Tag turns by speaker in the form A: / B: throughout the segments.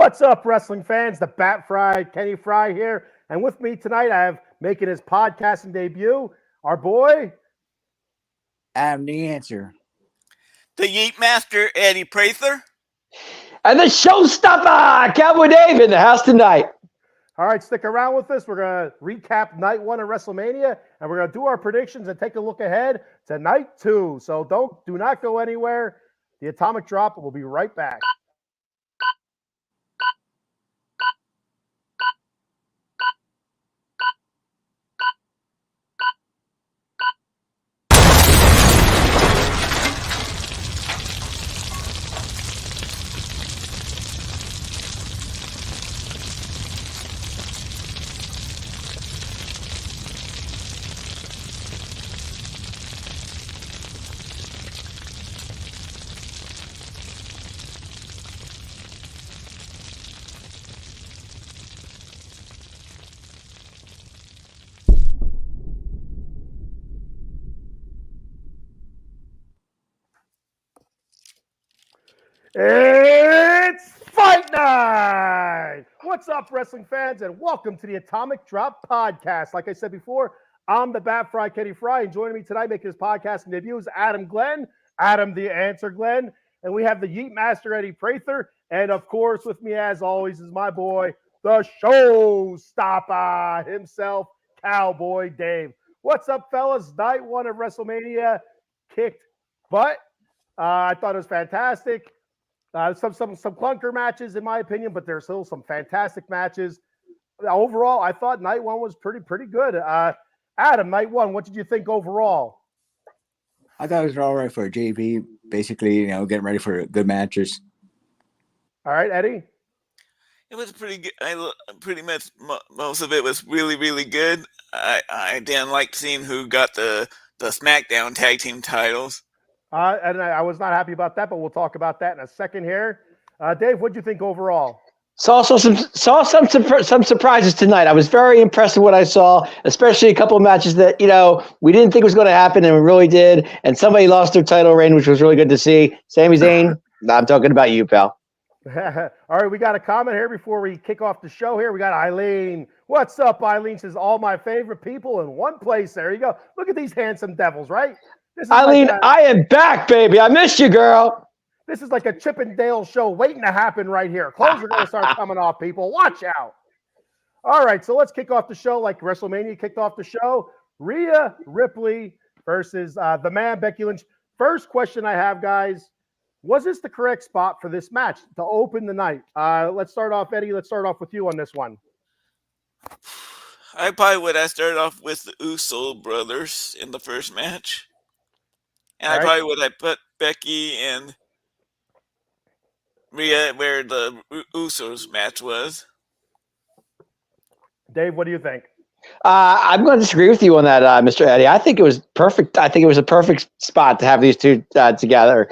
A: What's up, wrestling fans? The Bat Fry, Kenny Fry here. And with me tonight, I have making his podcasting debut, our boy.
B: I'm the answer.
C: The Yeet Master, Eddie Prather.
D: And the showstopper, Cowboy Dave, in the house tonight.
A: All right, stick around with us. We're going to recap night one of WrestleMania, and we're going to do our predictions and take a look ahead to night two. So do not go anywhere. The Atomic Drop will be right back. It's fight night! What's up, wrestling fans, and welcome to the Atomic Drop Podcast. Like I said before, I'm the Bat Fry, Kenny Fry, and joining me tonight making his podcasting debut is Adam Glenn, Adam the Answer Glenn, and we have the Yeet Master, Eddie Prather, and of course, with me as always is my boy, the showstopper himself, Cowboy Dave. What's up, fellas? Night one of WrestleMania kicked butt. I thought it was fantastic. Some clunker matches, in my opinion, but there's still some fantastic matches. Overall, I thought night one was pretty good. Adam, night one, what did you think overall?
B: I thought it was all right for JV. Basically, getting ready for good matches.
A: All right, Eddie.
C: It was pretty good. Pretty much most of it was really good. I didn't like seeing who got the SmackDown tag team titles.
A: And I was not happy about that, but we'll talk about that in a second here. Dave, what did you think overall?
D: Saw some surprises tonight. I was very impressed with what I saw, especially a couple of matches that, we didn't think was going to happen, and we really did. And somebody lost their title reign, which was really good to see. Sami Zayn, I'm talking about you, pal.
A: All right, we got a comment here before we kick off the show here. We got Eileen. What's up, Eileen? Says, all my favorite people in one place. There you go. Look at these handsome devils, right?
D: Eileen, I am back, baby. I missed you, girl.
A: This is like a Chip and Dale show waiting to happen right here. Clothes are going to start coming off, people. Watch out. All right, so let's kick off the show like WrestleMania kicked off the show. Rhea Ripley versus the man, Becky Lynch. First question I have, guys, was this the correct spot for this match to open the night? Let's start off, Eddie. Let's start off with you on this one.
C: I probably would have started off with the Uso brothers in the first match. And I probably would have put Becky and Rhea where the Usos match was.
A: Dave, what do you think?
D: I'm going to disagree with you on that, Mr. Eddie. I think it was perfect. I think it was a perfect spot to have these two together.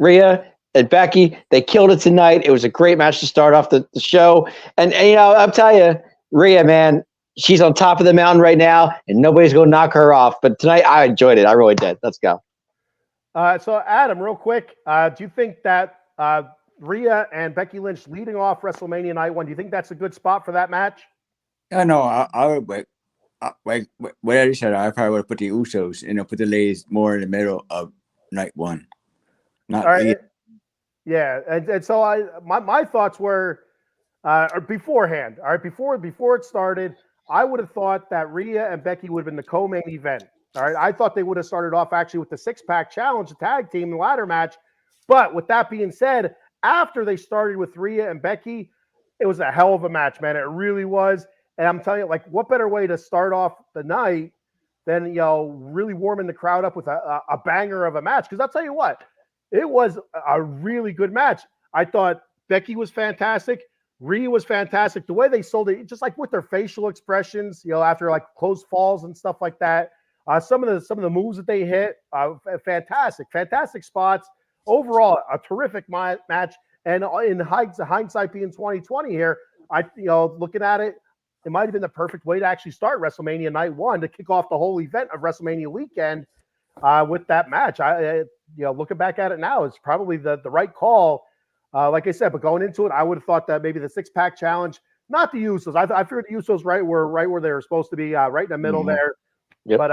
D: Rhea and Becky, they killed it tonight. It was a great match to start off the show. And I'll tell you, Rhea, man, she's on top of the mountain right now, and nobody's going to knock her off. But tonight, I enjoyed it. I really did. Let's go.
A: So, Adam, real quick, do you think that Rhea and Becky Lynch leading off WrestleMania Night 1, do you think that's a good spot for that match?
B: No, I would like what I said. I probably would have put the Usos, put the ladies more in the middle of night one. Not
A: all right. Yeah, and so my thoughts were beforehand. All right, before it started, I would have thought that Rhea and Becky would have been the co-main event. All right, I thought they would have started off actually with the six-pack challenge, the tag team, the ladder match. But with that being said, after they started with Rhea and Becky, it was a hell of a match, man. It really was. And I'm telling you, like, what better way to start off the night than, really warming the crowd up with a banger of a match? Because I'll tell you what, it was a really good match. I thought Becky was fantastic. Rhea was fantastic. The way they sold it, just like with their facial expressions, after like close falls and stuff like that. Some of the moves that they hit, fantastic spots. Overall, a terrific match. And in hindsight being 2020 here, looking at it, it might have been the perfect way to actually start WrestleMania Night 1 to kick off the whole event of WrestleMania weekend with that match. Looking back at it now, it's probably the right call. like I said, but going into it, I would have thought that maybe the 6-pack challenge, not the Usos. I figured the Usos right where they were supposed to be, right in the middle there.
D: Yep.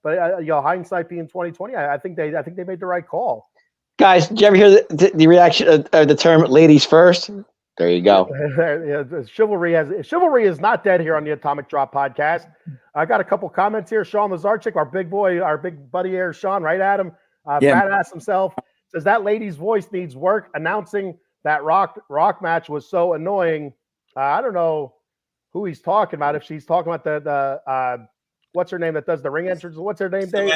A: But you know, hindsight being 2020, I think they made the right call.
D: Guys, did you ever hear the reaction of the term "ladies first"? There you go.
A: Yeah, chivalry is not dead here on the Atomic Drop podcast. I got a couple comments here. Sean Lazarchik, our big buddy here, Sean, right, Adam? Badass himself, says that lady's voice needs work. Announcing that rock match was so annoying. I don't know who he's talking about. If she's talking about the what's her name that does the ring entrance? What's her name, Dave?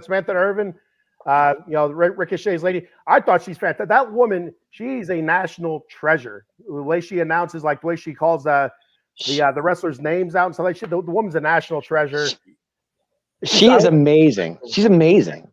A: Samantha Irvin. You know, Ricochet's lady. I thought she's fantastic. That woman, she's a national treasure. The way she announces, like the way she calls the wrestlers' names out and stuff like that. The woman's a national treasure.
D: She is amazing. She's amazing.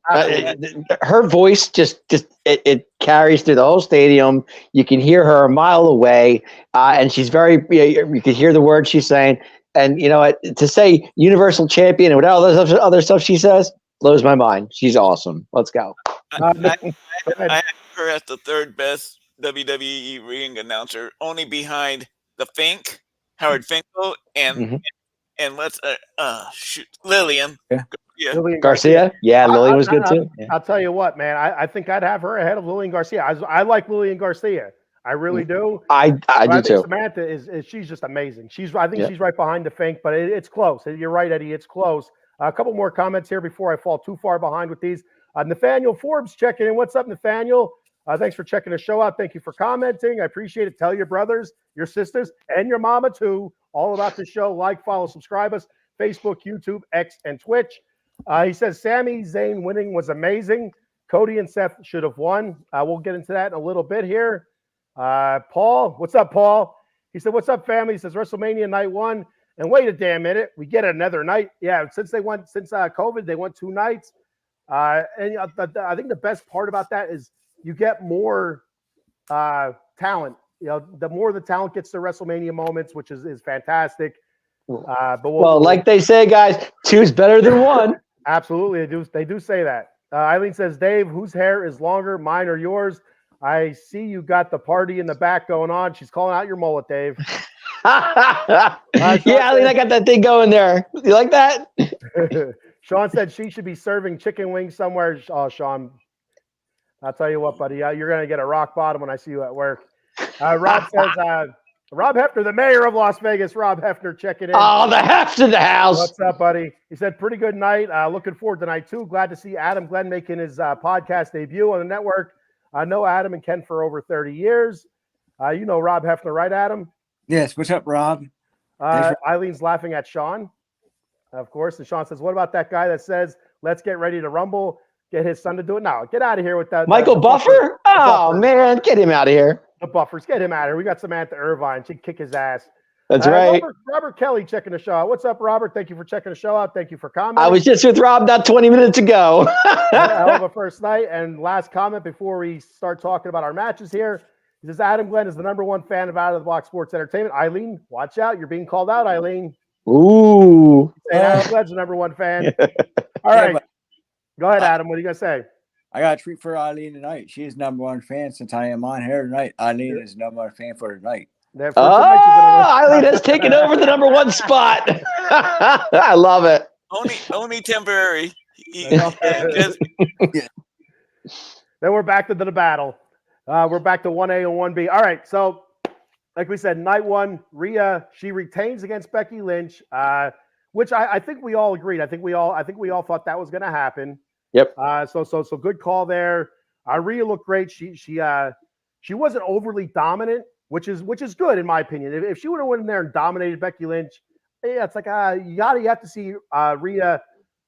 D: Her voice just it carries through the whole stadium. You can hear her a mile away, and she's very. You can hear the words she's saying. And you know, to say Universal Champion and whatever other stuff she says blows my mind. She's awesome. Let's go.
C: I have her as the third best WWE ring announcer, only behind the Fink, Howard Finkel, and let's Lillian.
B: Yeah.
A: Lillian
D: Garcia. Yeah, Lillian was good too.
A: I'll tell you what, man. I think I'd have her ahead of Lillian Garcia. I like Lillian Garcia. I really do.
D: I do too.
A: Samantha is she's just amazing. I think she's right behind the Fink, but it's close. You're right, Eddie. It's close. A couple more comments here before I fall too far behind with these. Nathaniel Forbes checking in. What's up, Nathaniel? Thanks for checking the show out. Thank you for commenting. I appreciate it. Tell your brothers, your sisters, and your mama too all about the show. Like, follow, subscribe us. Facebook, YouTube, X, and Twitch. He says Sami Zayn winning was amazing. Cody and Seth should have won. We'll get into that in a little bit here. Paul, what's up, Paul? He said, what's up, family? He says WrestleMania night 1. And wait a damn minute, we get another night. Yeah, since COVID, they went 2 nights. And I think the best part about that is you get more talent. You know, the more the talent gets to WrestleMania moments, which is fantastic. But
D: like they say, guys, 2's better than 1.
A: Absolutely, they do say that. Eileen says, Dave, whose hair is longer, mine or yours? I see you got the party in the back going on. She's calling out your mullet, Dave.
D: Yeah, Eileen, I got that thing going there. You like that?
A: Sean said she should be serving chicken wings somewhere. Oh, Sean, I'll tell you what, buddy. You're going to get a rock bottom when I see you at work. Rob says, Rob Hefner, the mayor of Las Vegas, Rob Hefner, checking in.
D: Oh, the heft in the house.
A: What's up, buddy? He said, pretty good night. Looking forward to night 2. Glad to see Adam Glenn making his podcast debut on the network. I know Adam and Ken for over 30 years. You know Rob Hefner, right, Adam?
B: Yes. What's up, Rob?
A: Eileen's laughing at Sean, of course. And Sean says, what about that guy that says, let's get ready to rumble, get his son to do it? No, get out of here with that.
D: Michael Buffer? Oh, man, get him out of here.
A: The Buffers, get him out of here. We got Samantha Irvine. She'd kick his ass.
D: That's right.
A: Robert Kelly checking the show out. What's up, Robert? Thank you for checking the show out. Thank you for commenting.
D: I was just with Rob not 20 minutes ago.
A: Hell of a first night. And last comment before we start talking about our matches here. He says, Adam Glenn is the #1 fan of Out of the Box Sports Entertainment. Eileen, watch out. You're being called out, Eileen.
D: Ooh.
A: Adam Glenn's the #1 fan. All right. Go ahead, Adam. What are you going to say?
B: I got a treat for Eileen tonight. She is #1 fan since I am on here tonight. Eileen is #1 fan for tonight.
D: Eileen has taken over the #1 spot. I love it.
C: Only temporary.
A: Then we're back to the battle. We're back to 1A and 1B. All right. So, like we said, night 1, Rhea, she retains against Becky Lynch, which I think we all agreed. I think we all thought that was going to happen.
D: Yep.
A: So good call there. Rhea looked great. She wasn't overly dominant, which is good in my opinion. If she would have went in there and dominated Becky Lynch, yeah, it's like you have to see Rhea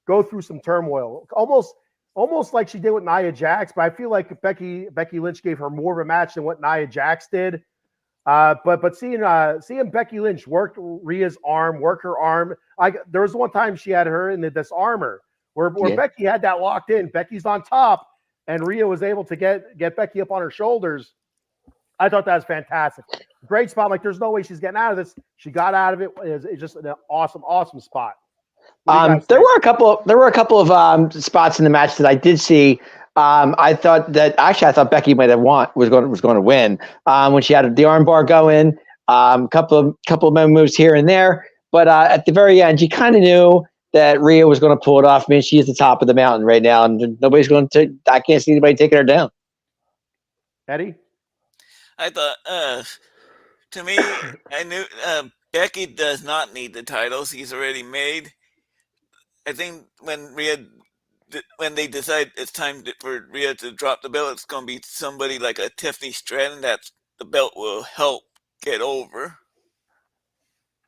A: go through some turmoil, almost like she did with Nia Jax. But I feel like Becky Lynch gave her more of a match than what Nia Jax did. But seeing Becky Lynch work Rhea's arm, work her arm, there was one time she had her in the disarmor where Becky had that locked in. Becky's on top, and Rhea was able to get Becky up on her shoulders. I thought that was fantastic. Great spot. Like, there's no way she's getting out of this. She got out of it. It's just an awesome spot.
D: There were a couple of spots in the match that I did see I thought Becky might have was going to win when she had the armbar going. Couple of moves here and there, but at the very end, you kind of knew that Rhea was going to pull it off. I mean, she's the top of the mountain right now, and nobody's going to. I can't see anybody taking her down.
A: Eddie,
C: I thought, to me, I knew Becky does not need the titles. He's already made. I think when they decide it's time for Rhea to drop the belt, it's going to be somebody like a Tiffany Stratton that the belt will help get over.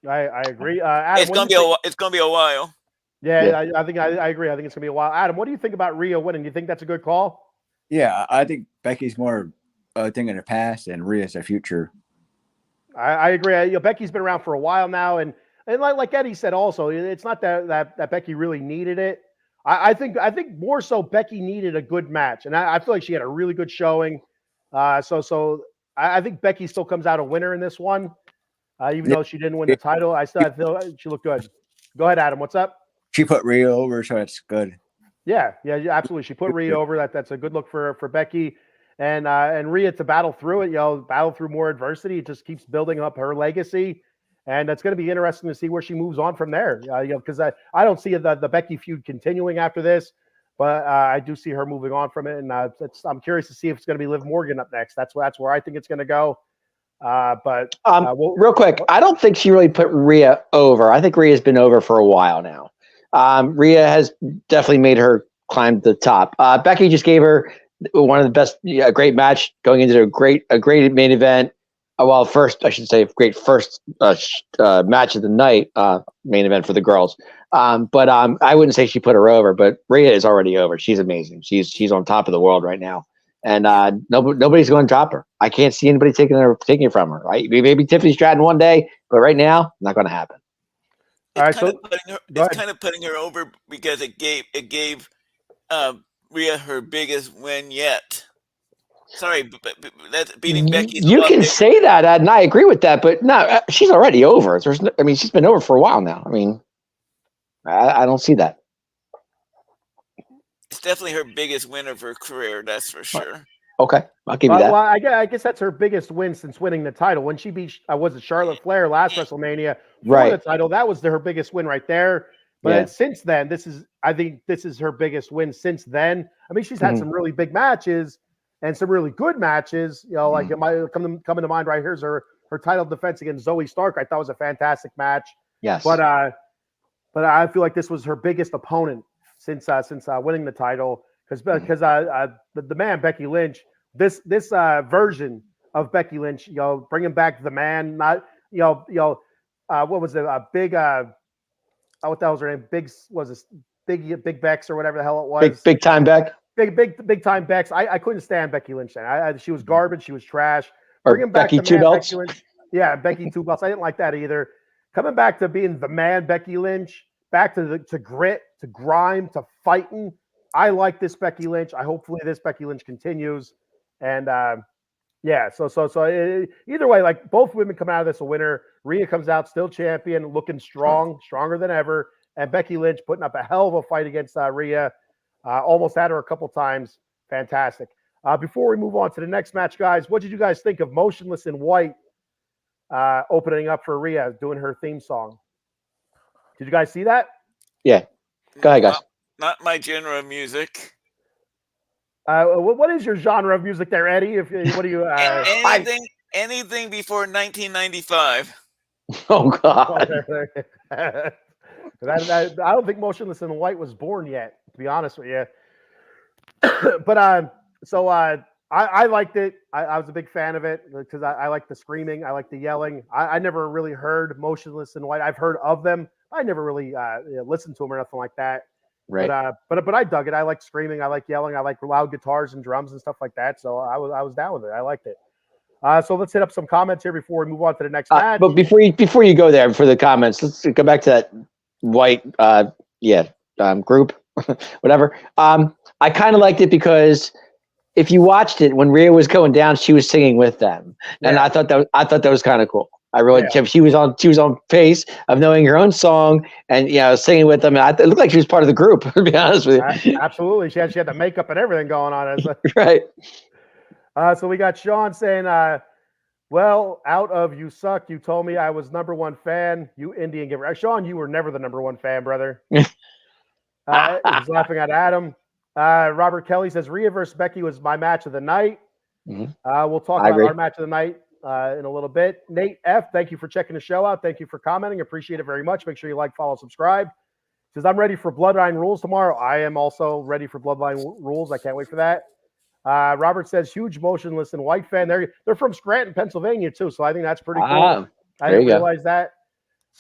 A: I agree. Adam,
C: It's going to be a while.
A: Yeah. I think I agree. I think it's gonna be a while. Adam, what do you think about Rhea winning? Do you think that's a good call?
B: Yeah, I think Becky's more a thing in the past and Rhea's the future.
A: I agree. Becky's been around for a while now, and like Eddie said, also, it's not that Becky really needed it. I think more so Becky needed a good match, and I feel like she had a really good showing. So I think Becky still comes out a winner in this one, even though she didn't win the title. I feel she looked good. Go ahead, Adam. What's up?
B: She put Rhea over, so that's good.
A: Yeah, absolutely. She put Rhea over. That's a good look for Becky, and Rhea to battle through it. Battle through more adversity. It just keeps building up her legacy, and it's going to be interesting to see where she moves on from there. Because I don't see the Becky feud continuing after this, but I do see her moving on from it, and I'm curious to see if it's going to be Liv Morgan up next. That's where I think it's going to go.
D: Real quick, I don't think she really put Rhea over. I think Rhea's been over for a while now. Rhea has definitely made her climb to the top. Becky just gave her one of the best, great match going into a great main event. Well, first, I should say, great first match of the night, main event for the girls. But I wouldn't say she put her over, but Rhea is already over. She's amazing. She's on top of the world right now. And nobody's going to drop her. I can't see anybody taking it from her. Right? Maybe Tiffany Stratton one day, but right now, not going to happen.
C: It's kind of putting her over because it gave Rhea her biggest win yet. Sorry, but that's beating Becky.
D: You can say that, and I agree with that. But no, she's already over. She's been over for a while now. I mean, I don't see that.
C: It's definitely her biggest win of her career. That's for sure.
D: Okay, I'll give you that.
A: Well, I guess that's her biggest win since winning the title. When she beat, was it Charlotte Flair last WrestleMania for the title? That was her biggest win right there. But since then, I think this is her biggest win since then. I mean, she's had some really big matches and some really good matches. Like it might come to mind right here is her title defense against Zoe Stark. I thought was a fantastic match.
D: Yes.
A: But I feel like this was her biggest opponent since winning the title. Because the man Becky Lynch, this version of Becky Lynch, bringing back the man, not what was it? Big what the hell was her name? Big Bex or whatever the hell it was.
D: Big time Beck.
A: Big time Bex. I couldn't stand Becky Lynch then. She was garbage. She was trash.
D: Bringing back Becky Two Belts.
A: Becky Lynch, Becky Two Belts. I didn't like that either. Coming back to being the man Becky Lynch, back to grit, to grime, to fighting. I like this Becky Lynch. Hopefully this Becky Lynch continues. And so either way, like both women come out of this a winner. Rhea comes out still champion, looking stronger than ever. And Becky Lynch putting up a hell of a fight against Rhea. Almost had her a couple times. Fantastic. Before we move on to the next match, guys, what did you guys think of Motionless in White opening up for Rhea, doing her theme song? Did you guys see that?
D: Yeah. Go ahead, guys.
C: Not my genre of music.
A: What is your genre of music there, Eddie? What do you?
C: Anything before 1995.
D: Oh God!
A: I don't think Motionless in White was born yet, to be honest with you. But I liked it. I was a big fan of it because I like the screaming, I like the yelling. I never really heard Motionless in White. I've heard of them. I never really listened to them or nothing like that.
D: Right.
A: But I dug it. I like screaming. I like yelling. I like loud guitars and drums and stuff like that. So I was down with it. I liked it. So let's hit up some comments here before we move on to the next match.
D: But before you go there for the comments, let's go back to that White group, whatever. I kind of liked it because if you watched it when Rhea was going down, she was singing with them, and I thought that was kind of cool. I really, she was on pace of knowing her own song and singing with them. And it looked like she was part of the group. To be honest with you,
A: absolutely, she had the makeup and everything going on.
D: Right.
A: So we got Sean saying, well, out of you suck. You told me I was number one fan. You Indian giver. Sean, you were never the number one fan, brother. He's laughing at Adam. Robert Kelly says Rhea versus Becky was my match of the night.
D: Mm-hmm.
A: We'll talk about our match of the night in a little bit. Nate F, thank you for checking the show out. Thank you for commenting. Appreciate it very much. Make sure you like, follow, subscribe. Says I'm ready for Bloodline Rules tomorrow. I am also ready for Bloodline Rules. I can't wait for that. Robert says huge motionless and white fan. They're from Scranton, Pennsylvania too, so I think that's pretty cool. I didn't realize that.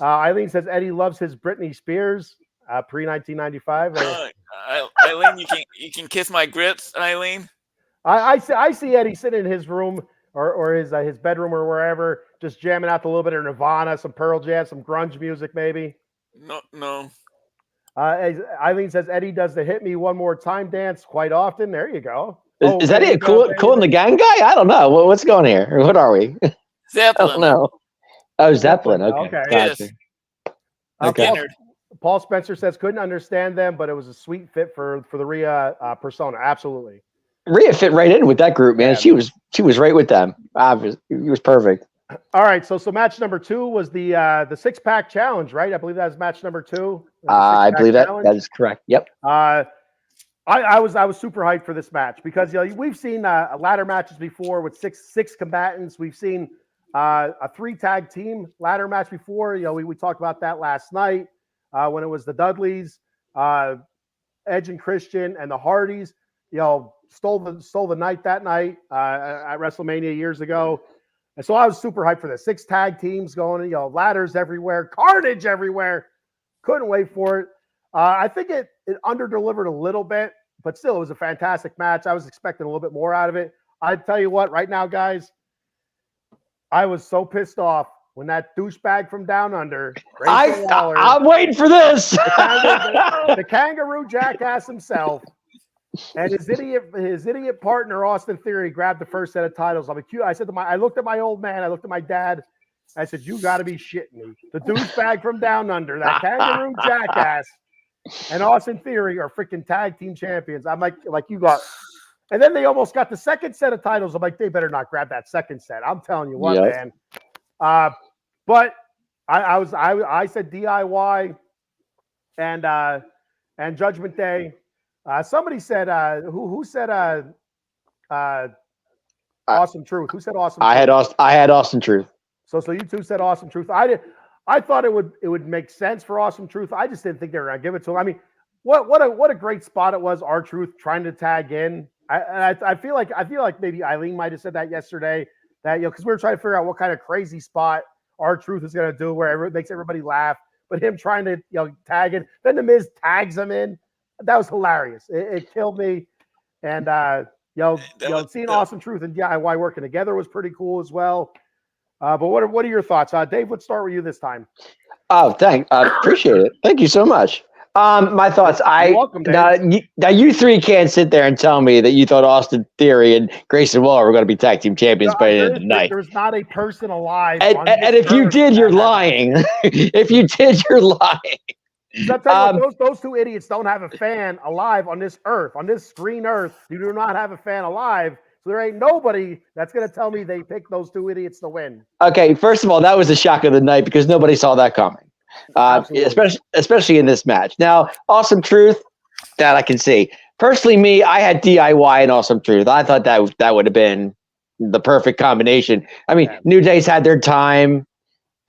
A: Eileen says Eddie loves his Britney Spears pre 1995.
C: Eileen, you can kiss my grits, Eileen.
A: I see Eddie sitting in his room or his bedroom or wherever, just jamming out a little bit of Nirvana, some Pearl Jam, some grunge music, maybe.
C: No.
A: Eileen says Eddie does the "Hit Me One More Time" dance quite often. There you go.
D: Is Eddie a cool in the gang guy? I don't know. What's going here? What are we?
C: Zeppelin.
D: I don't know. Oh, Zeppelin. Okay. Gotcha.
C: Okay.
A: Paul Spencer says couldn't understand them, but it was a sweet fit for the Rhea persona. Absolutely.
D: Rhea fit right in with that group, man. Yeah. She was right with them. Obviously, it was perfect.
A: All right, so match number 2 was the 6-pack challenge, right? I believe that was match number 2.
D: I believe that is correct. Yep.
A: I was super hyped for this match because we've seen ladder matches before with six combatants. We've seen a 3-tag team ladder match before. We talked about that last night when it was the Dudleys, Edge and Christian, and the Hardys. Stole the night that night at WrestleMania years ago. And so I was super hyped for this. 6 tag teams going, ladders everywhere, carnage everywhere. Couldn't wait for it. I think it under-delivered a little bit, but still, it was a fantastic match. I was expecting a little bit more out of it. I tell you what, right now, guys, I was so pissed off when that douchebag from Down Under, Waller,
D: I'm waiting for this.
A: The kangaroo jackass himself, and his idiot partner Austin Theory grabbed the first set of titles. I looked at my old man, I looked at my dad. I said, "You got to be shitting me!" The douchebag from Down Under, that kangaroo jackass, and Austin Theory are freaking tag team champions. I'm like you got, and then they almost got the second set of titles. I'm like, they better not grab that second set. I'm telling you what, man. But I said DIY and Judgment Day. Somebody said who said Awesome Truth? Who said Awesome?
D: I had Awesome Truth.
A: So you two said Awesome Truth. I thought it would make sense for Awesome Truth. I just didn't think they were gonna give it to him. I mean, what a great spot it was. R-Truth trying to tag in. I feel like maybe Eileen might have said that yesterday. That because we were trying to figure out what kind of crazy spot R-Truth is gonna do where it makes everybody laugh. But him trying to tag in, then the Miz tags him in. That was hilarious. It killed me. And seeing Awesome Truth and DIY working together was pretty cool as well. But what are your thoughts? Dave, let's start with you this time.
D: Oh, appreciate it. Thank you so much. My thoughts.
A: You're welcome, Dave.
D: Now you three can't sit there and tell me that you thought Austin Theory and Grayson Waller were going to be tag team champions by the end of the night.
A: There's not a person alive.
D: And if you did, you're lying. If you did, you're lying.
A: I'll tell you what, those two idiots don't have a fan alive on this earth, on this green earth. You do not have a fan alive. So there ain't nobody that's going to tell me they picked those two idiots to win. Okay,
D: first of all, that was the shock of the night because nobody saw that coming, especially in this match. Now, Awesome Truth, that I can see. Personally, I had DIY and Awesome Truth. I thought that would have been the perfect combination. I mean, New Day's had their time.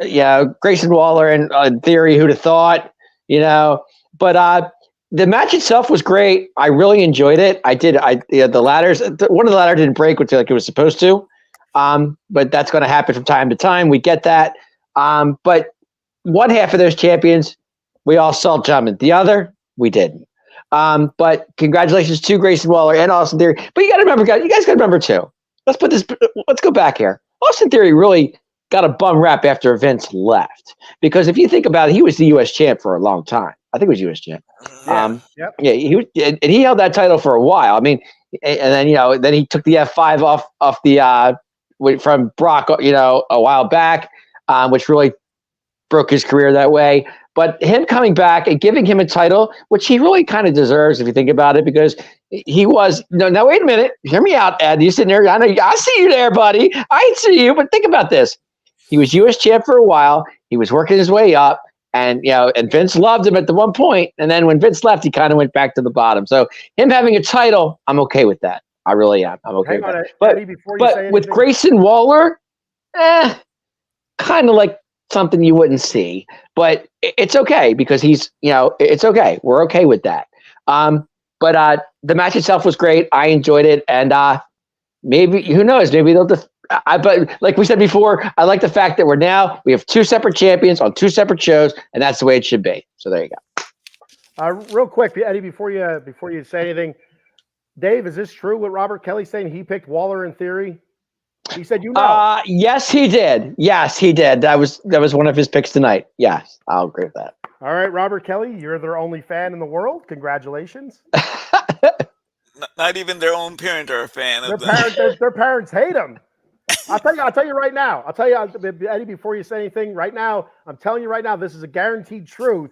D: Yeah, Grayson Waller and Theory, who'd have thought? But the match itself was great. I really enjoyed it. I did. The ladders. One of the ladders didn't break, which like it was supposed to. But that's going to happen from time to time. We get that. But one half of those champions, we all saw jumping. The other, we didn't. But congratulations to Grayson Waller and Austin Theory. But you got to remember, guys. You guys got to remember too. Let's go back here. Austin Theory really got a bum rap after Vince left, because if you think about it, he was the U.S. champ for a long time. I think it was U.S. champ. He held that title for a while. I mean, and then then he took the F5 off the from Brock, a while back. which really broke his career that way. But him coming back and giving him a title, which he really kind of deserves if you think about it, because he was no. Now wait a minute, hear me out, Ed. You sitting there? I know. I see you there, buddy. I see you. But think about this. He was U.S. champ for a while. He was working his way up, and and Vince loved him at the one point. And then when Vince left, he kind of went back to the bottom. So him having a title, I'm okay with that. I really am. I'm okay with that.
A: Eddie, before you say
D: But with
A: anything-
D: Grayson Waller, kind of like something you wouldn't see. But it's okay because he's, it's okay. We're okay with that. But the match itself was great. I enjoyed it, and maybe, who knows? Maybe they'll. But like we said before, I like the fact that we have two separate champions on two separate shows, and that's the way it should be. So there you go.
A: Real quick, Eddie, before you say anything, Dave, is this true? What Robert Kelly's saying? He picked Waller in Theory. He said,
D: Yes, he did. Yes, he did. That was one of his picks tonight. Yes, I'll agree with that.
A: All right, Robert Kelly, you're their only fan in the world. Congratulations.
C: Not even their own parent are a fan of them.
A: Their parents hate them. I'll tell you right now. I'll tell you, Eddie, before you say anything, right now, I'm telling you right now, this is a guaranteed truth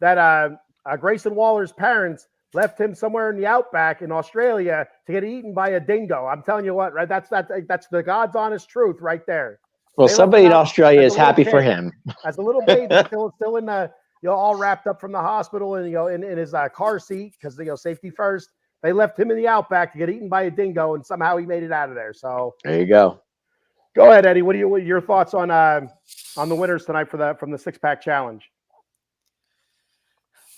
A: that Grayson Waller's parents left him somewhere in the outback in Australia to get eaten by a dingo. I'm telling you what, right? That's the God's honest truth right there.
D: Well,
A: They
D: somebody in Australia is happy
A: kid,
D: for him.
A: As a little baby, still in the, all wrapped up from the hospital and in his car seat because safety first. They left him in the outback to get eaten by a dingo, and somehow he made it out of there. So
D: there you go.
A: Go ahead, Eddie. What are your thoughts on the winners tonight from the 6-pack challenge?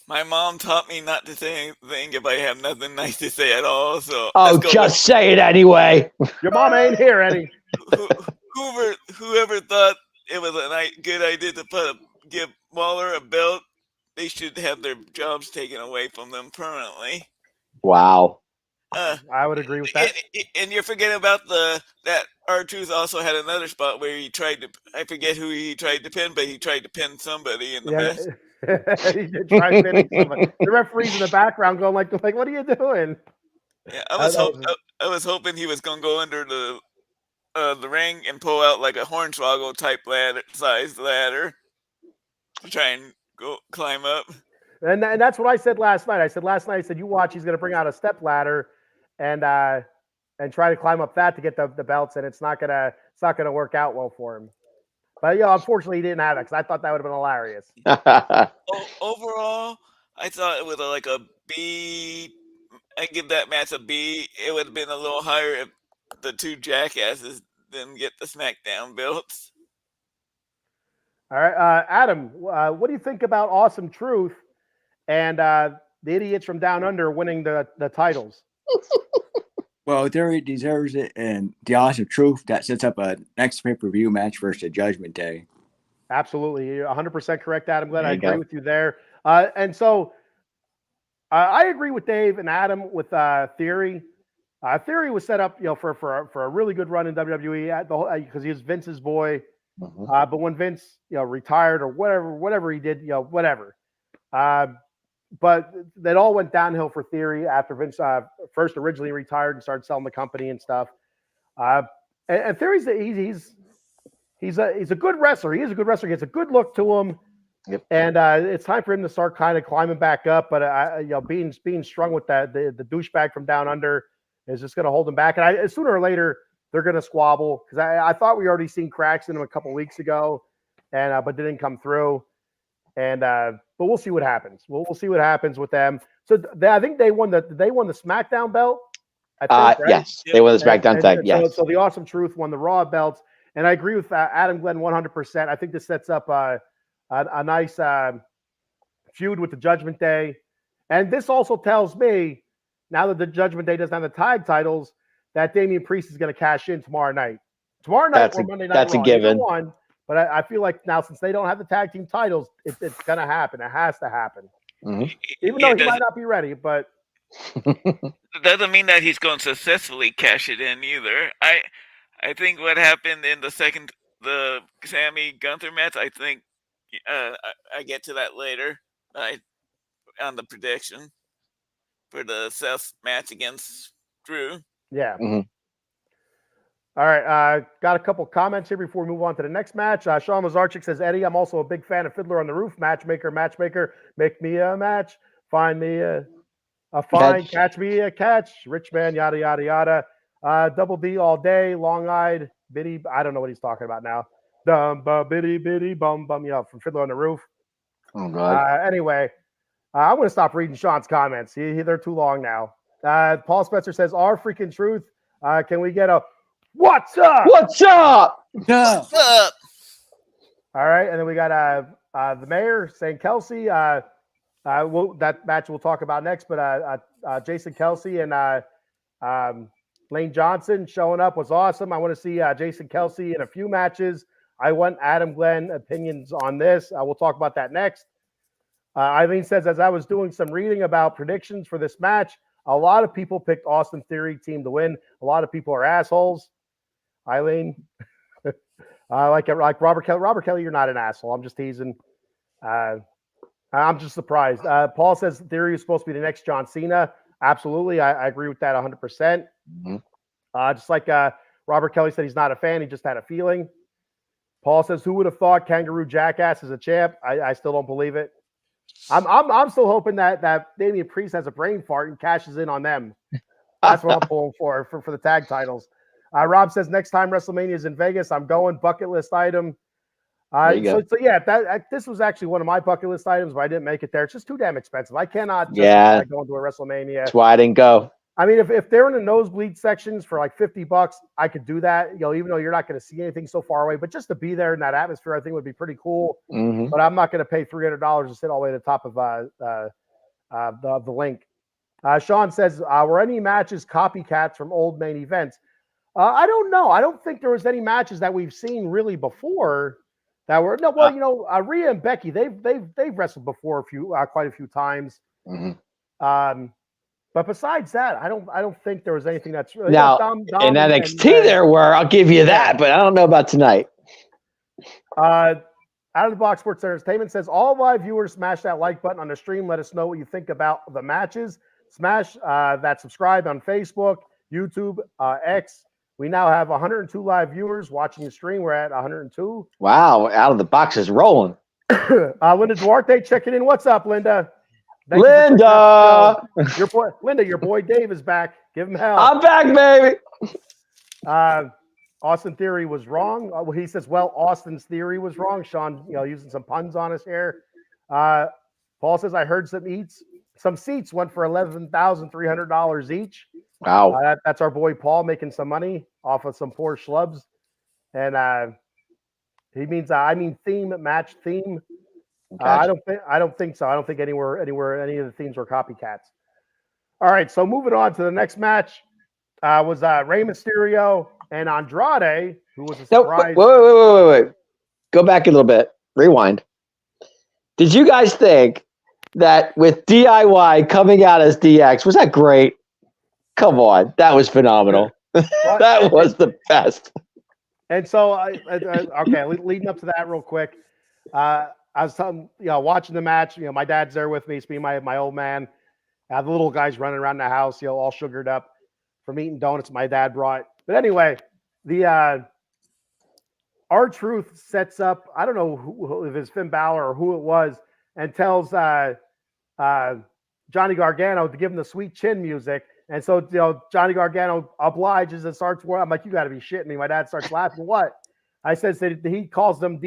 C: My mom taught me not to say anything if I have nothing nice to say at all. So
D: just say it anyway.
A: Your mom ain't here, Eddie.
C: Whoever thought it was a good idea to give Waller a belt, they should have their jobs taken away from them permanently.
D: Wow.
A: I would agree with that.
C: And you're forgetting about that R-Truth also had another spot where he tried to, I forget who he tried to pin, but he tried to pin somebody in the best.
A: He did try pinning somebody. The referee's in the background going like, what are you doing?
C: Yeah, I was hoping he was going to go under the ring and pull out like a Hornswoggle type size ladder to try and go climb up.
A: And that's what I said last night. I said, you watch, he's going to bring out a step ladder and try to climb up that to get the belts, and it's not gonna work out well for him. But unfortunately, he didn't have it because I thought that would have been hilarious.
C: Overall, I thought it was like a B. I give that match a B. It would have been a little higher if the two jackasses didn't get the SmackDown belts.
A: All right, Adam, what do you think about Awesome Truth and the idiots from Down Under winning the titles?
B: Well, Theory deserves it, and the Awesome Truth, that sets up a next pay-per-view match versus Judgment Day.
A: Absolutely. You're 100% correct, Adam. Glad I agree with you there. And so I agree with Dave and Adam with Theory. Theory was set up, for a really good run in WWE because he was Vince's boy.
D: Mm-hmm.
A: But when Vince, retired or whatever he did, whatever. But that all went downhill for Theory after Vince first originally retired and started selling the company and stuff. And Theory's he's a good wrestler. He is a good wrestler. He has a good look to him.
D: Yep.
A: And it's time for him to start kind of climbing back up. But being strung with the douchebag from Down Under is just going to hold him back. And sooner or later they're going to squabble because I thought we already seen cracks in him a couple weeks ago, and but didn't come through. And but we'll see what happens. We'll see what happens with them. So I think they won the SmackDown belt. I think, right?
D: Yes, they won the SmackDown tag. Yes.
A: So the Awesome Truth won the Raw belts, and I agree with Adam Glenn 100%. I think this sets up a nice feud with the Judgment Day, and this also tells me now that the Judgment Day doesn't have the tag titles that Damian Priest is going to cash in tomorrow night. Tomorrow night or Monday night.
D: That's
A: Raw,
D: a given.
A: But I feel like now, since they don't have the tag team titles, it's going to happen. It has to happen.
D: Mm-hmm.
A: Even though he might not be ready, but
C: it doesn't mean that he's going to successfully cash it in either. I think what happened in the Sammy Gunther match, I think I get to that later on the prediction for the Seth match against Drew.
A: yeah.
D: Mm-hmm.
A: All right, got a couple comments here before we move on to the next match. Sean Mazarchik says, Eddie, I'm also a big fan of Fiddler on the Roof. Matchmaker, make me a match. Find me a fine, catch me a catch. Rich man, yada, yada, yada. Double D all day, long-eyed, bitty. I don't know what he's talking about now. Bitty, bitty, bum, bum, from Fiddler on the Roof.
D: Oh, God.
A: Anyway, I'm going to stop reading Sean's comments. They're too long now. Paul Spencer says, our freaking truth. Can we get a what's up?
D: What's up?
C: What's up?
A: All right, and then we got the mayor saying Kelsey. That match we'll talk about next, but Jason Kelsey and Lane Johnson showing up was awesome. I want to see Jason Kelsey in a few matches. I want Adam Glenn opinions on this. We'll talk about that next. Eileen says, as I was doing some reading about predictions for this match, a lot of people picked Austin Theory team to win. A lot of people are assholes. Eileen, like Robert Kelly. Robert Kelly, you're not an asshole. I'm just teasing. I'm just surprised. Paul says Theory is supposed to be the next John Cena. Absolutely. I agree with that 100%.
D: Mm-hmm.
A: Just like Robert Kelly said, he's not a fan. He just had a feeling. Paul says, who would have thought Kangaroo Jackass is a champ? I still don't believe it. I'm still hoping that Damian Priest has a brain fart and cashes in on them. That's what I'm pulling for the tag titles. Rob says, next time WrestleMania is in Vegas, I'm going. Bucket list item. So yeah, this was actually one of my bucket list items, but I didn't make it there. It's just too damn expensive. I cannot justify going to a WrestleMania.
D: That's why I didn't go.
A: I mean, if they're in the nosebleed sections for like $50, I could do that. Even though you're not going to see anything so far away, but just to be there in that atmosphere, I think would be pretty cool.
D: Mm-hmm.
A: But I'm not going to pay $300 to sit all the way to the top of the link. Sean says, were any matches copycats from old main events? I don't know. I don't think there was any matches that we've seen really before that were Rhea and Becky, they've wrestled before quite a few times.
D: Mm-hmm.
A: But besides that, I don't think there was anything that's really
D: now in NXT there were. I'll give you that, but I don't know about tonight.
A: Out of the Box Sports Entertainment says, all live viewers smash that like button on the stream. Let us know what you think about the matches. Smash that subscribe on Facebook, YouTube, X. We now have 102 live viewers watching the stream. We're at 102.
D: Wow, Out of the Box is rolling.
A: Linda Duarte checking in. What's up, Linda?
D: Linda,
A: your boy Dave is back. Give him hell.
D: I'm back, baby.
A: Austin Theory was wrong. He says, well, Austin's theory was wrong. Sean, using some puns on us here. Paul says, I heard some seats went for $11,300 each.
D: Wow.
A: That's our boy Paul making some money off of some poor schlubs. And he means, match theme.
D: Gotcha.
A: I don't think so. I don't think anywhere any of the themes were copycats. All right, so moving on to the next match was Rey Mysterio and Andrade, who was a surprise.
D: Wait. Go back a little bit. Rewind. Did you guys think that with DIY coming out as DX, was that great? Come on, that was phenomenal. That was the best.
A: And so, okay, leading up to that real quick, I was watching the match. My dad's there with me. It's me, my old man. The little guy's running around the house, all sugared up from eating donuts my dad brought. But anyway, the R-Truth sets up. I don't know if it's Finn Balor or who it was, and tells Johnny Gargano to give him the sweet chin music. And so Johnny Gargano obliges and starts. I'm like, you got to be shitting me. My dad starts laughing. What? I said he calls them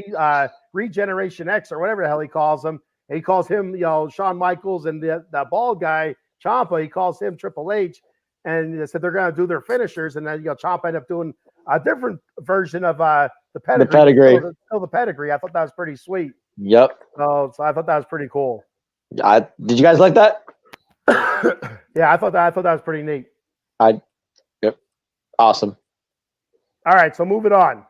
A: Regeneration X or whatever the hell he calls them. And he calls him, Shawn Michaels, and the bald guy, Ciampa, he calls him Triple H. And they said they're going to do their finishers. And then, Ciampa ended up doing a different version of the pedigree.
D: The pedigree.
A: The pedigree. I thought that was pretty sweet.
D: Yep.
A: So I thought that was pretty cool.
D: Did you guys like that?
A: Yeah, I thought that was pretty neat.
D: Yep. Awesome.
A: All right, so moving on.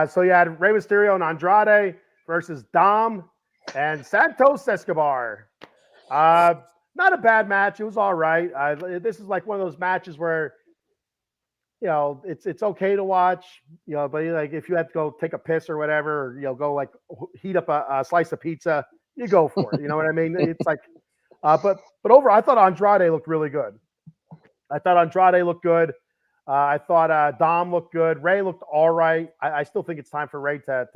A: So you had Rey Mysterio and Andrade versus Dom and Santos Escobar. Not a bad match. It was all right. This is like one of those matches where, it's okay to watch, but like if you had to go take a piss or whatever, or, go like heat up a slice of pizza, you go for it. You know what I mean? It's like, but overall, I thought Andrade looked really good. I thought Andrade looked good. I thought Dom looked good. Ray looked all right. I still think it's time for Ray to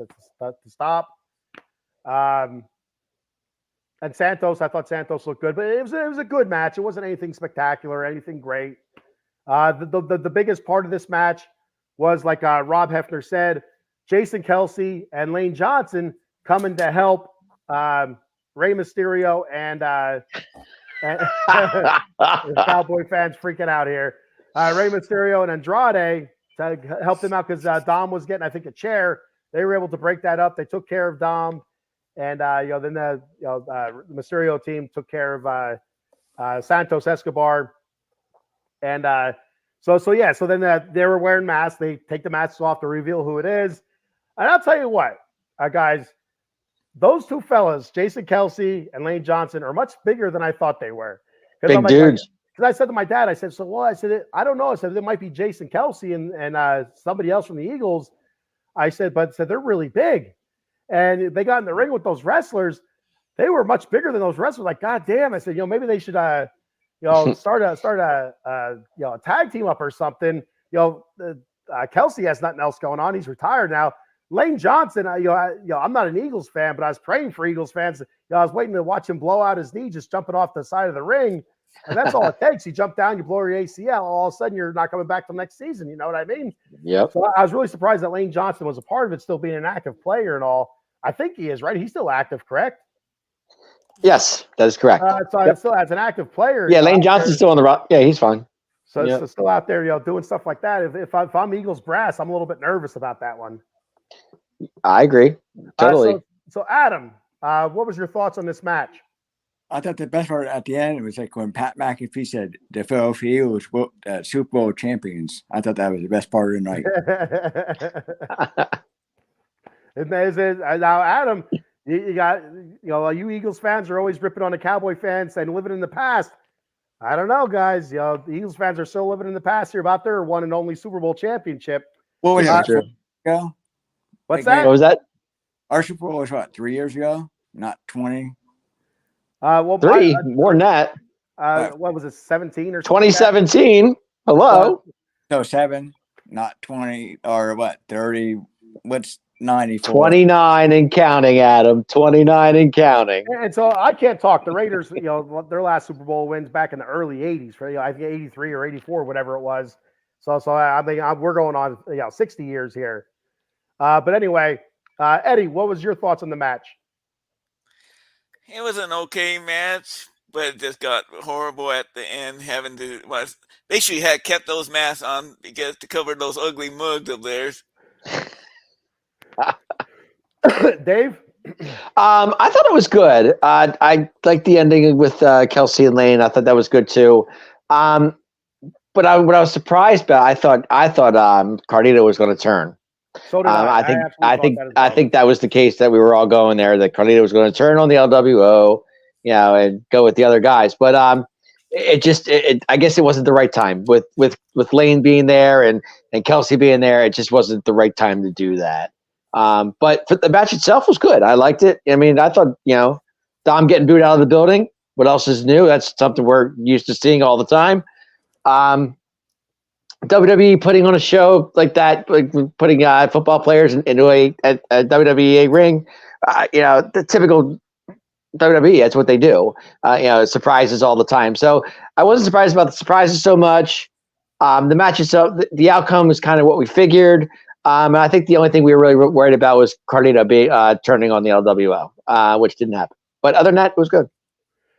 A: stop. And Santos, I thought Santos looked good, but it was a good match. It wasn't anything spectacular, anything great. The biggest part of this match was, like Rob Hefner said, Jason Kelsey and Lane Johnson coming to help Rey Mysterio and Cowboy fans freaking out here. Rey Mysterio and Andrade to help them out because Dom was getting, I think, a chair. They were able to break that up. They took care of Dom, and then the Mysterio team took care of Santos Escobar, and so then they were wearing masks. They take the masks off to reveal who it is, and I'll tell you what, guys, those two fellas, Jason Kelsey and Lane Johnson, are much bigger than I thought they were.
D: Big dudes.
A: Because I said to my dad, I said, I don't know. I said, there might be Jason Kelsey and somebody else from the Eagles. I said, but they're really big. And they got in the ring with those wrestlers. They were much bigger than those wrestlers. Like, God damn. I said, maybe they should, start a tag team up or something. Kelsey has nothing else going on. He's retired now. Lane Johnson, I'm not an Eagles fan, but I was praying for Eagles fans. I was waiting to watch him blow out his knee, just jumping off the side of the ring. And that's all it takes. You jump down, you blow your ACL. All of a sudden, you're not coming back till next season. You know what I mean?
D: Yep.
A: So I was really surprised that Lane Johnson was a part of it, still being an active player and all. I think he is, right? He's still active, correct?
D: Yes, that is correct.
A: Still as an active player.
D: Yeah, Lane Johnson's still on the rock. Yeah, he's fine.
A: So still out there, doing stuff like that. If I'm Eagles brass, I'm a little bit nervous about that one.
D: I agree. Totally.
A: So Adam, what was your thoughts on this match?
B: I thought the best part at the end was like when Pat McAfee said the Philadelphia Eagles Super Bowl champions. I thought that was the best part of the
A: night. Now, Adam, you got, you Eagles fans are always ripping on the Cowboy fans and living in the past. I don't know, guys. The Eagles fans are still living in the past here about their one and only Super Bowl championship.
B: What was that?
A: Ago? What's that?
D: What was that?
B: Our Super Bowl was what, 3 years ago? Not 20.
D: More than that.
A: What was it, 17 or
D: 2017? Hello.
B: So 7, not 20, or what, 30? What's 94?
D: 29 and counting, Adam. 29 and counting.
A: And so I can't talk. The Raiders, their last Super Bowl wins back in the early 80s, right? I think 83 or 84, whatever it was. So I think we're going on 60 years here. But anyway, Eddie, what was your thoughts on the match?
C: It was an okay match, but it just got horrible at the end. They should have kept those masks on because to cover those ugly mugs of theirs.
A: Dave?
D: I thought it was good. I liked the ending with Kelsey and Lane. I thought that was good too. But what I was surprised by, I thought Carlito was going to turn.
A: So did I.
D: I think that was the case that we were all going there. That Carlito was going to turn on the LWO, and go with the other guys. But I guess it wasn't the right time with Lane being there and Kelsey being there. It just wasn't the right time to do that. But the match itself was good. I liked it. I mean, I thought Dom getting booed out of the building. What else is new? That's something we're used to seeing all the time. WWE putting on a show like that, like putting football players into a WWE ring, the typical WWE, that's what they do. Surprises all the time. So I wasn't surprised about the surprises so much. The match itself, the outcome was kind of what we figured. And I think the only thing we were really worried about was Carlito turning on the LWO, which didn't happen. But other than that, it was good.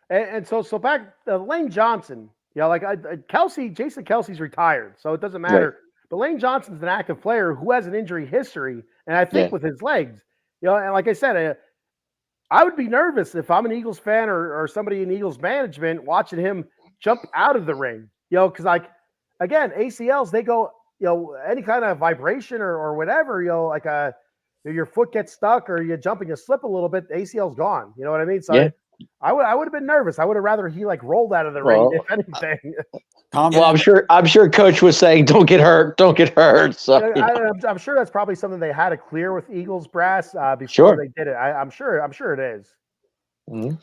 A: And so back Lane Johnson. Jason Kelsey's retired, so it doesn't matter. Right. But Lane Johnson's an active player who has an injury history, and I think with his legs, and like I said, I would be nervous if I'm an Eagles fan or somebody in Eagles management watching him jump out of the ring, because again, ACLs, they go, any kind of vibration or whatever, your foot gets stuck or you jump and you slip a little bit, the ACL's gone. You know what I mean? So I would have been nervous. I would have rather he rolled out of the ring, if anything.
D: Well, I'm sure Coach was saying, "Don't get hurt, don't get hurt." So
A: I'm sure that's probably something they had to clear with Eagles brass before they did it. I'm sure it is.
D: Mm-hmm.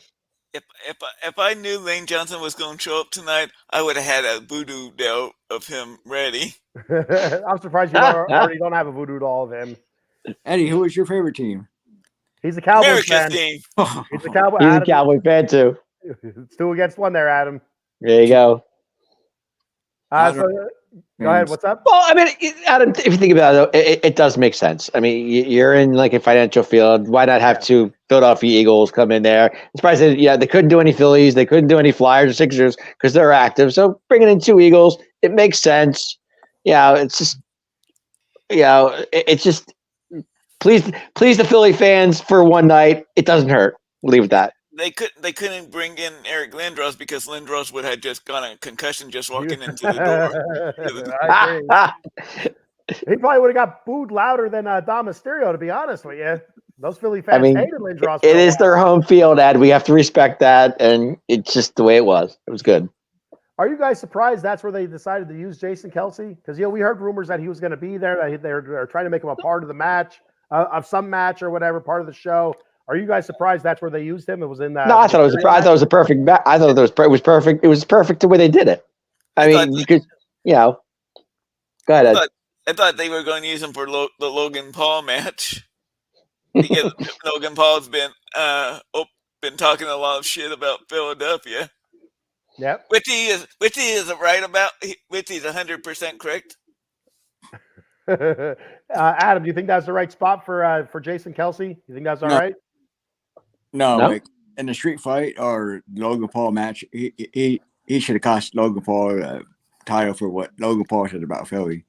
C: If I knew Lane Johnson was going to show up tonight, I would have had a voodoo doll of him ready.
A: I'm surprised you already don't have a voodoo doll of him.
B: Eddie, who is your favorite team?
A: He's a Cowboys
C: America's
A: fan.
C: team.
A: He's a Cowboy.
D: He's a Cowboy fan too.
A: It's 2 against 1 there, Adam.
D: There you go.
A: Go ahead. What's up?
D: Well, I mean, Adam, if you think about it, it does make sense. I mean, you're in like a financial field. Why not have 2 Philadelphia Eagles come in there? It's probably they couldn't do any Phillies, they couldn't do any Flyers or Sixers because they're active. So bringing in 2 Eagles, it makes sense. It's just, it's just please the Philly fans for one night. It doesn't hurt. We'll leave it at that.
C: They couldn't bring in Eric Lindros because Lindros would have just got a concussion just walking into the door.
A: I agree. He probably would have got booed louder than Dom Mysterio, to be honest with you. Those Philly fans hated Lindros.
D: It is their home field, Ed. We have to respect that, and it's just the way it was. It was good.
A: Are you guys surprised that's where they decided to use Jason Kelce? Because we heard rumors that he was going to be there. That they were trying to make him a part of the match, of some match or whatever, part of the show. Are you guys surprised that's where they used him? It was in that.
D: No, I thought it was a perfect. I thought it was perfect. It was perfect the way they did it. I mean, you could, go ahead, Ed.
C: I thought they were going to use him for the Logan Paul match. Because Logan Paul's been talking a lot of shit about Philadelphia.
A: Yep.
C: Which he is right about. Which he's 100% correct.
A: Adam, do you think that's the right spot for Jason Kelce? You think that's all right?
B: No, like in the street fight or Logan Paul match, he should have cost Logan Paul a title for what Logan Paul said about Philly.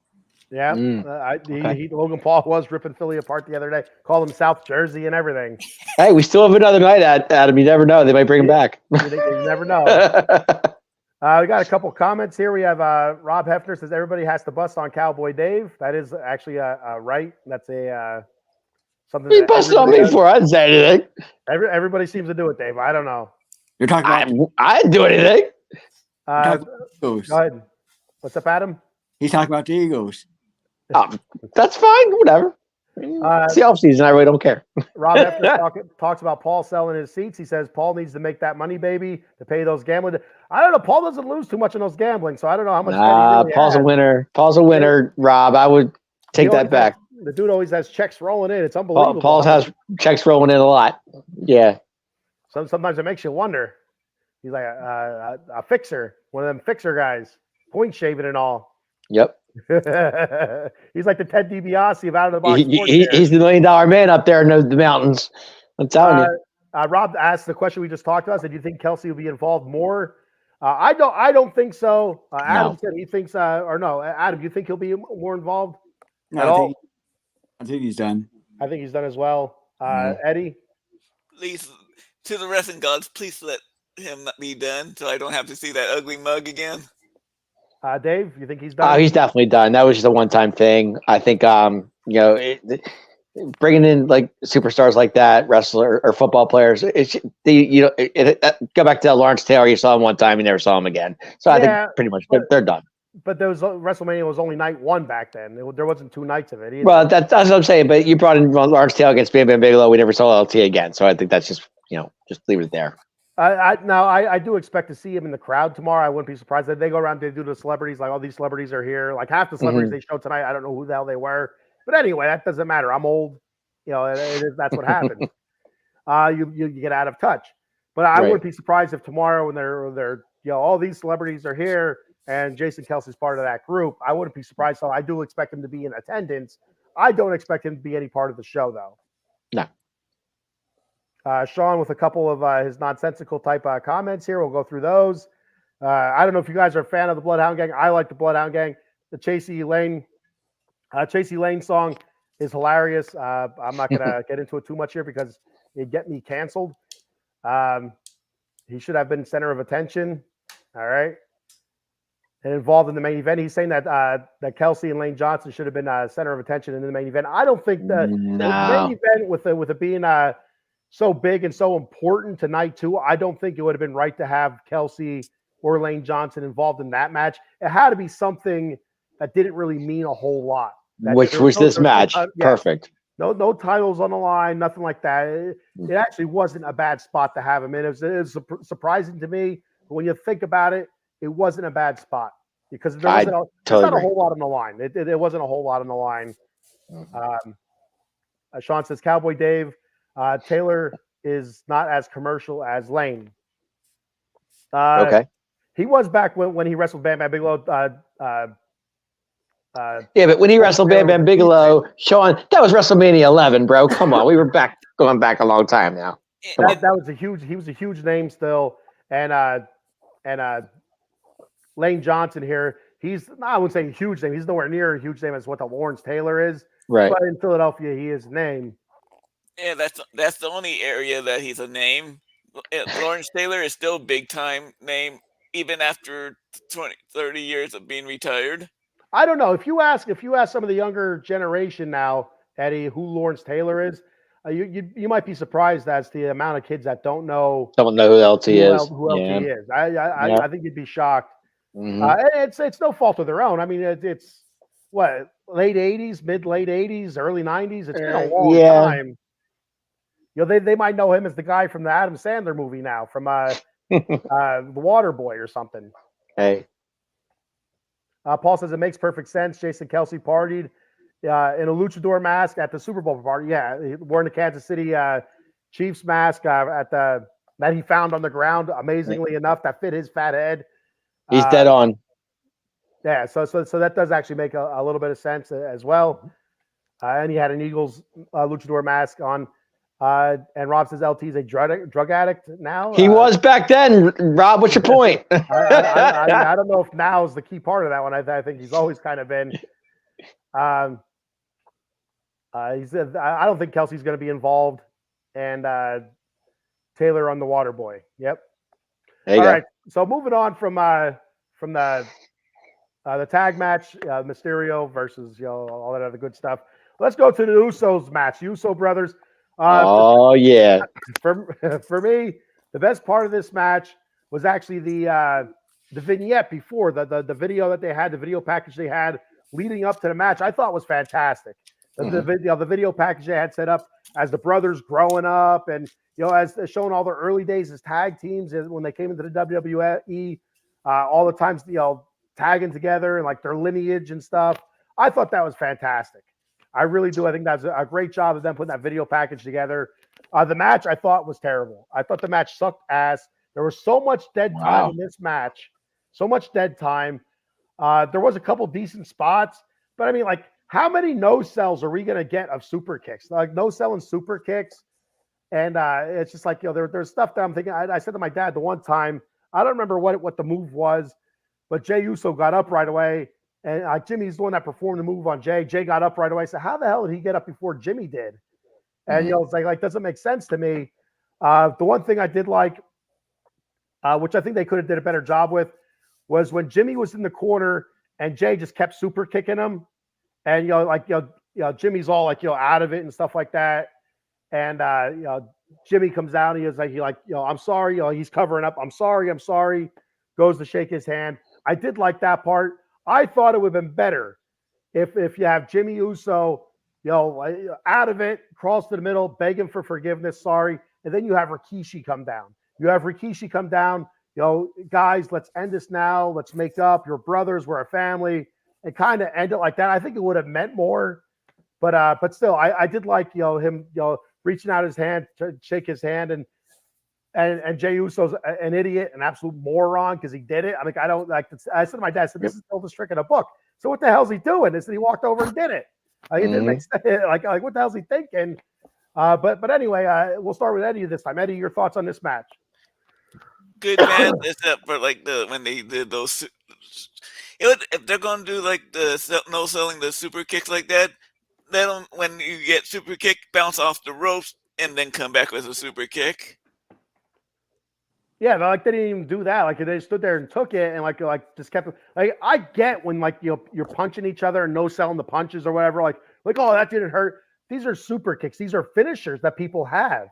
A: Yeah, Logan Paul was ripping Philly apart the other day. Called him South Jersey and everything.
D: Hey, we still have another night, Adam. You never know; they might bring him back.
A: You never know. We got a couple comments here. We have Rob Hefner says everybody has to bust on Cowboy Dave. That is actually right. That's something.
D: You busted on me for? I didn't say anything.
A: Everybody seems to do it, Dave. I don't know.
B: You're talking about.
D: I didn't do anything.
A: Go ahead. What's up, Adam?
B: He's talking about the Eagles.
D: That's fine. Whatever. It's the offseason. I really don't care.
A: Rob Hefner talks about Paul selling his seats. He says Paul needs to make that money, baby, to pay those gambling. I don't know. Paul doesn't lose too much in those gambling, so I don't know how much. Really
D: Paul's a winner. Paul's a winner, Rob. I would take that back.
A: The dude always has checks rolling in. It's unbelievable.
D: Paul has checks rolling in a lot. Yeah.
A: Sometimes it makes you wonder. He's like a fixer, one of them fixer guys, point shaving and all.
D: Yep.
A: He's like the Ted DiBiase of out of the box.
D: He's the $1 million man up there in the mountains. I'm telling you.
A: Rob asked the question we just talked about. Said, "Do you think Kelce will be involved more?" I don't think so. Adam said he thinks. Adam, do you think he'll be more involved at all?
B: I think he's done.
A: I think he's done as well. Eddie,
C: please, to the wrestling gods, please let him not be done, so I don't have to see that ugly mug again.
A: Dave, you think he's done?
D: He's definitely done. That was just a one-time thing. I think, bringing in like superstars like that, wrestler or football players, go back to Lawrence Taylor. You saw him one time, you never saw him again. So I think pretty much they're done.
A: But there was WrestleMania was only night 1 back then. There wasn't 2 nights of it either.
D: Well, that's what I'm saying. But you brought in Lawrence Taylor against Bam Bam Bigelow. We never saw LT again. So I think that's just just leave it there.
A: I do expect to see him in the crowd tomorrow. I wouldn't be surprised if they go around and do the celebrities. Like all these celebrities are here. Like half the celebrities they showed tonight, I don't know who the hell they were. But anyway, that doesn't matter. I'm old. That's what happens. You get out of touch. But I wouldn't be surprised if tomorrow when they're all these celebrities are here and Jason Kelce's part of that group. I wouldn't be surprised. So I do expect him to be in attendance. I don't expect him to be any part of the show though.
D: No.
A: Sean with a couple of his nonsensical type comments here. We'll go through those. I don't know if you guys are a fan of the Bloodhound Gang. I like the Bloodhound Gang. The Chasey Lane song is hilarious. I'm not going to get into it too much here because it'd get me canceled. He should have been center of attention. All right. And involved in the main event. He's saying that that Kelce and Lane Johnson should have been center of attention in the main event. I don't think the main event with it being so big and so important tonight too, I don't think it would have been right to have Kelce or Lane Johnson involved in that match. It had to be something that didn't really mean a whole lot.
D: Which was this match. Perfect.
A: no titles on the line, nothing like that. It actually wasn't a bad spot to have him in. It was surprising to me, but when you think about it, it wasn't a bad spot because there's not a whole lot on the line. It wasn't a whole lot on the line. Sean says, Cowboy Dave, Taylor is not as commercial as Lane.
D: Okay.
A: He was back when he wrestled Bam Bam Bigelow.
D: Yeah, but when he wrestled Bam Bam Bigelow, Sean, that was WrestleMania 11, bro. Come on, we were going back a long time now.
A: That was he was a huge name still, and Lane Johnson here. I would say a huge name. He's nowhere near a huge name as what the Lawrence Taylor is.
D: Right.
A: But in Philadelphia, he is a name.
C: Yeah, that's the only area that he's a name. Lawrence Taylor is still big time name, even after 30 years of being retired.
A: I don't know. If you ask some of the younger generation now, Eddie, who Lawrence Taylor is, you might be surprised as to the amount of kids that don't know
D: who LT is.
A: Who LT is. I think you'd be shocked. It's no fault of their own. I mean, it's what, late 80s, mid-late 80s, early 90s. It's been a long time. You know, they might know him as the guy from the Adam Sandler movie now, from The Water Boy or something.
D: Hey.
A: Paul says it makes perfect sense. Jason Kelsey partied in a luchador mask at the Super Bowl party. Yeah, wearing the Kansas City Chiefs mask that he found on the ground. Amazingly enough, that fit his fat head.
D: He's dead on.
A: Yeah, so that does actually make a little bit of sense as well. And he had an Eagles luchador mask on. And Rob says LT is a drug addict now.
D: He was back then. Rob, what's your point?
A: I don't know if now is the key part of that one. I think he's always kind of been. He said, I don't think Kelsey's going to be involved. And Taylor on the Water Boy. Yep.
D: There you go.
A: Right. So moving on from the tag match, Mysterio versus all that other good stuff. Let's go to the Usos match. The Uso brothers.
D: For
A: me, the best part of this match was actually the vignette before the video that they had, the video package they had leading up to the match. I thought was fantastic. The video package they had set up as the brothers growing up, and as showing all their early days as tag teams when they came into the WWE, all the times tagging together and like their lineage and stuff. I thought that was fantastic. I really do. I think that's a great job of them putting that video package together. The match I thought was terrible. I thought the match sucked ass. There was so much dead time in this match. So much dead time. There was a couple decent spots, but I mean, like, how many no-sells are we going to get of super kicks? Like, no-sell and super kicks. And it's just like, there's stuff that I'm thinking. I said to my dad the one time, I don't remember what the move was, but Jey Uso got up right away. And Jimmy's the one that performed the move on Jey. Jey got up right away. So how the hell did he get up before Jimmy did? And it's like doesn't make sense to me. The one thing I did like, which I think they could have did a better job with, was when Jimmy was in the corner and Jey just kept super kicking him, and Jimmy's all like out of it and stuff like that. And Jimmy comes out and he's like I'm sorry. He's covering up. I'm sorry. Goes to shake his hand. I did like that part. I thought it would have been better if you have Jimmy Uso, out of it, crawls to the middle, begging for forgiveness, sorry, and then you have Rikishi come down. Guys, let's end this now. Let's make up. You're brothers. We're a family, and kind of end it like that. I think it would have meant more, but still, I did like him reaching out his hand to shake his hand, and Jey Uso's an idiot, an absolute moron because he did it. I mean, I don't like. I said to my dad, "This is Elvis trick in a book." So what the hell's he doing? He walked over and did it. It didn't make sense. Like what the hell's he thinking? But anyway, we'll start with Eddie this time. Eddie, your thoughts on this match?
C: Good match, except for like when they did those. If they're gonna do like no selling the super kicks like that, then when you get super kick, bounce off the ropes and then come back with a super kick.
A: Yeah, they didn't even do that. Like they stood there and took it and like just kept like I get when you're punching each other and no selling the punches or whatever. Like oh, that didn't hurt. These are super kicks. These are finishers that people have,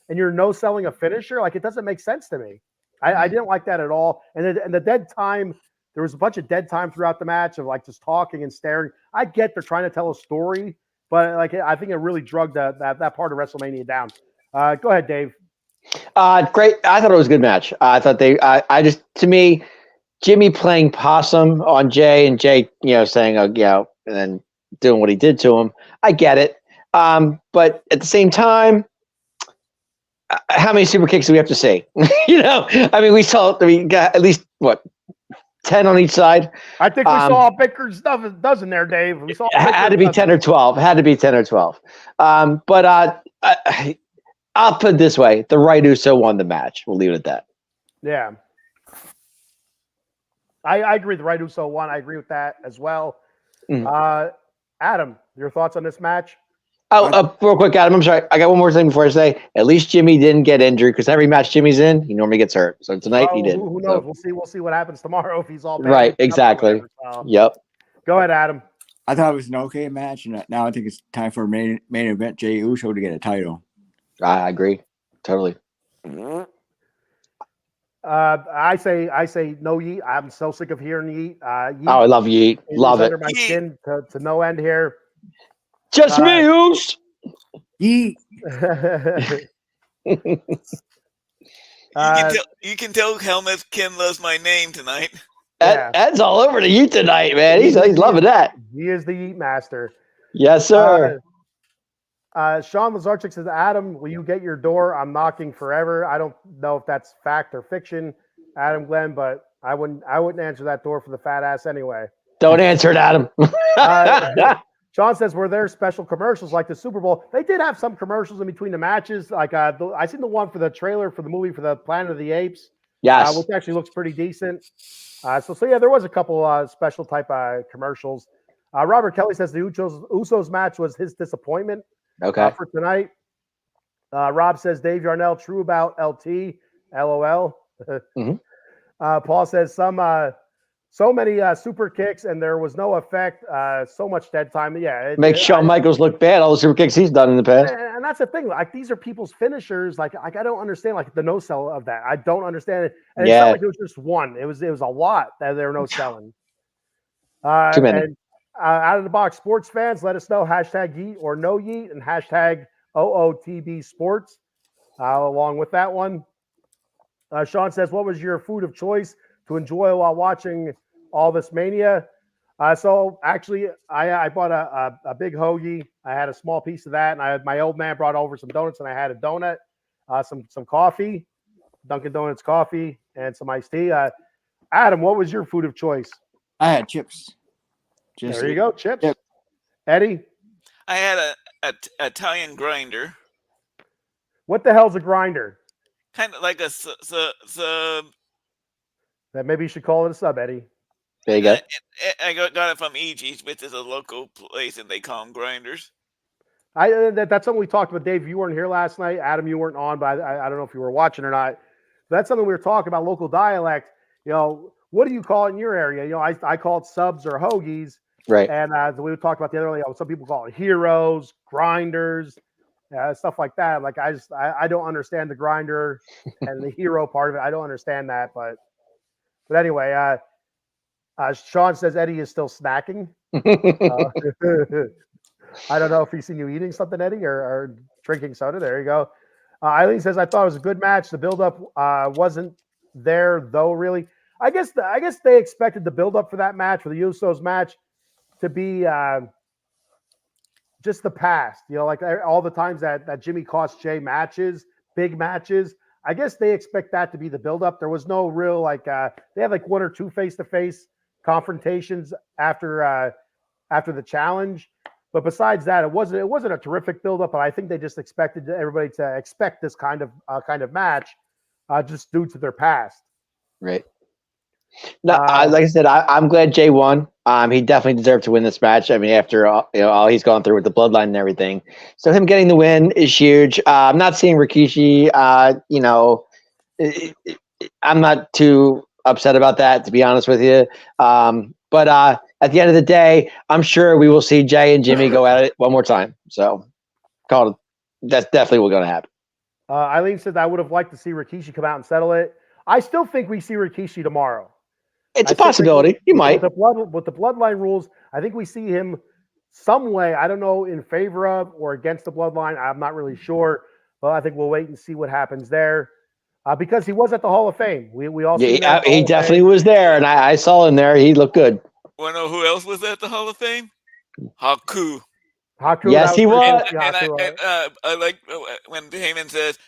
A: and you're no selling a finisher. Like it doesn't make sense to me. I didn't like that at all. And the dead time, there was a bunch of dead time throughout the match of like just talking and staring. I get they're trying to tell a story, but like I think it really drugged that part of WrestleMania down. Go ahead, Dave.
D: Great. I thought it was a good match. I thought to me, Jimmy playing possum on Jay and Jay, saying, and then doing what he did to him. I get it. But at the same time, how many super kicks do we have to see? We got at least 10 on each side.
A: I think we saw a Bicker's dozen there, Dave. We saw
D: it had to be 10 or 12. Had to be 10 or 12. But I'll put it this way: the right Uso won the match. We'll leave it at that.
A: Yeah. I agree. The right Uso won. I agree with that as well.
D: Mm-hmm.
A: Adam, your thoughts on this match?
D: Real quick, Adam, I'm sorry. I got one more thing before I say. At least Jimmy didn't get injured because every match Jimmy's in, he normally gets hurt. So tonight he did.
A: Who knows? So. We'll see what happens tomorrow if he's all bad.
D: Right. Exactly. Yep.
A: Go ahead, Adam.
B: I thought it was an okay match, and now I think it's time for main event Jey Uso to get a title.
D: I agree. Totally.
A: I say no Yeet. I'm so sick of hearing Yeet. Yeet
D: I love Yeet. Love it.
A: Under my skin to no end here.
D: Just me, Oos.
B: Yeet.
C: You can tell Helmuth Kim loves my name tonight.
D: Ed's all over the Yeet tonight, man. He's loving that.
A: He is the Yeet master.
D: Yes, sir.
A: Sean Lazarchik says, Adam, will you get your door? I'm knocking forever. I don't know if that's fact or fiction, Adam Glenn, but I wouldn't answer that door for the fat ass anyway.
D: Don't answer it, Adam.
A: Sean says, were there special commercials like the Super Bowl? They did have some commercials in between the matches. Like I seen the one for the trailer for the movie for the Planet of the Apes.
D: Yes.
A: Which actually looks pretty decent. So yeah, there was a couple special type commercials. Robert Kelly says the Usos match was his disappointment.
D: Okay.
A: For tonight. Rob says Dave Yarnell, true about LT. LOL.
D: Mm-hmm.
A: Paul says so many super kicks and there was no effect. So much dead time. Yeah.
D: Makes Shawn Michaels look bad. All the super kicks he's done in the past.
A: And that's the thing. Like these are people's finishers. Like I don't understand like the no sell of that. I don't understand it. And it's not like it was just one. It was a lot that there were no selling.
D: Too many.
A: And, out of the box sports fans, let us know hashtag Yeet or no Yeet and hashtag OOTB Sports along with that one. Sean says, what was your food of choice to enjoy while watching all this mania? So actually, I bought a big hoagie. I had a small piece of that, and my old man brought over some donuts, and I had a donut, some coffee, Dunkin' Donuts coffee, and some iced tea. Adam, what was your food of choice?
B: I had chips.
A: There you go, chips.
B: Yep.
A: Eddie?
C: I had a Italian grinder.
A: What the hell's a grinder?
C: Kind of like a sub.
A: That maybe you should call it a sub, Eddie.
D: There you go.
C: I got it from EG's, which is a local place, and they call them grinders.
A: That's something we talked about, Dave. You weren't here last night. Adam, you weren't on, but I don't know if you were watching or not. That's something we were talking about, local dialect. What do you call it in your area? I call it subs or hoagies.
D: Right.
A: And we talked about the other, some people call it heroes, grinders, stuff like that. Like I don't understand the grinder and the hero part of it. I don't understand that, but anyway, Sean says Eddie is still snacking. I don't know if he's seen you eating something, Eddie, or drinking soda. There you go. Eileen says I thought it was a good match. The buildup wasn't there though. Really, I guess they expected the buildup for that match, for the Usos match, to be just the past, like all the times that Jimmy cost Jay matches, big matches. I guess they expect that to be the buildup. There was no real they had one or two face-to-face confrontations after the challenge, but besides that, it wasn't a terrific buildup. But I think they just expected everybody to expect this kind of match, just due to their past.
D: Right. No, like I said, I'm glad Jay won. He definitely deserved to win this match. I mean, after all he's gone through with the bloodline and everything, so him getting the win is huge. I'm not seeing Rikishi. I'm not too upset about that, to be honest with you. But at the end of the day, I'm sure we will see Jay and Jimmy go at it one more time. So, that's definitely what's going to happen.
A: Eileen said I would have liked to see Rikishi come out and settle it. I still think we see Rikishi tomorrow.
D: It's a possibility. You might.
A: With the bloodline rules, I think we see him some way. I don't know in favor of or against the bloodline. I'm not really sure, but I think we'll wait and see what happens there. Because he was at the Hall of Fame. We all seen him at the
D: he
A: Hall of
D: definitely
A: Fame.
D: was there, and I saw him there. He looked good.
C: Want to know who else was at the Hall of Fame? Haku.
A: Haku,
D: Yes, he was.
C: And I like when Heyman says,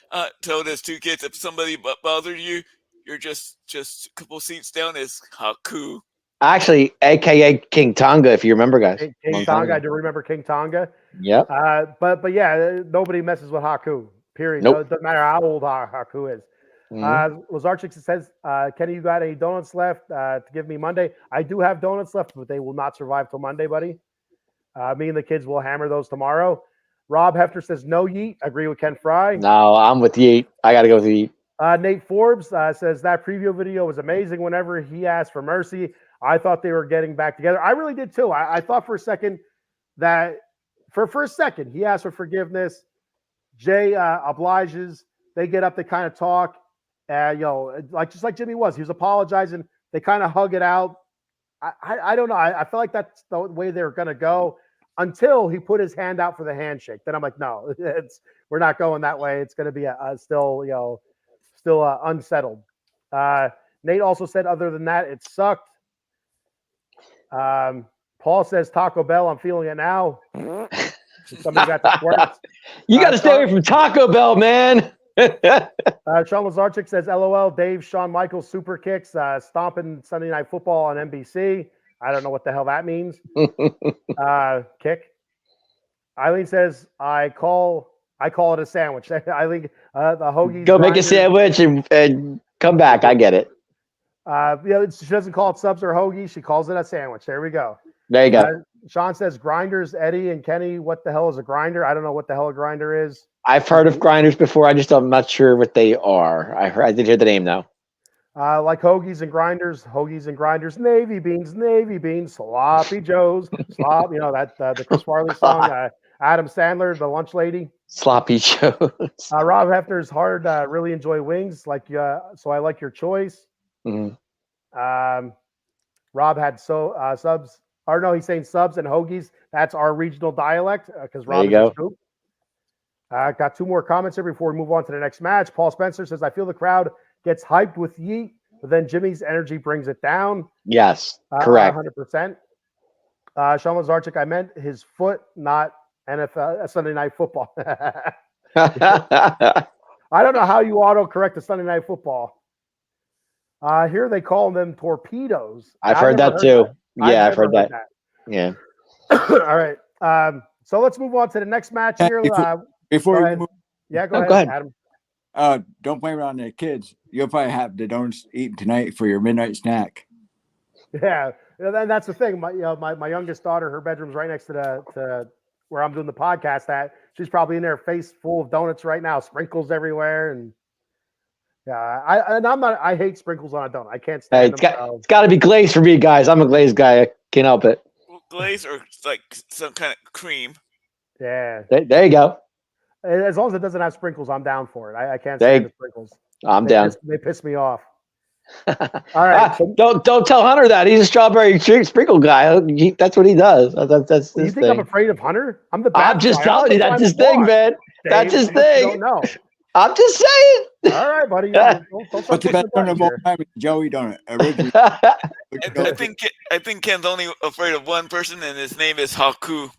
C: "Tell those two kids if somebody bothered you, you're just a couple seats down." Is Haku.
D: Actually, AKA King Tonga, if you remember, guys.
A: King Tonga. I do remember King Tonga.
D: Yep.
A: But yeah, nobody messes with Haku. Period.
D: Nope.
A: Doesn't matter how old Haku is. Lazarchik says, Kenny, you got any donuts left to give me Monday? I do have donuts left, but they will not survive till Monday, buddy. Me and the kids will hammer those tomorrow. Rob Hefner says, no yeet. I agree with Ken Fry.
D: No, I'm with Yeet. I got to go with Yeet.
A: Nate Forbes says, that preview video was amazing. Whenever he asked for mercy, I thought they were getting back together. I really did too. I thought for a second that he asked for forgiveness. Jay obliges. They get up, they kind of talk. Just like Jimmy was. He was apologizing. They kind of hug it out. I don't know. I feel like that's the way they're going to go until he put his hand out for the handshake. Then I'm like, no, we're not going that way. It's going to be still unsettled. Nate also said, other than that, it sucked. Paul says, Taco Bell, I'm feeling it now. Somebody got the squirts.
D: You got to stay away from Taco Bell, man.
A: Sean Lazarchik says, LOL, Dave, Shawn Michaels, super kicks, stomping Sunday Night Football on NBC. I don't know what the hell that means. Kick. Eileen says, I call it a sandwich. Eileen, the hoagies.
D: Go make a sandwich and come back. I get it.
A: She doesn't call it subs or hoagie. She calls it a sandwich. There we go.
D: There you go.
A: Sean says, grinders, Eddie and Kenny, what the hell is a grinder? I don't know what the hell a grinder is.
D: I've heard of grinders before. I'm not sure what they are. I did hear the name though.
A: Like hoagies and grinders, Navy beans, sloppy joes, slop. The Chris Farley song. Adam Sandler, the lunch lady.
D: Sloppy joes.
A: Rob Hefner's hard. Really enjoy wings. So I like your choice.
D: Mm-hmm.
A: Rob had subs. Or no, he's saying subs and hoagies. That's our regional dialect because Rob is a scoop. Got two more comments here before we move on to the next match. Paul Spencer says, I feel the crowd gets hyped with Yeet, but then Jimmy's energy brings it down.
D: Yes, correct.
A: 100%. Sean Lazarchik, I meant his foot, not NFL Sunday Night Football. I don't know how you autocorrect a Sunday Night Football. Here they call them torpedoes.
D: I've heard that too. Yeah, I've heard that. Yeah.
A: All right. So let's move on to the next match here.
B: Before we move,
A: go ahead, Adam.
B: Don't play around the kids. You'll probably have the donuts eaten tonight for your midnight snack.
A: Yeah, and that's the thing. My youngest daughter, her bedroom's right next to where I'm doing the podcast at. She's probably in there, face full of donuts right now, sprinkles everywhere, and I hate sprinkles on a donut. I can't stand them.
D: It's got to be glaze for me, guys. I'm a glaze guy. I can't help it.
C: Glaze or like some kind of cream.
A: Yeah.
D: There you go.
A: As long as it doesn't have sprinkles, I'm down for it. I can't stand the sprinkles.
D: I'm down.
A: They piss me off. All right.
D: Don't tell Hunter that. He's a strawberry sprinkle guy. That's what he does. That's
A: you think I'm afraid of Hunter? I'm the bad
D: I'm just
A: guy.
D: telling you. That's his thing, man. That's his thing.
A: No.
D: I'm just saying.
A: All right, buddy. Don't
B: What's the best donut of all time? Joey donut.
C: I think Ken's only afraid of one person, and his name is Haku.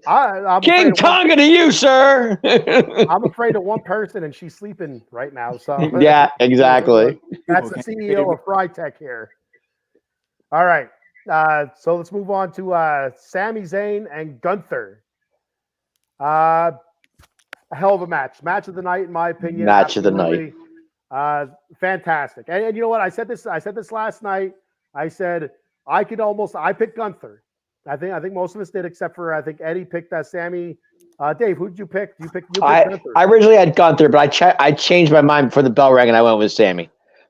A: I'm
D: King Tonga to you, sir.
A: I'm afraid of one person, and she's sleeping right now. So
D: yeah, exactly.
A: That's the CEO of Frytech here. All right. So let's move on to Sami Zayn and Gunther. A hell of a match. Match of the night, in my opinion.
D: Match of the night.
A: Fantastic. And you know what? I said this last night. I said I picked Gunther. I think most of us did, except for I think Eddie picked Sami. Dave, who did you pick? You picked Gunther.
D: I originally had Gunther, but I changed my mind before the bell rang and I went with Sami.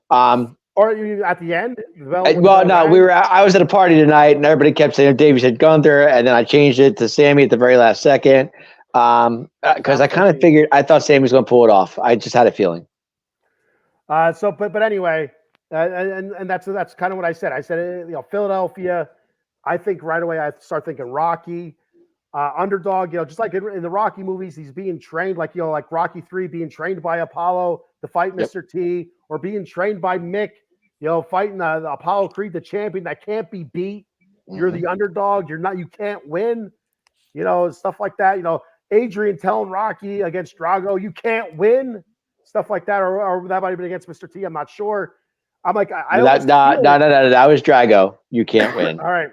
A: Or you at the end?
D: I was at a party tonight and everybody kept saying Dave said Gunther, and then I changed it to Sami at the very last second. Because I kind of figured I thought Sami was going to pull it off. I just had a feeling.
A: But anyway, and that's kind of what I said. I said Philadelphia. I think right away I start thinking Rocky. underdog. Just like in the Rocky movies, he's being trained like like Rocky 3 being trained by Apollo to fight Mr. T, or being trained by Mick. Fighting the Apollo Creed, the champion that can't be beat. You're the underdog. You can't win. Stuff like that. Adrian telling Rocky against Drago, you can't win. Stuff like that, or that might have been against Mr. T. I'm not sure. I'm like, no. That
D: was Drago. You can't win.
A: All right.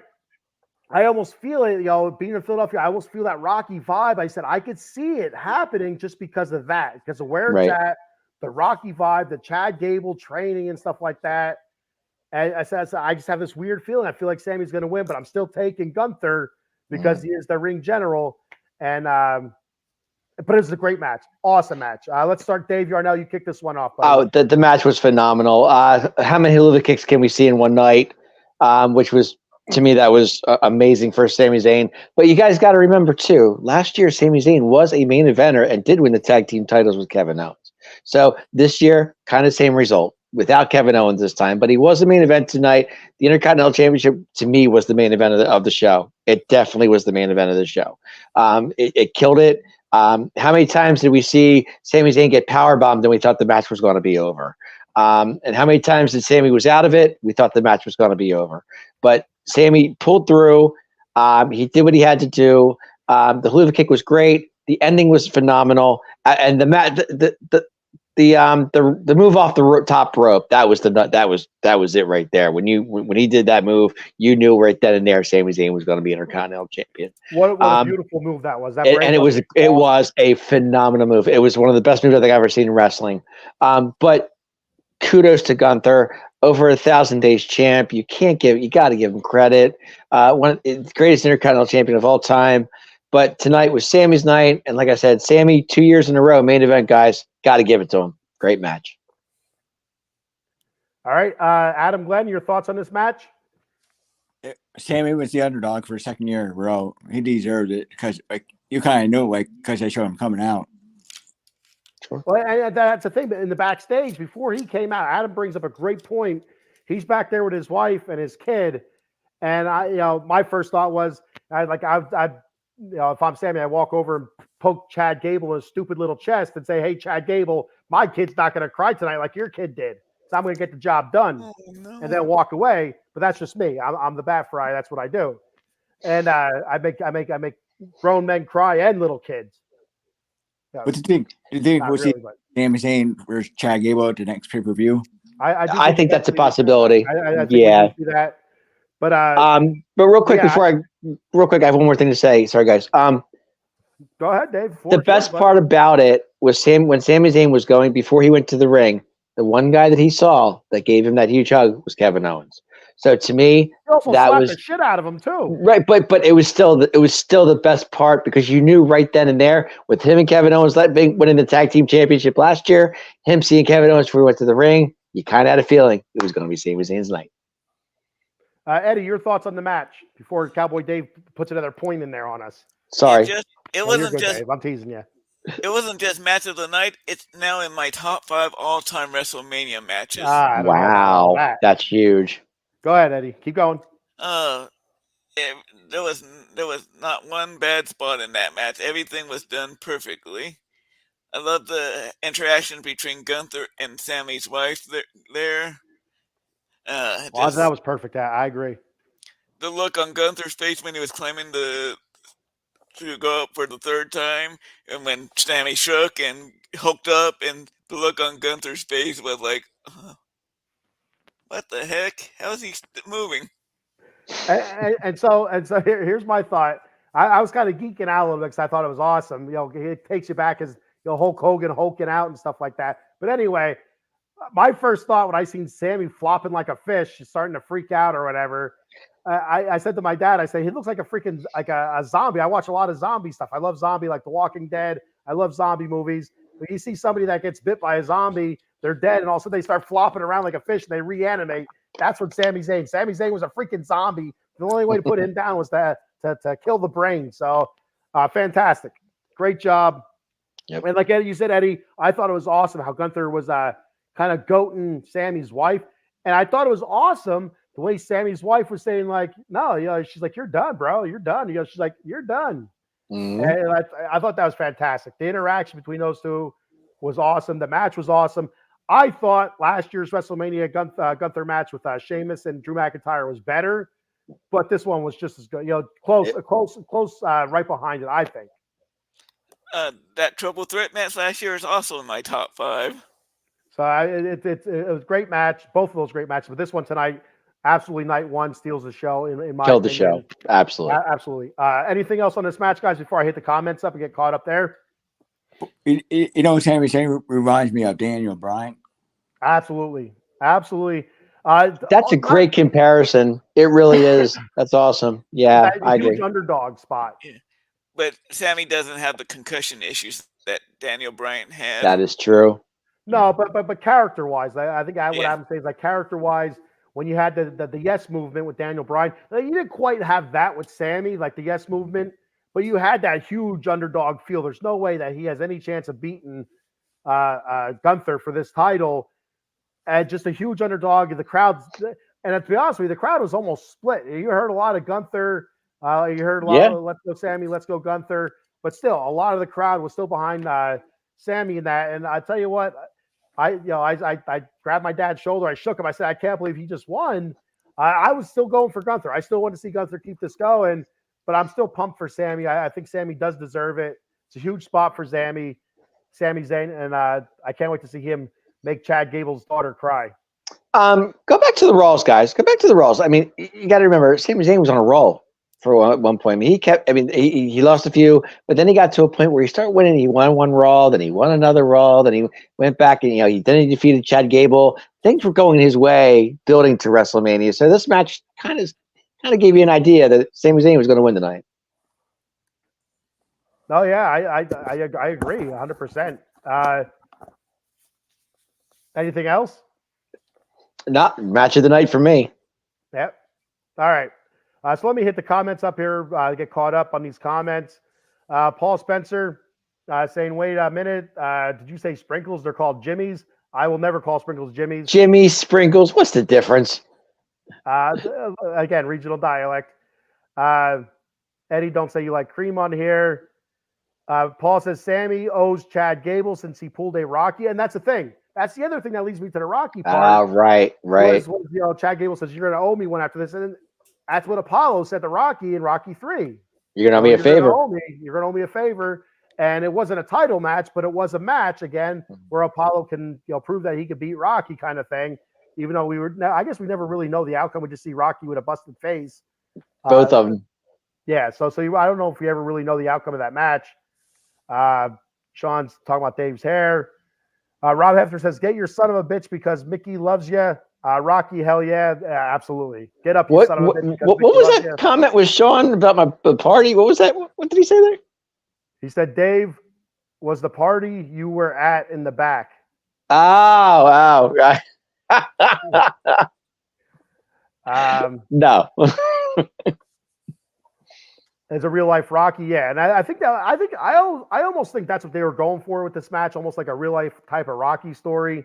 A: I almost feel it, being in Philadelphia, I almost feel that Rocky vibe. I said I could see it happening just because of that, because of where it's at, the Rocky vibe, the Chad Gable training and stuff like that. And I said, I just have this weird feeling. I feel like Sammy's going to win, but I'm still taking Gunther because he is the ring general. And but it was a great match, awesome match. Let's start, Dave Yarnell. You kick this one off.
D: The match was phenomenal. How many hula kicks can we see in one night? Which was, to me, that was amazing for Sami Zayn. But you guys got to remember too, last year Sami Zayn was a main eventer and did win the tag team titles with Kevin Owens. So this year, kind of same result without Kevin Owens this time, but he was the main event tonight. The Intercontinental Championship, to me, was the main event of the show. It definitely was the main event of the show. It killed it. How many times did we see Sami Zayn get powerbombed and we thought the match was going to be over? And how many times did Sami was out of it? We thought the match was going to be over. But Sami pulled through. He did what he had to do. The hula kick was great. The ending was phenomenal. And the move off the top rope, that was it right there. When he did that move, you knew right then and there Sami Zayn was going to be Intercontinental Champion.
A: What a beautiful move that was.
D: It was a phenomenal move. It was one of the best moves I think I've ever seen in wrestling. But kudos to Gunther, over 1,000 days champ. You got to give him credit. One of the greatest Intercontinental Champion of all time. But tonight was Sammy's night, and like I said, Sami 2 years in a row, main event, guys. Got to give it to him. Great match.
A: All right, Adam Glenn, your thoughts on this match?
B: Sami was the underdog for a second year in a row. He deserved it because you kind of knew because they showed him coming out.
A: Sure. Well, and that's the thing. But in the backstage, before he came out, Adam brings up a great point. He's back there with his wife and his kid, and my first thought was, if I'm Sami, I walk over and poke Chad Gable in his stupid little chest and say, "Hey, Chad Gable, my kid's not going to cry tonight like your kid did. So I'm going to get the job done," and then walk away. But that's just me. I'm the bat fry. That's what I do. And I make grown men cry and little kids.
B: What do you think we'll see Sami Zayn versus Chad Gable at the next pay-per-view?
A: I
D: think that's a possibility.
A: I think we can see that. But
D: real quick, I have one more thing to say. Sorry, guys.
A: Go ahead, Dave.
D: The best part about it was when Sami Zayn was going, before he went to the ring, the one guy that he saw that gave him that huge hug was Kevin Owens. So to me, that was
A: the shit out of him too.
D: Right, but it was still the best part, because you knew right then and there, with him and Kevin Owens winning the tag team championship last year, him seeing Kevin Owens before he went to the ring, you kind of had a feeling it was going to be Sami Zayn's night.
A: Eddie, your thoughts on the match before Cowboy Dave puts another point in there on us?
D: Sorry.
C: It wasn't just.
A: Dave. I'm teasing you.
C: It wasn't just match of the night. It's now in my top 5 all-time WrestleMania matches.
D: Wow, that's huge.
A: Go ahead, Eddie. Keep going.
C: There was not one bad spot in that match. Everything was done perfectly. I love the interaction between Gunther and Sammy's wife there.
A: That was perfect. I agree.
C: The look on Gunther's face when he was claiming to go up for the third time, and when Sammy shook and hooked up, and the look on Gunther's face was like, what the heck? How's he moving?
A: And so here's my thought. I was kind of geeking out a little bit because I thought it was awesome. It takes you back as Hulk Hogan hulking out and stuff like that. But anyway, my first thought when I seen Sammy flopping like a fish, starting to freak out or whatever, I said to my dad, I said, he looks like a freaking a zombie. I watch a lot of zombie stuff. I love zombie, like The Walking Dead. I love zombie movies. But you see somebody that gets bit by a zombie, they're dead, and all of a sudden they start flopping around like a fish and they reanimate. That's what Sami Zayn. Sami Zayn was a freaking zombie. The only way to put him down was to kill the brain. So fantastic. Great job. Yep. And like you said, Eddie, I thought it was awesome how Gunther was kind of goating Sammy's wife. And I thought it was awesome the way Sammy's wife was saying, like, no, she's like, you're done, bro. You're done. She's like, you're done. And I thought that was fantastic. The interaction between those two was awesome. The match was awesome. I thought last year's WrestleMania Gunther match with Sheamus and Drew McIntyre was better, but this one was just as good. Close, right behind it, I think.
C: That triple threat match last year is also in my top 5.
A: So it was a great match. Both of those great matches, but this one tonight, absolutely, night one steals the show. In my
D: Killed the
A: opinion.
D: show. Absolutely.
A: Absolutely. Anything else on this match, guys? Before I hit the comments up and get caught up there.
B: Sami Zayn reminds me of Daniel Bryan.
A: Absolutely.
D: That's a great comparison. It really is. That's awesome. Yeah, I agree.
A: Huge underdog spot.
C: Yeah. But Sammy doesn't have the concussion issues that Daniel Bryan had.
D: That is true.
A: No, but character wise, I think what I would say is like character wise, when you had the Yes movement with Daniel Bryan, you didn't quite have that with Sammy, like the Yes movement, but you had that huge underdog feel. There's no way that he has any chance of beating Gunther for this title. And just a huge underdog. The crowd, and to be honest with you, the crowd was almost split. You heard a lot of Gunther. You heard a lot of let's go Sammy, let's go Gunther. But still, a lot of the crowd was still behind Sammy in that. And I tell you what, I grabbed my dad's shoulder. I shook him. I said, I can't believe he just won. I was still going for Gunther. I still want to see Gunther keep this going, but I'm still pumped for Sammy. I think Sammy does deserve it. It's a huge spot for Sami Zayn, and I can't wait to see him make Chad Gable's daughter cry.
D: Go back to the Raws, guys. Go back to the Raws. I mean, you got to remember, Sami Zayn was on a roll for one point. I mean, he lost a few, but then he got to a point where he started winning. He won one Raw, then he won another Raw, then he went back and he defeated Chad Gable. Things were going his way, building to WrestleMania. So this match kind of gave you an idea that Sami Zayn was going to win tonight.
A: Oh yeah, I agree 100%. Anything else?
D: Not match of the night for me.
A: Yep. All right. So let me hit the comments up here. Get caught up on these comments. Paul Spencer saying, wait a minute. Did you say sprinkles? They're called Jimmy's. I will never call sprinkles Jimmy's.
D: Jimmy Sprinkles. What's the difference?
A: Again, regional dialect. Eddie, don't say you like cream on here. Paul says Sammy owes Chad Gable since he pulled a Rocky. And that's the thing. That's the other thing that leads me to the Rocky part.
D: Right.
A: Was, Chad Gable says, you're going to owe me one after this. And that's what Apollo said to Rocky in Rocky 3.
D: You're going to owe me a favor.
A: You're going to owe me a favor. And it wasn't a title match, but it was a match, again, where Apollo can prove that he could beat Rocky kind of thing. Even though I guess we never really know the outcome. We just see Rocky with a busted face.
D: Both of them.
A: Yeah, so I don't know if we ever really know the outcome of that match. Sean's talking about Dave's hair. Rob Hefner says, get your son of a bitch because Mickey loves you. Rocky, hell yeah, absolutely. Get up, you son of a bitch.
D: What was that comment with Sean about my party? What was that? What did he say there?
A: He said, Dave was the party you were at in the back.
D: Oh, wow. No.
A: As a real life Rocky, yeah, and I almost think that's what they were going for with this match, almost like a real life type of Rocky story.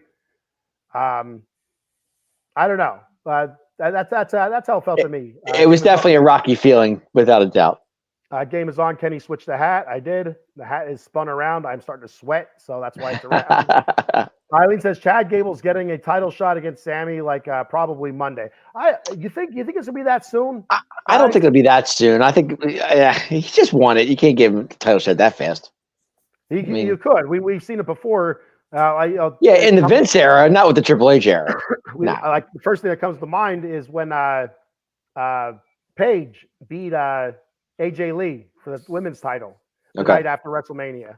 A: I don't know, that's how it felt to me.
D: It was definitely a Rocky feeling, without a doubt.
A: Game is on. Kenny switched the hat. I did. The hat is spun around. I'm starting to sweat, so that's why it's around. Eileen says Chad Gable's getting a title shot against Sammy, probably Monday. You think it's gonna be that soon?
D: I don't think it'll be that soon. I think he just won it. You can't give him the title shot that fast.
A: You could. We've seen it before.
D: In the Vince era, not with the Triple H era.
A: The first thing that comes to mind is when Paige beat AJ Lee for the women's title right after WrestleMania.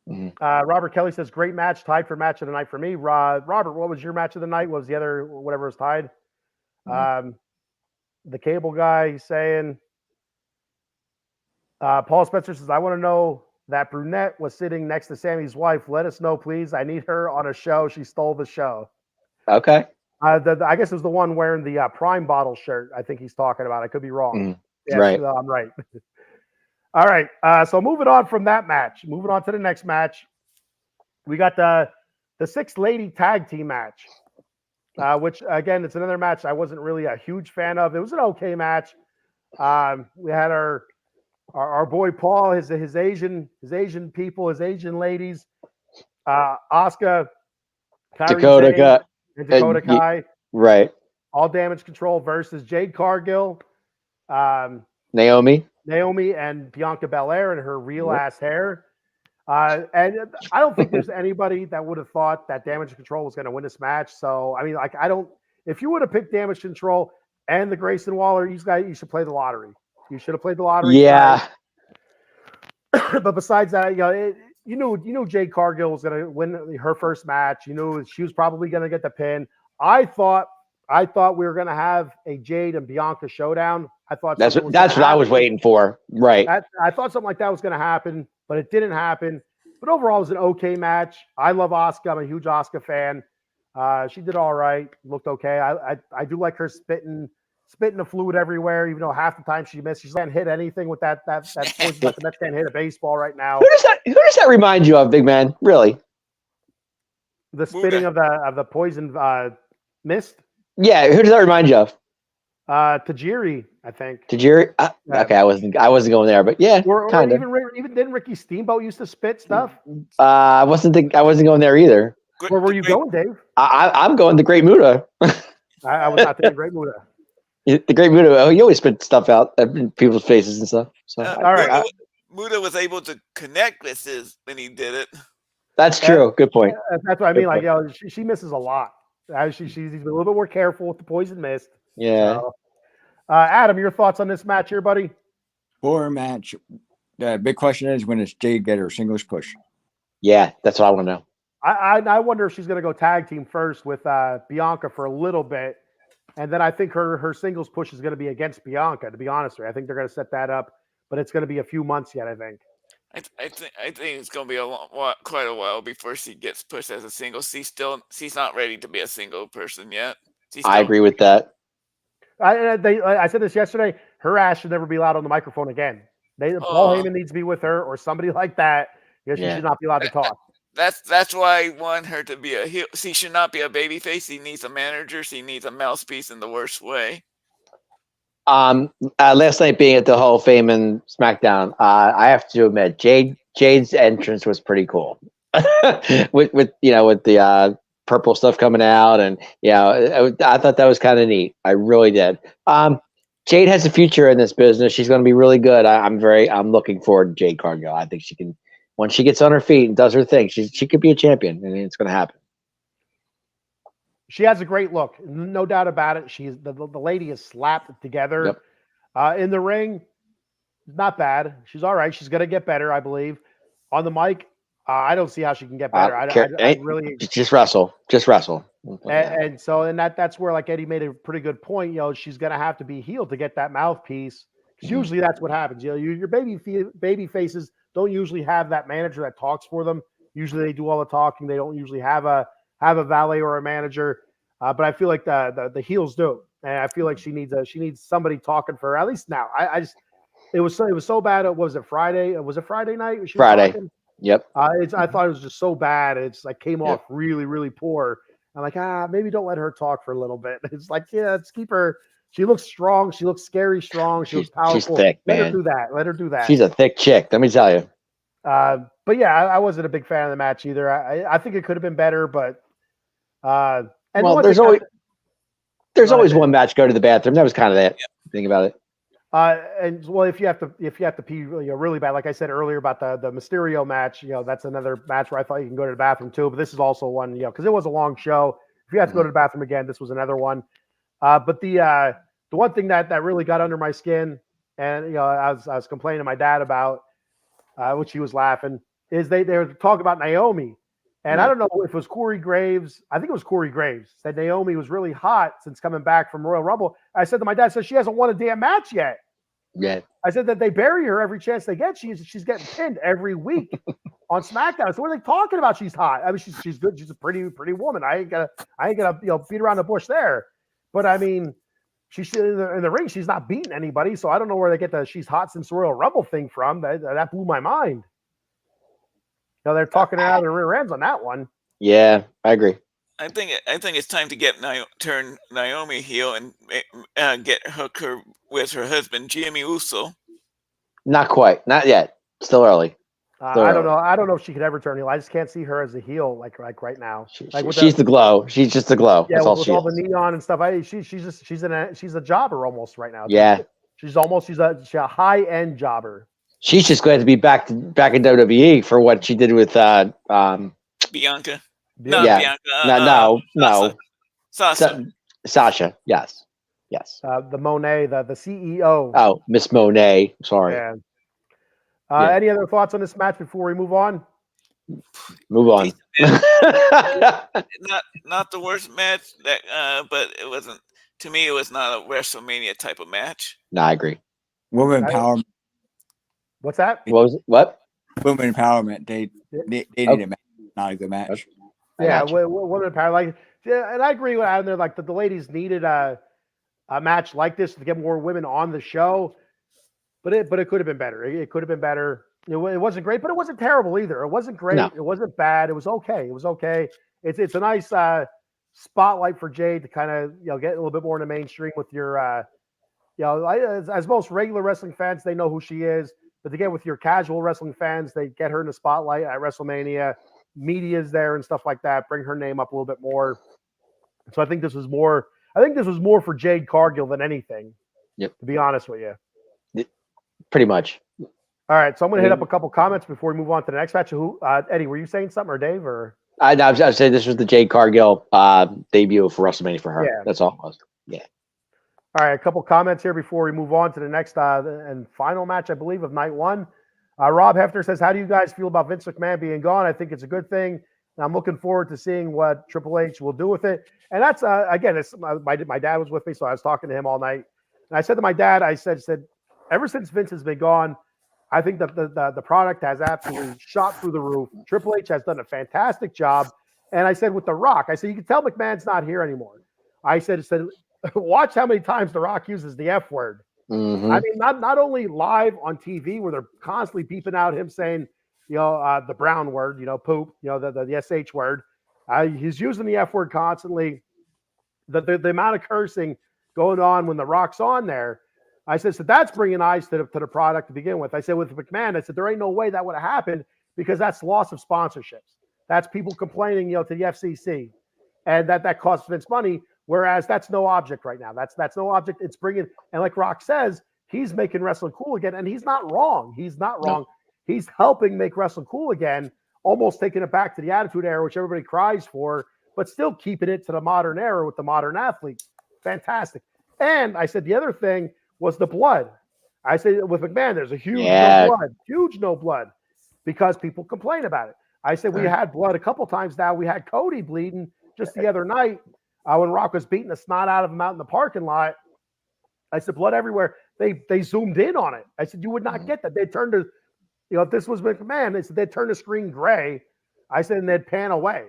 D: Mm-hmm.
A: Robert Kelly says, great match, tied for match of the night for me. Robert, what was your match of the night? What was the other, whatever was tied? Mm-hmm. The cable guy, he's saying, Paul Spencer says, I want to know that brunette was sitting next to Sammy's wife. Let us know, please. I need her on a show. She stole the show.
D: Okay.
A: I guess it was the one wearing the Prime bottle shirt. I think he's talking about. I could be wrong.
D: Mm,
A: yes,
D: right.
A: I'm right. All right. So moving on from that match, moving on to the next match, we got the 6-lady tag team match, which again, it's another match I wasn't really a huge fan of. It was an okay match. We had our our boy Paul, his Asian people, his Asian ladies, Asuka, Kairi
D: Dakota,
A: Sane, and Dakota
D: ye-
A: Kai,
D: right?
A: all Damage Control versus Jade Cargill,
D: Naomi.
A: Naomi, and Bianca Belair and her real
D: Yep.
A: ass hair. And I don't think there's anybody that would have thought that Damage Control was going to win this match. So I mean, like, I don't. If you would have picked Damage Control and the Grayson Waller, you should play the lottery. You should have played the lottery.
D: Yeah.
A: But besides that, you knew Jade Cargill was going to win her first match. You knew she was probably going to get the pin. I thought we were going to have a Jade and Bianca showdown. I thought
D: That's what I was waiting for. Right.
A: I thought something like that was going to happen, but it didn't happen. But overall, it was an okay match. I love Asuka. I'm a huge Asuka fan. She did all right. Looked okay. I do like her spitting the fluid everywhere, even though half the time she missed. She can't hit anything with that poison. Like the Mets can't hit a baseball right now.
D: Who does that remind you of, big man? Really?
A: The spitting of the poison mist.
D: Yeah. Who does that remind you of?
A: Tajiri, I think.
D: Tajiri? Okay, I wasn't going there, but yeah, kind of.
A: Even didn't Ricky Steamboat used to spit stuff?
D: I wasn't going there either.
A: Where were you going, Dave?
D: I'm going the Great Muta.
A: I was not thinking Great Muta.
D: The Great Muta. He always spit stuff out in people's faces and stuff. So
A: all right.
C: Muta was able to connect with his when he did it.
D: That's true. Good point.
A: That's what I mean. Like, she misses a lot. She's a little bit more careful with the poison mist.
D: Yeah.
A: So, Adam, your thoughts on this match here, buddy?
B: For a match, the big question is, when does Jade get her singles push?
D: Yeah, that's what I want to know.
A: I wonder if she's going to go tag team first with Bianca for a little bit, and then I think her singles push is going to be against Bianca. To be honest with you, I think they're going to set that up, but it's going to be a few months yet. I think.
C: I think it's going to be quite a while before she gets pushed as a single. She's not ready to be a single person yet.
D: I agree with that.
A: I said this yesterday. Her ass should never be allowed on the microphone again. Paul Heyman needs to be with her or somebody like that. She should not be allowed to talk.
C: That's why I want her to be a heel. She should not be a babyface. She needs a manager. She needs a mouthpiece in the worst way.
D: Last night being at the Hall of Fame and SmackDown, I have to admit, Jade's entrance was pretty cool. with the purple stuff coming out, and I thought that was kind of neat. I really did. Jade has a future in this business. She's going to be really good. I'm looking forward to Jade Cargill. I think she can, once she gets on her feet and does her thing, she could be a champion. I mean, it's going to happen.
A: She has a great look, no doubt about it. She's the lady is slapped together. Yep. In the ring, not bad. She's all right. She's going to get better, I believe. On the mic, I don't see how she can get better. I really
D: just wrestle.
A: And so that's where, like, Eddie made a pretty good point. She's going to have to be healed to get that mouthpiece. Because usually that's what happens. Your baby faces don't usually have that manager that talks for them. Usually they do all the talking. They don't usually have a valet or a manager. But I feel like the heels do, and I feel like she needs somebody talking for her, at least now. It was so bad. Was it Friday? Was it Friday night?
D: Friday. Yep.
A: I thought it was just so bad. It's like came off really, really poor. I'm like, maybe don't let her talk for a little bit. It's like, let's keep her. She looks strong. She looks scary strong. She looks powerful.
D: She's thick, man.
A: Let her do that.
D: She's a thick chick. Let me tell you.
A: But yeah, I wasn't a big fan of the match either. I think it could have been better, but
D: there's always one match go to the bathroom. That was kind of that thing about it.
A: And well, if you have to pee really bad, like I said earlier about the Mysterio match, that's another match where I thought you can go to the bathroom too. But this is also one, because it was a long show. If you have to go to the bathroom again, this was another one. But the one thing that really got under my skin, and I was complaining to my dad about, which he was laughing, is they were talking about Naomi. And I don't know if it was Corey Graves. I think it was Corey Graves said Naomi was really hot since coming back from Royal Rumble. I said to my dad, she hasn't won a damn match yet.
D: Yeah.
A: I said that they bury her every chance they get. She's getting pinned every week on SmackDown. So what are they talking about? She's hot. I mean, she's good. She's a pretty woman. I ain't gonna beat around the bush there. But I mean, she's in the ring. She's not beating anybody. So I don't know where they get the she's hot since Royal Rumble thing from. That blew my mind. They're talking her out of their rear ends on that one.
D: Yeah, I agree.
C: I think it's time to turn Naomi heel and get her with her husband Jimmy Uso.
D: Not quite. Not yet. Still early.
A: I don't know. I don't know if she could ever turn heel. I just can't see her as a heel like right now.
D: She's the glow. She's just the glow.
A: Yeah,
D: That's all
A: with
D: she
A: all
D: is.
A: the neon and stuff. She's a jobber almost right now.
D: Yeah.
A: She's a high end jobber.
D: She's just glad to be back in WWE for what she did with
C: Bianca.
D: Yeah.
C: Bianca.
D: No. Sasha. Yes.
A: The Monet, the CEO.
D: Oh, Miss Monet. Sorry.
A: Yeah.
D: Yeah.
A: Any other thoughts on this match before we move on?
D: Move on.
C: Not the worst match, but it wasn't. To me, it was not a WrestleMania type of match.
D: No, I agree.
B: Women empowerment.
A: What's that?
D: What was it? What?
B: Women empowerment. They need a match, not a good match.
A: Yeah, women power. Like, yeah, and I agree with Adam there. Like the ladies needed a match like this to get more women on the show, but it could have been better. It could have been better. It wasn't great, but it wasn't terrible either. It wasn't great.
D: No.
A: It wasn't bad. It was okay. It's a nice spotlight for Jade to kind of get a little bit more in the mainstream with your as most regular wrestling fans, they know who she is. But to get with your casual wrestling fans, they get her in the spotlight at WrestleMania. Media's there and stuff like that. Bring her name up a little bit more. So I think this was more. For Jade Cargill than anything.
D: Yep.
A: To be honest with you.
D: Pretty much.
A: All right, so I'm going to hit up a couple comments before we move on to the next match. Who, Eddie, were you saying something, or Dave, or?
D: I was saying this was the Jade Cargill debut for WrestleMania for her.
A: Yeah.
D: That's all it was. Yeah.
A: All right, a couple comments here before we move on to the next and final match, I believe, of night one. Rob Hefner says, how do you guys feel about Vince McMahon being gone? I think it's a good thing. And I'm looking forward to seeing what Triple H will do with it. And that's, again, my dad was with me, so I was talking to him all night. And I said to my dad, I said, ever since Vince has been gone, I think that the product has absolutely shot through the roof. Triple H has done a fantastic job. And I said, with The Rock, I said, you can tell McMahon's not here anymore. I said, watch how many times The Rock uses the F word.
D: Mm-hmm.
A: I mean, not only live on TV where they're constantly beeping out him saying, the brown word, poop, the SH word. He's using the F word constantly. The amount of cursing going on when The Rock's on there. I said, so that's bringing eyes to the product to begin with. I said, with McMahon, I said, there ain't no way that would have happened because that's loss of sponsorships. That's people complaining, to the FCC, and that costs Vince money. Whereas that's no object right now. That's no object. It's bringing, and like Rock says, he's making wrestling cool again, and he's not wrong. He's not wrong. No. He's helping make wrestling cool again, almost taking it back to the Attitude Era, which everybody cries for, but still keeping it to the modern era with the modern athletes. Fantastic. And I said the other thing was the blood. I said with McMahon, there's a huge no blood, because people complain about it. I said we had blood a couple times now. We had Cody bleeding just the other night when Rock was beating the snot out of him out in the parking lot. I said blood everywhere. They zoomed in on it. I said you would not get that. They turned to, if this was McMahon, they said they'd turn the screen gray. I said and they'd pan away,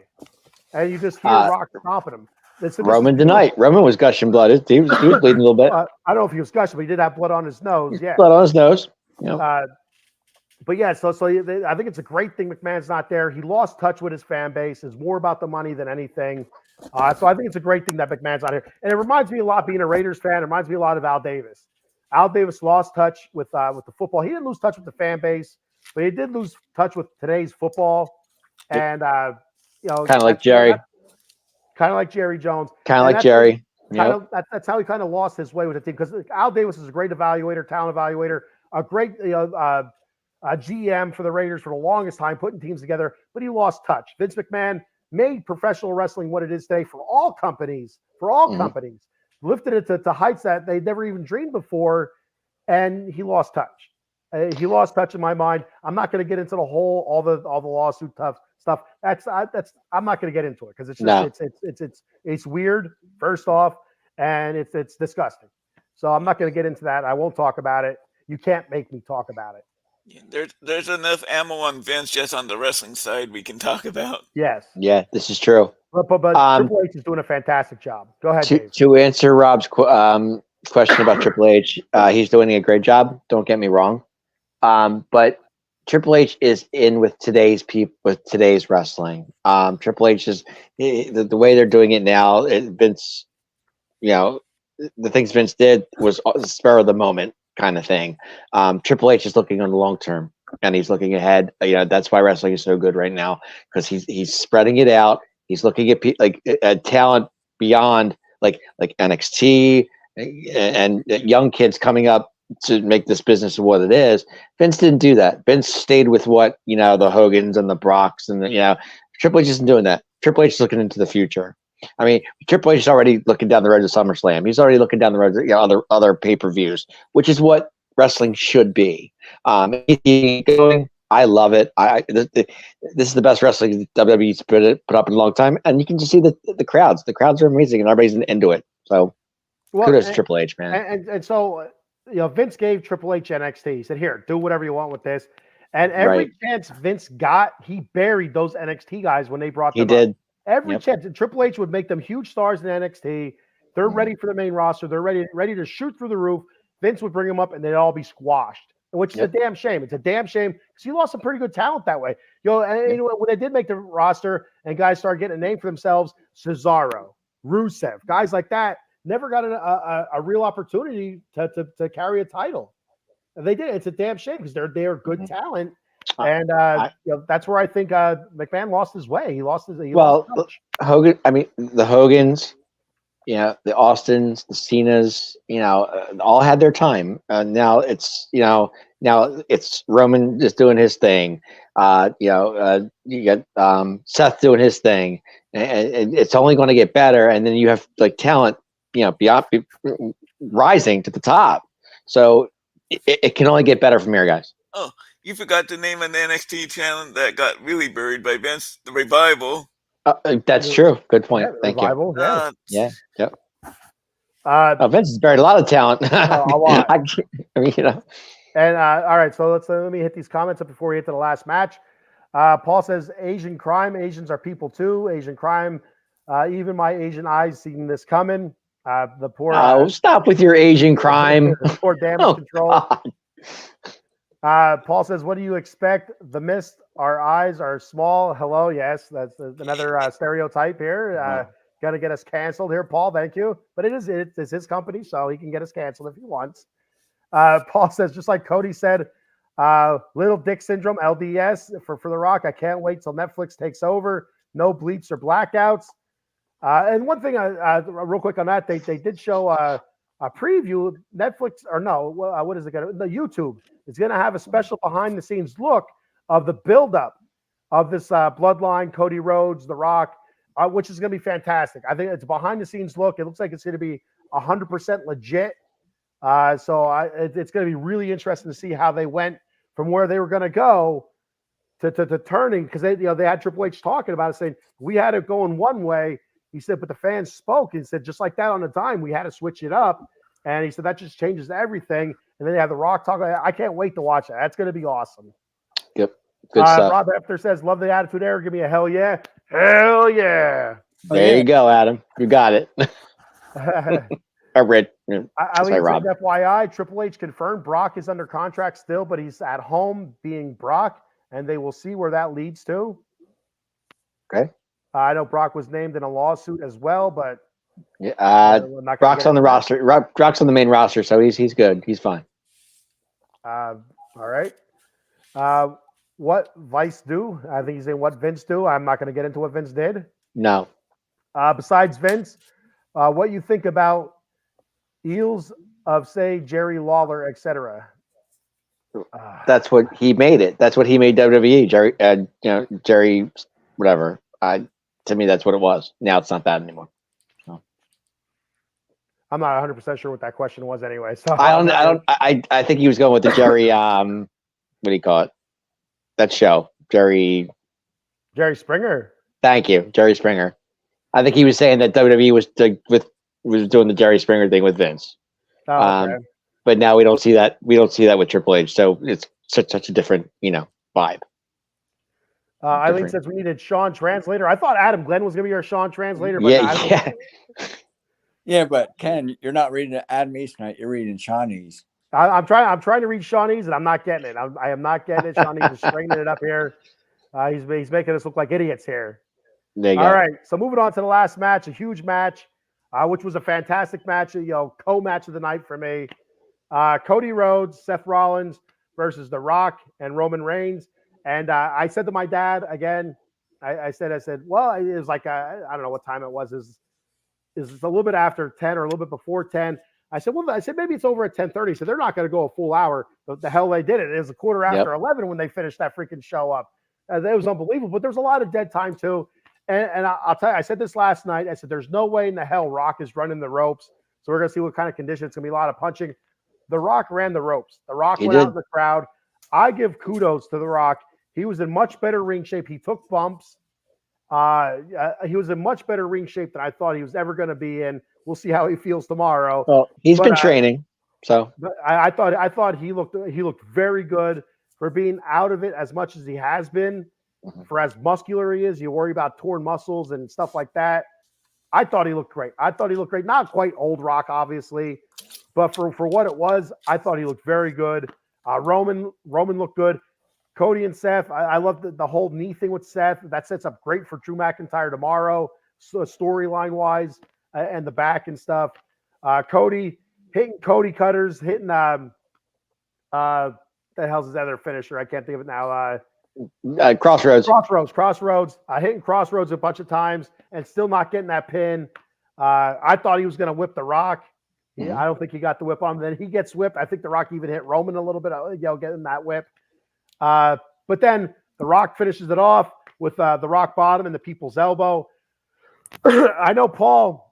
A: and you just hear Rock stomping him.
D: Roman tonight. Roman was gushing blood. He was bleeding a little bit.
A: I don't know if he was gushing, but he did have blood on his nose. Yeah,
D: blood on his nose. Yep.
A: But yeah, so I think it's a great thing McMahon's not there. He lost touch with his fan base. It's more about the money than anything. So I think it's a great thing that McMahon's not here. And it reminds me a lot, being a Raiders fan, it reminds me a lot of Al Davis. Al Davis lost touch with the football. He didn't lose touch with the fan base, but he did lose touch with today's football. And kind
D: of like Jerry.
A: Kind of like Jerry Jones.
D: Kind of like Jerry.
A: That's how he kind of lost his way with the team, because Al Davis is a great evaluator, talent evaluator, a great GM for the Raiders for the longest time, putting teams together, but he lost touch. Vince McMahon made professional wrestling what it is today for all companies, companies, lifted it to heights that they never even dreamed before, and he lost touch. He lost touch in my mind. I'm not going to get into the whole all the lawsuit stuff. I'm not going to get into it because it's just it's weird. First off, and it's disgusting. So I'm not going to get into that. I won't talk about it. You can't make me talk about it.
C: Yeah, there's enough ammo on Vince just on the wrestling side we can talk about.
A: Yes.
D: Yeah, this is true.
A: But Triple H is doing a fantastic job. Go ahead, Dave.
D: To answer Rob's question about Triple H, he's doing a great job. Don't get me wrong. But Triple H is in with today's people, with today's wrestling. Triple H is the way they're doing it now. Vince, the things Vince did was the spur of the moment. kind of thing. Triple H is looking on the long term, and he's looking ahead. That's why wrestling is so good right now, because he's spreading it out. He's looking at talent beyond like NXT and young kids coming up to make this business what it is. Vince didn't do that. Vince stayed with what the Hogans and the Brocks and Triple H isn't doing that. Triple H is looking into the future. I mean, Triple H is already looking down the road to SummerSlam. He's already looking down the road to other pay-per-views, which is what wrestling should be. I love it. This is the best wrestling WWE's put up in a long time, and you can just see the crowds. The crowds are amazing, and everybody's into it. So kudos to Triple H, man.
A: And so Vince gave Triple H NXT. He said, "Here, do whatever you want with this." And every chance Vince got, he buried those NXT guys when they brought them up. He did. Every chance. Triple H would make them huge stars in NXT. They're ready for the main roster. They're ready to shoot through the roof. Vince would bring them up, and they'd all be squashed, which is a damn shame. It's a damn shame because you lost some pretty good talent that way. And when they did make the roster and guys started getting a name for themselves, Cesaro, Rusev, guys like that never got a real opportunity to carry a title. And they did. It's a damn shame because they're good talent. And that's where I think McMahon lost his way. He lost his.
D: Hogan. I mean, the Hogans, the Austins, the Cenas, all had their time. Now it's Roman just doing his thing. You got Seth doing his thing, and it's only going to get better. And then you have talent, beyond rising to the top. So it can only get better from here, guys.
C: Oh. You forgot to name an NXT talent that got really buried by Vince, the Revival.
D: That's true. Good point. Thank
A: Revival,
D: you. Yep. Vince has buried a lot of talent.
A: A lot.
D: And
A: all right, so let me hit these comments up before we get to the last match. Paul says, Asian crime. Asians are people too. Asian crime. Even my Asian eyes seen this coming. The poor.
D: Stop with your Asian crime.
A: Poor damage control. Paul says, what do you expect? The mist, our eyes are small. Hello. Yes. That's another stereotype here. Going to get us canceled here, Paul. Thank you. But it's his company, so he can get us canceled if he wants. Paul says, just like Cody said, little dick syndrome, LDS for The Rock. I can't wait till Netflix takes over. No bleeps or blackouts. And one thing, real quick on that, they did show a preview. Netflix, or no, what is it going to? The YouTube is going to have a special behind-the-scenes look of the buildup of this Bloodline, Cody Rhodes, The Rock, which is going to be fantastic. I think it's a behind-the-scenes look. It looks like it's going to be 100% legit. So it's going to be really interesting to see how they went from where they were going to go to turning, because they had Triple H talking about it, saying we had it going one way. He said, but the fans spoke. He said, just like that on a dime, we had to switch it up. And he said, that just changes everything. And then they have The Rock talk. I can't wait to watch that. That's going to be awesome.
D: Yep. Good stuff.
A: Rob After says, love the Attitude Era. Give me a hell yeah. Hell yeah.
D: There you go, Adam. You got it. I read.
A: Rob. FYI, Triple H confirmed Brock is under contract still, but he's at home being Brock, and they will see where that leads to.
D: Okay.
A: I know Brock was named in a lawsuit as well, but
D: Brock's on the roster. Brock's on the main roster, so he's good. He's fine.
A: All right. What Vice do? I think he's saying what Vince do. I'm not going to get into what Vince did.
D: No.
A: Besides Vince, what you think about eels of, say, Jerry Lawler, etc.
D: That's what he made it. That's what he made WWE. Jerry, whatever. To me, that's what it was. Now it's not that anymore. So.
A: I'm not 100% sure what that question was anyway. So
D: I think he was going with the Jerry. What do you call it? That show, Jerry
A: Springer.
D: Thank you, Jerry Springer. I think he was saying that WWE was doing the Jerry Springer thing with Vince.
A: Oh, okay.
D: But now we don't see that. We don't see that with Triple H. So it's such a different, vibe.
A: Eileen says we needed Sean translator. I thought Adam Glenn was going to be our Sean translator. But
B: yeah, but Ken, you're not reading Adam East tonight. You're reading Shawnee's.
A: I'm trying to read Shawnee's, and I'm not getting it. I am not getting it. Shawnee's is straightening it up here. He's making us look like idiots here.
D: There you go.
A: All right, so moving on to the last match, a huge match, which was a fantastic match, co-match of the night for me. Cody Rhodes, Seth Rollins versus The Rock and Roman Reigns. And I said to my dad again, I said, well, it was like, I don't know what time it was. Is a little bit after 10 or a little bit before 10. I said, maybe it's over at 10:30. So they're not going to go a full hour. But the hell they did it. It was a quarter after 11 when they finished that freaking show up. It was unbelievable. But there's a lot of dead time too. And I'll tell you, I said this last night. I said, there's no way in the hell Rock is running the ropes. So we're going to see what kind of conditions. It's going to be a lot of punching. The Rock ran the ropes. The Rock went out in the crowd. I give kudos to The Rock. He was in much better ring shape. He took bumps. He was in much better ring shape than I thought he was ever going to be in. We'll see how he feels tomorrow.
D: Well, he's been training, so.
A: But I thought he looked very good for being out of it as much as he has been. For as muscular he is, you worry about torn muscles and stuff like that. I thought he looked great. Not quite old Rock, obviously, but for what it was, I thought he looked very good. Roman looked good. Cody and Seth, I love the whole knee thing with Seth. That sets up great for Drew McIntyre tomorrow, so storyline wise, and the back and stuff. Cody hitting Cody cutters, hitting the hell's his other finisher? I can't think of it now.
D: Crossroads.
A: Hitting Crossroads a bunch of times and still not getting that pin. I thought he was going to whip The Rock. I don't think he got the whip on him. Then he gets whipped. I think The Rock even hit Roman a little bit, getting that whip. But then The Rock finishes it off with the rock bottom and the people's elbow. I know Paul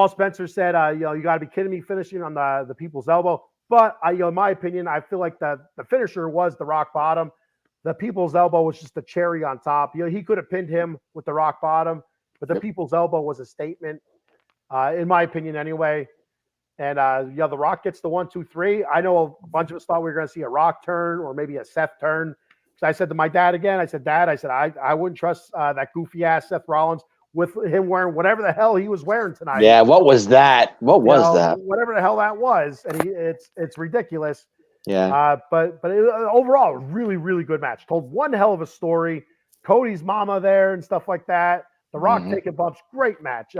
A: Spencer said, you got to be kidding me, finishing on the people's elbow. But in my opinion, I feel like the finisher was the rock bottom. The people's elbow was just the cherry on top. He could have pinned him with the rock bottom, but the people's elbow was a statement, in my opinion, anyway. And The Rock gets the 1, 2, 3. I know a bunch of us thought we were going to see a Rock turn or maybe a Seth turn. So I said to my dad again, Dad, I wouldn't trust that goofy ass Seth Rollins with him wearing whatever the hell he was wearing tonight.
D: Yeah, what was that? What was that?
A: Whatever the hell that was, and it's ridiculous.
D: Yeah.
A: But overall, really, really good match. Told one hell of a story. Cody's mama there and stuff like that. The Rock taking bumps. Great match.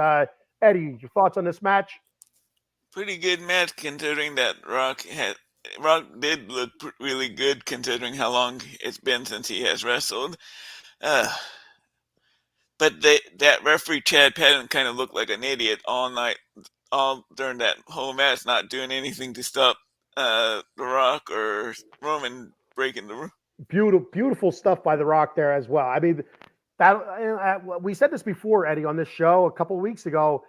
A: Eddie, your thoughts on this match?
C: Pretty good match considering that Rock did look really good considering how long it's been since he has wrestled. But that referee Chad Patton kind of looked like an idiot all during that whole match, not doing anything to stop The Rock or Roman breaking the rule.
A: Beautiful stuff by The Rock there as well. I mean, we said this before, Eddie, on this show a couple of weeks ago,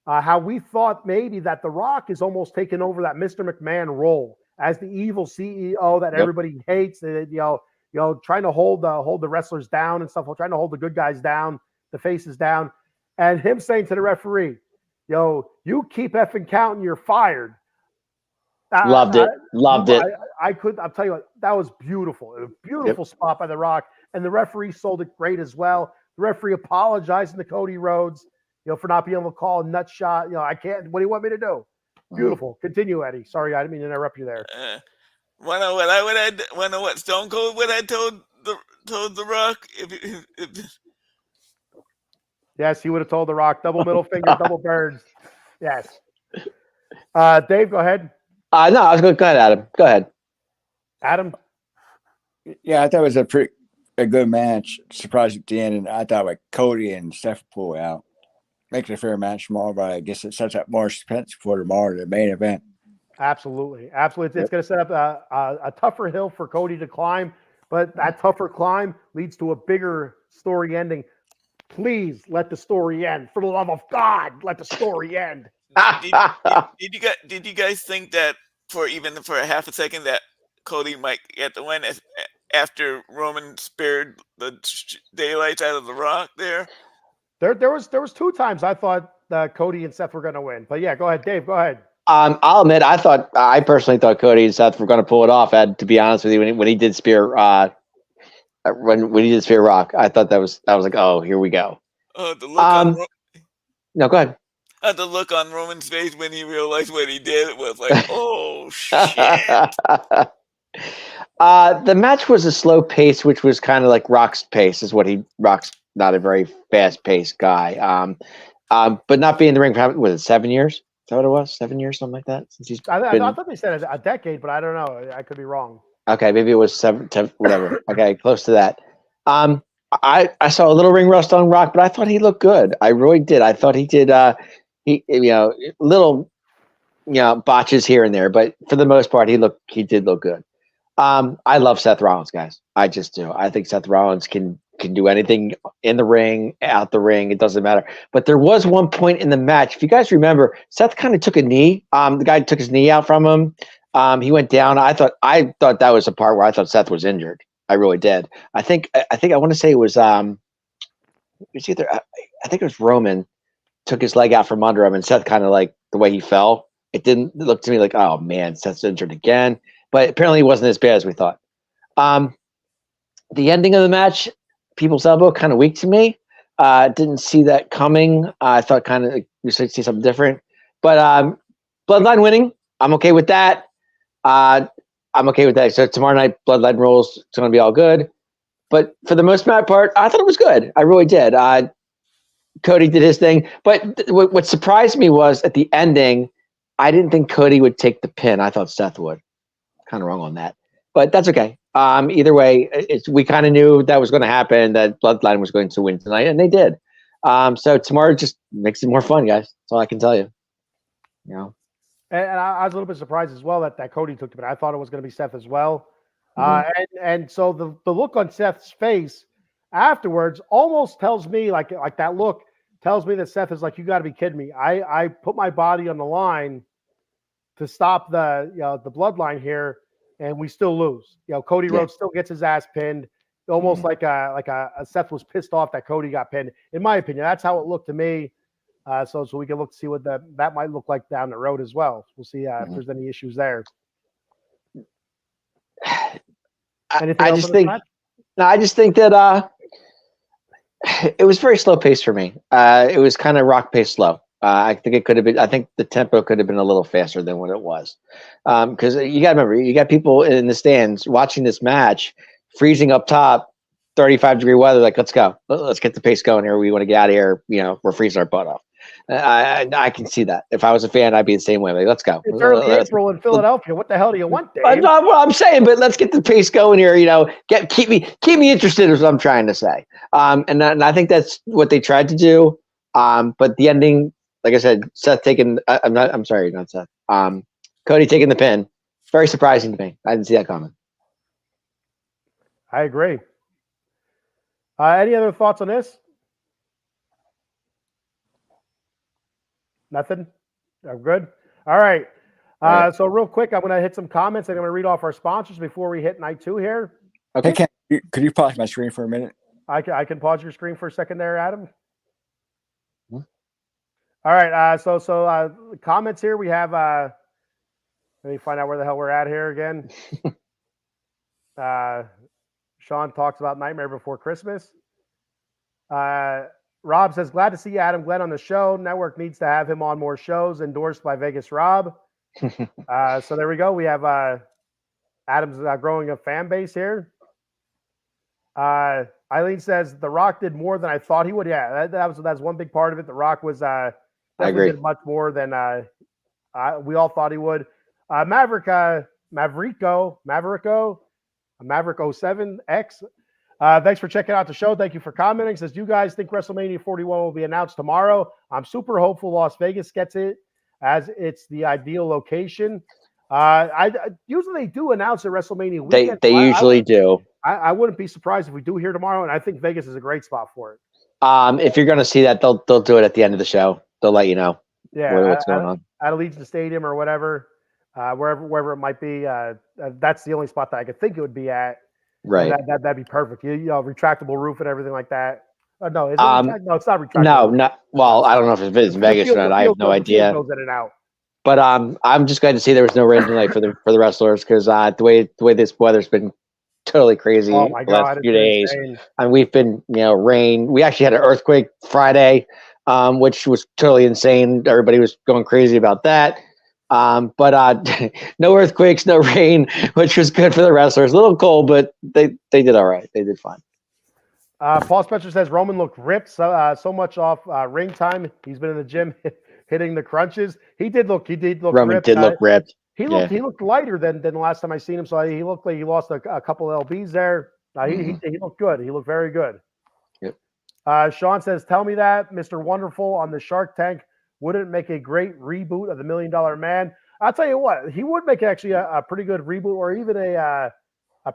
A: how we thought maybe that The Rock is almost taking over that Mr. McMahon role as the evil CEO that everybody hates. Trying to hold the wrestlers down and stuff, trying to hold the good guys down, the faces down, and him saying to the referee, you keep effing counting, you're fired.
D: Loved it.
A: I'll tell you what, that was beautiful. A beautiful spot by The Rock, and the referee sold it great as well. The referee apologizing to Cody Rhodes, for not being able to call a nut shot. I can't. What do you want me to do? Beautiful. Continue, Eddie. Sorry, I didn't mean to interrupt you there.
C: Know what Stone Cold would have told The Rock if
A: Yes, he would have told The Rock, double middle finger, double birds. Yes. Dave, go ahead.
D: No, I was going to go ahead, Adam. Go ahead.
A: Adam?
B: Yeah, I thought it was a good match. Surprised at the end, and I thought Cody and Steph pull out. Makes it a fair match tomorrow, but I guess it sets up more suspense for tomorrow, the main event.
A: Absolutely. It's going to set up a tougher hill for Cody to climb, but that tougher climb leads to a bigger story ending. Please let the story end. For the love of God, let the story end.
C: Did you guys think that for a half a second that Cody might get the win after Roman spared the daylights out of The Rock there?
A: There was 2 times I thought Cody and Seth were going to win. But yeah, go ahead, Dave. Go ahead.
D: I'll admit, I personally thought Cody and Seth were going to pull it off. To be honest with you, when he did spear when he did spear Rock, I thought I was like, oh, here we go.
C: The look
D: no, go ahead.
C: The look on Roman's face when he realized what he did was like, oh shit.
D: The match was a slow pace, which was kind of like Rock's pace. Rock's not a very fast paced guy. But not being in the ring for 7 years? that what it was? 7 years, something like that. Since he's
A: I
D: been...
A: thought they said a decade, but I don't know. I could be wrong.
D: Okay, maybe it was 7, 10, whatever. Okay, close to that. I saw a little ring rust on Rock, but I thought he looked good. I really did. I thought he did. Little botches here and there, but for the most part, he did look good. I love Seth Rollins, guys. I just do. I think Seth Rollins can do anything in the ring, out the ring. It doesn't matter. But there was one point in the match, if you guys remember, Seth kind of took a knee. The guy took his knee out from him. He went down. I thought that was a part where I thought Seth was injured. I really did. I think I want to say it was either I think it was Roman took his leg out from under him, and Seth kind of like the way he fell. It didn't look to me like, oh man, Seth's injured again. But apparently it wasn't as bad as we thought. The ending of the match, People's Elbow, kind of weak to me. Didn't see that coming. I thought kind of we should see something different. But Bloodline winning, I'm okay with that. I'm okay with that. So tomorrow night, Bloodline rules. It's going to be all good. But for the most part, I thought it was good. I really did. Cody did his thing. But what surprised me was at the ending, I didn't think Cody would take the pin. I thought Seth would. Kind of wrong on that. But that's okay. Either way, we kind of knew that was going to happen, that Bloodline was going to win tonight, and they did. So tomorrow just makes it more fun, guys. That's all I can tell you. You know.
A: And I was a little bit surprised as well that Cody took the pin. I thought it was going to be Seth as well. And so the look on Seth's face afterwards almost tells me like that look tells me that Seth is like, you got to be kidding me. I put my body on the line to stop the Bloodline here, and we still lose. Cody Rhodes still gets his ass pinned, almost like a Seth was pissed off that Cody got pinned. In my opinion, that's how it looked to me. So we can look to see what that might look like down the road as well. We'll see if there's any issues there.
D: I just think that it was very slow paced for me. It was kind of rock paced slow. I think it could have been. I think the tempo could have been a little faster than what it was. Because you got to remember, you got people in the stands watching this match, freezing up top, 35-degree weather. Like, let's go, let's get the pace going here. We want to get out of here. We're freezing our butt off. I can see that. If I was a fan, I'd be the same way. Like, let's go.
A: It's early April in Philadelphia. What the hell do you want, Dave?
D: I'm saying, but let's get the pace going here. Keep me interested is what I'm trying to say. And I think that's what they tried to do. But the ending, like I said, Seth taking. I'm sorry, not Seth. Cody taking the pin. Very surprising to me. I didn't see that coming.
A: I agree. Any other thoughts on this? Nothing? I'm good? All right. So real quick, I'm going to hit some comments. I'm going to read off our sponsors before we hit night 2 here.
B: Okay. Hey, could you pause my screen for a minute?
A: I can pause your screen for a second there, Adam. All right. So comments here. We have, let me find out where the hell we're at here again. Sean talks about Nightmare Before Christmas. Rob says, glad to see Adam Glenn on the show. Network needs to have him on more shows, endorsed by Vegas Rob. So there we go. We have Adam's growing a fan base here. Eileen says, The Rock did more than I thought he would. Yeah, that's one big part of it. The Rock was definitely did much more than we all thought he would. Maverick 07X. Thanks for checking out the show. Thank you for commenting. Says, do you guys think WrestleMania 41 will be announced tomorrow? I'm super hopeful Las Vegas gets it, as it's the ideal location. Usually they do announce at WrestleMania weekend.
D: They usually do.
A: I wouldn't be surprised if we do here tomorrow, and I think Vegas is a great spot for it.
D: If you're going to see that, they'll do it at the end of the show. They'll let you know what's going on
A: at Allegiant Stadium or whatever, wherever it might be. That's the only spot that I could think it would be at.
D: Right.
A: That'd be perfect. Retractable roof and everything like that. No, it's not retractable.
D: No, not well. I don't know if it's Vegas or not. I have no idea.
A: Goes in and out.
D: But I'm just glad to see there was no rain tonight for the wrestlers, because the way this weather's been totally crazy
A: the last
D: few days. And we've been rain. We actually had an earthquake Friday, which was totally insane. Everybody was going crazy about that. But no earthquakes, no rain, which was good for the wrestlers. A little cold, but they did all right. They did fine.
A: Paul Spencer says Roman looked ripped, so much off ring time. He's been in the gym hitting the crunches. He did look
D: Roman
A: ripped.
D: did look ripped.
A: He looked lighter than the last time I seen him. So he looked like he lost a couple of lbs there. He looked good. He looked very good.
D: Yep.
A: Sean says, "Tell me that Mr. Wonderful on the Shark Tank wouldn't make a great reboot of the $1 Million Man." I'll tell you what, he would make actually a pretty good reboot, or even a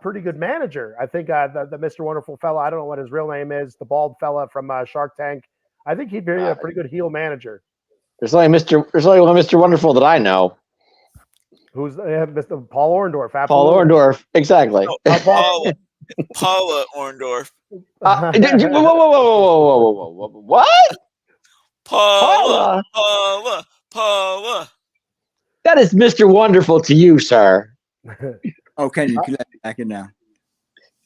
A: pretty good manager. I think the Mr. Wonderful fella, I don't know what his real name is, the bald fella from Shark Tank. I think he'd be a pretty good heel manager.
D: There's only one Mr. Wonderful that I know.
A: Who's Mr. Paul Orndorff? Absolutely.
D: Paul Orndorff, exactly.
C: Paula Orndorff.
D: Whoa. What?
C: Paula.
D: That is Mr. Wonderful to you, sir.
B: Oh, Ken, you can let me back in now.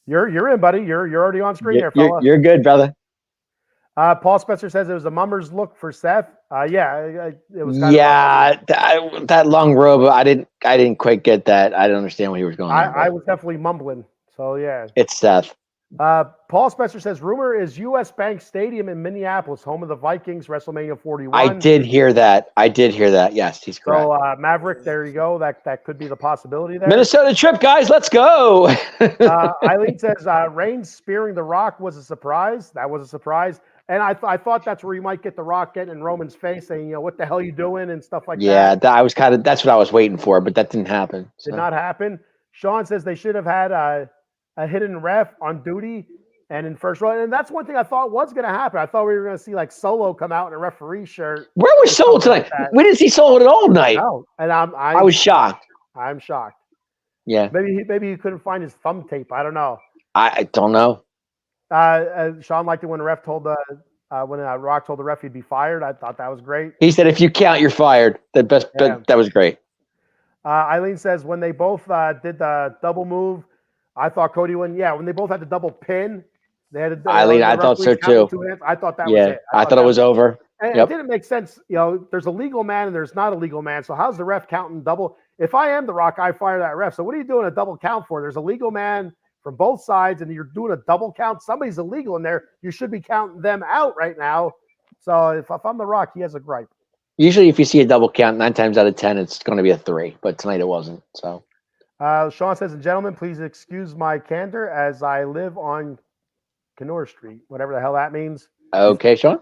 A: You're in, buddy. You're already on screen there, fella.
D: You're good, brother.
A: Paul Spencer says it was a mummer's look for Seth. It was.
D: That long robe. I didn't quite get that. I didn't understand what he was going on.
A: I was definitely mumbling. So yeah.
D: It's Seth.
A: Paul Spencer says rumor is U.S. Bank Stadium in Minneapolis, home of the Vikings, WrestleMania 41.
D: I did hear that. Yes, he's correct.
A: So Maverick, there you go. That could be the possibility there.
D: Minnesota trip, guys. Let's go.
A: Eileen says Reigns spearing The Rock was a surprise. That was a surprise. And I thought that's where you might get The Rock getting in Roman's face, saying, what the hell are you doing and stuff like that.
D: Yeah, that's what I was waiting for, but that didn't happen.
A: Did not happen. Sean says they should have had a hidden ref on duty and in first row. And that's one thing I thought was going to happen. I thought we were going to see like Solo come out in a referee shirt.
D: Where was Solo tonight? We didn't see Solo at all night.
A: No, and
D: I was shocked.
A: I'm shocked.
D: Yeah,
A: maybe he couldn't find his thumb tape. I don't know.
D: I don't know.
A: Sean liked it when the ref told when Rock told the ref he'd be fired. I thought that was great.
D: He said, "If you count, you're fired." That was great.
A: Eileen says when they both did the double move, I thought Cody won. Yeah, when they both had the double pin, they had.
D: Eileen, I thought so too.
A: I thought that was it.
D: I thought it was over.
A: And it didn't make sense. There's a legal man and there's not a legal man. So how's the ref counting double? If I am The Rock, I fire that ref. So what are you doing a double count for? There's a legal man from both sides, and you're doing a double count. Somebody's illegal in there. You should be counting them out right now. So if I'm The Rock, he has a gripe.
D: Usually, if you see a double count, 9 times out of 10, it's going to be a 3. But tonight it wasn't. So,
A: Sean says, "And gentlemen, please excuse my candor as I live on Kenore Street, whatever the hell that means."
D: Okay, Sean.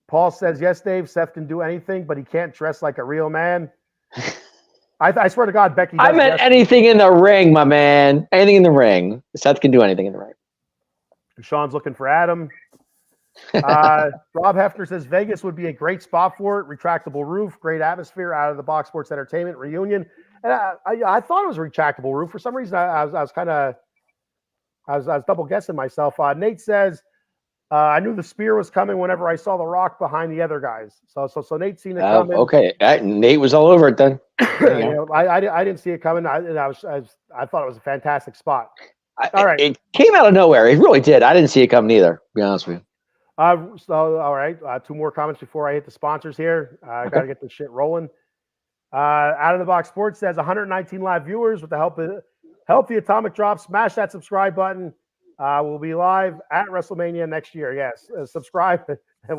A: Paul says, "Yes, Dave. Seth can do anything, but he can't dress like a real man." I swear to God, Becky.
D: I meant anything in the ring, my man. Anything in the ring. Seth can do anything in the ring.
A: Sean's looking for Adam. Rob Hefner says Vegas would be a great spot for it. Retractable roof, great atmosphere, out of the box sports entertainment reunion. And I thought it was a retractable roof. For some reason, I was double guessing myself. Nate says I knew the spear was coming whenever I saw The Rock behind the other guys. So Nate's seen it coming.
D: Okay, Nate was all over it then.
A: I didn't see it coming. I thought it was a fantastic spot. All right,
D: it came out of nowhere. It really did. I didn't see it coming either. To be honest with you.
A: So all right, 2 more comments before I hit the sponsors here. I got to get this shit rolling. Out of the Box Sports says 119 live viewers with the help the Atomic Drop. Smash that subscribe button. We'll be live at WrestleMania next year. Yes, subscribe, and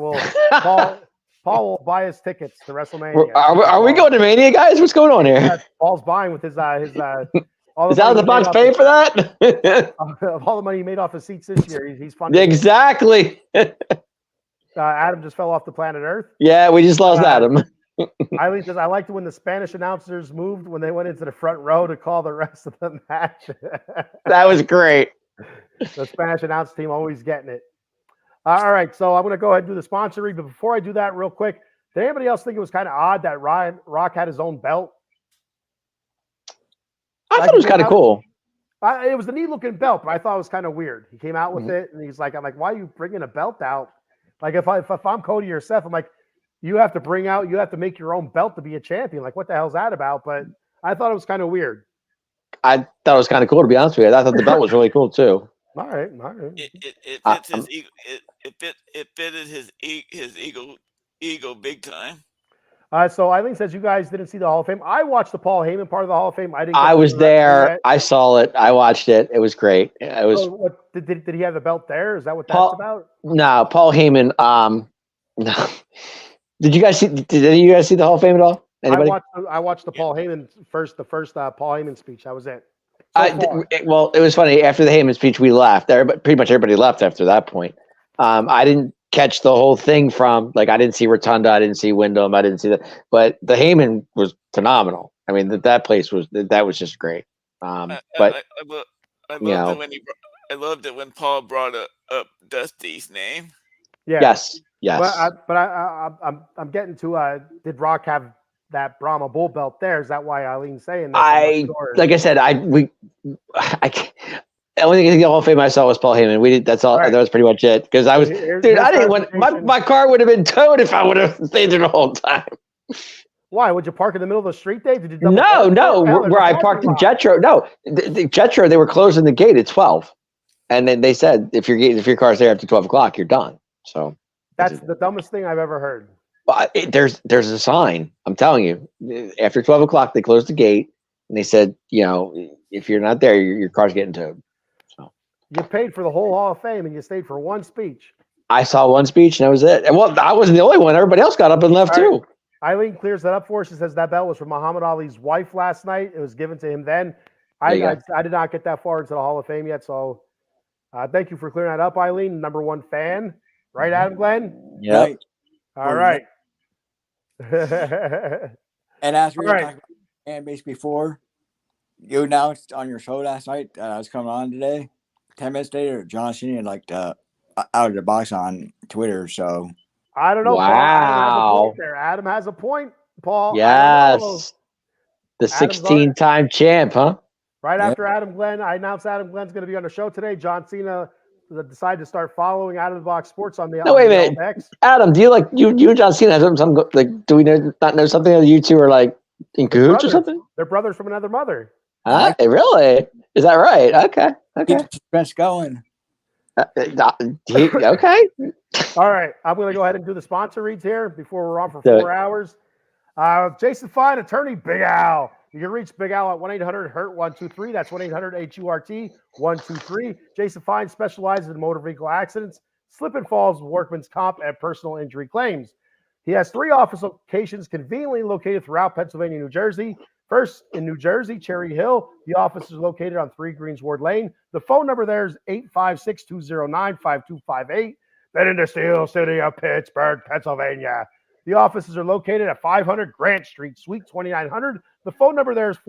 A: Paul will buy his tickets to WrestleMania.
D: Are we going to Mania, guys? What's going on here?
A: Yeah, Paul's buying with his
D: Is Out of the Box paying for that?
A: Of all the money he made off his seats this year, he's funding.
D: Exactly.
A: Adam just fell off the planet Earth.
D: Yeah, we just lost Adam.
A: Eileen says, I liked it when the Spanish announcers moved when they went into the front row to call the rest of the match.
D: That was great.
A: The Spanish announce team always getting it. All right, so I'm going to go ahead and do the sponsor read. But before I do that, real quick, did anybody else think it was kind of odd that Rock had his own belt?
D: I thought it was kind of cool.
A: It was a neat looking belt, but I thought it was kind of weird. He came out with it, and I'm like, why are you bringing a belt out? Like if I'm Cody or Seth, I'm like, you have to make your own belt to be a champion. Like, what the hell's that about? But I thought it was kind of weird.
D: I thought it was kind of cool, to be honest with you. I thought the belt was really cool too.
A: All right.
C: It fits his ego. It fitted his ego big time.
A: So Eileen says you guys didn't see the Hall of Fame. I watched the Paul Heyman part of the Hall of Fame.
D: I was there. I saw it. I watched it. It was great. It was.
A: So did he have the belt there? Is that what that's about?
D: No, Paul Heyman No. Did you guys see? Did any of you guys see the Hall of Fame at all? Anybody?
A: I watched the Paul Heyman the first Paul Heyman speech. That was it. So far.
D: Well, it was funny. After the Heyman speech, we left. Pretty much everybody left after that point. I didn't catch the whole thing from I didn't see Rotunda, I didn't see Wyndham, I didn't see that. But the Heyman was phenomenal. I mean, that place was just great. But
C: I loved it when I loved it when Paul brought up Dusty's name.
A: Yeah.
D: Yes.
A: But I'm getting to did Rock have that Brahma bull belt there? Is that why Eileen's saying this?
D: Like I said, the only thing in the Hall of Fame I saw was Paul Heyman. We did. That's all. Right. That was pretty much it. Because I didn't want my car would have been towed if I would have stayed there the whole time.
A: Why? Would you park in the middle of the street, Dave? Did you?
D: No. Where I parked in Jetro. No, the Jetro. They were closing the gate at 12, and then they said if your car's there after 12 o'clock, you're done. So
A: that's the dumbest thing I've ever heard.
D: There's a sign. I'm telling you, after 12 o'clock, they closed the gate, and they said, if you're not there, your car's getting towed. So
A: you paid for the whole Hall of Fame, and you stayed for one speech.
D: I saw one speech, and that was it. And well, I wasn't the only one. Everybody else got up and left too.
A: Eileen clears that up for us. She says that belt was from Muhammad Ali's wife last night. It was given to him then. I did not get that far into the Hall of Fame yet, so thank you for clearing that up, Eileen. Number one fan, right, Adam Glenn?
D: Yeah.
B: Right.
A: All right.
B: And as we were talking about fan base before, you announced on your show last night I was coming on today. 10 minutes later, John Cena out of the box on Twitter. So
A: I don't know.
D: Wow.
A: Adam has a point, Paul.
D: Yes. The 16-time champ, huh?
A: Right after Adam Glenn, I announced Adam Glenn's going to be on the show today. John Cena decided to start following Out of the Box Sports on the.
D: No, wait a minute,
A: X.
D: Adam. Do you you and John Cena have something like? Do we not know something that you two are like in cahoots or something?
A: They're brothers from another mother.
D: Really? Is that right? Okay.
B: Keep the suspense going.
D: Okay.
A: All right. I'm going to go ahead and do the sponsor reads here before we're on for 4 hours. Jason Fine, attorney Big Al. You can reach Big Al at 1-800-HURT-123. That's 1-800-HURT-123. Jason Fine specializes in motor vehicle accidents, slip and falls, workman's comp, and personal injury claims. He has 3 office locations conveniently located throughout Pennsylvania and New Jersey. First, in New Jersey, Cherry Hill. The office is located on 3 Greensward Lane. The phone number there is 856-209-5258. Then in the steel city of Pittsburgh, Pennsylvania. The offices are located at 500 Grant Street, Suite 2900. The phone number there is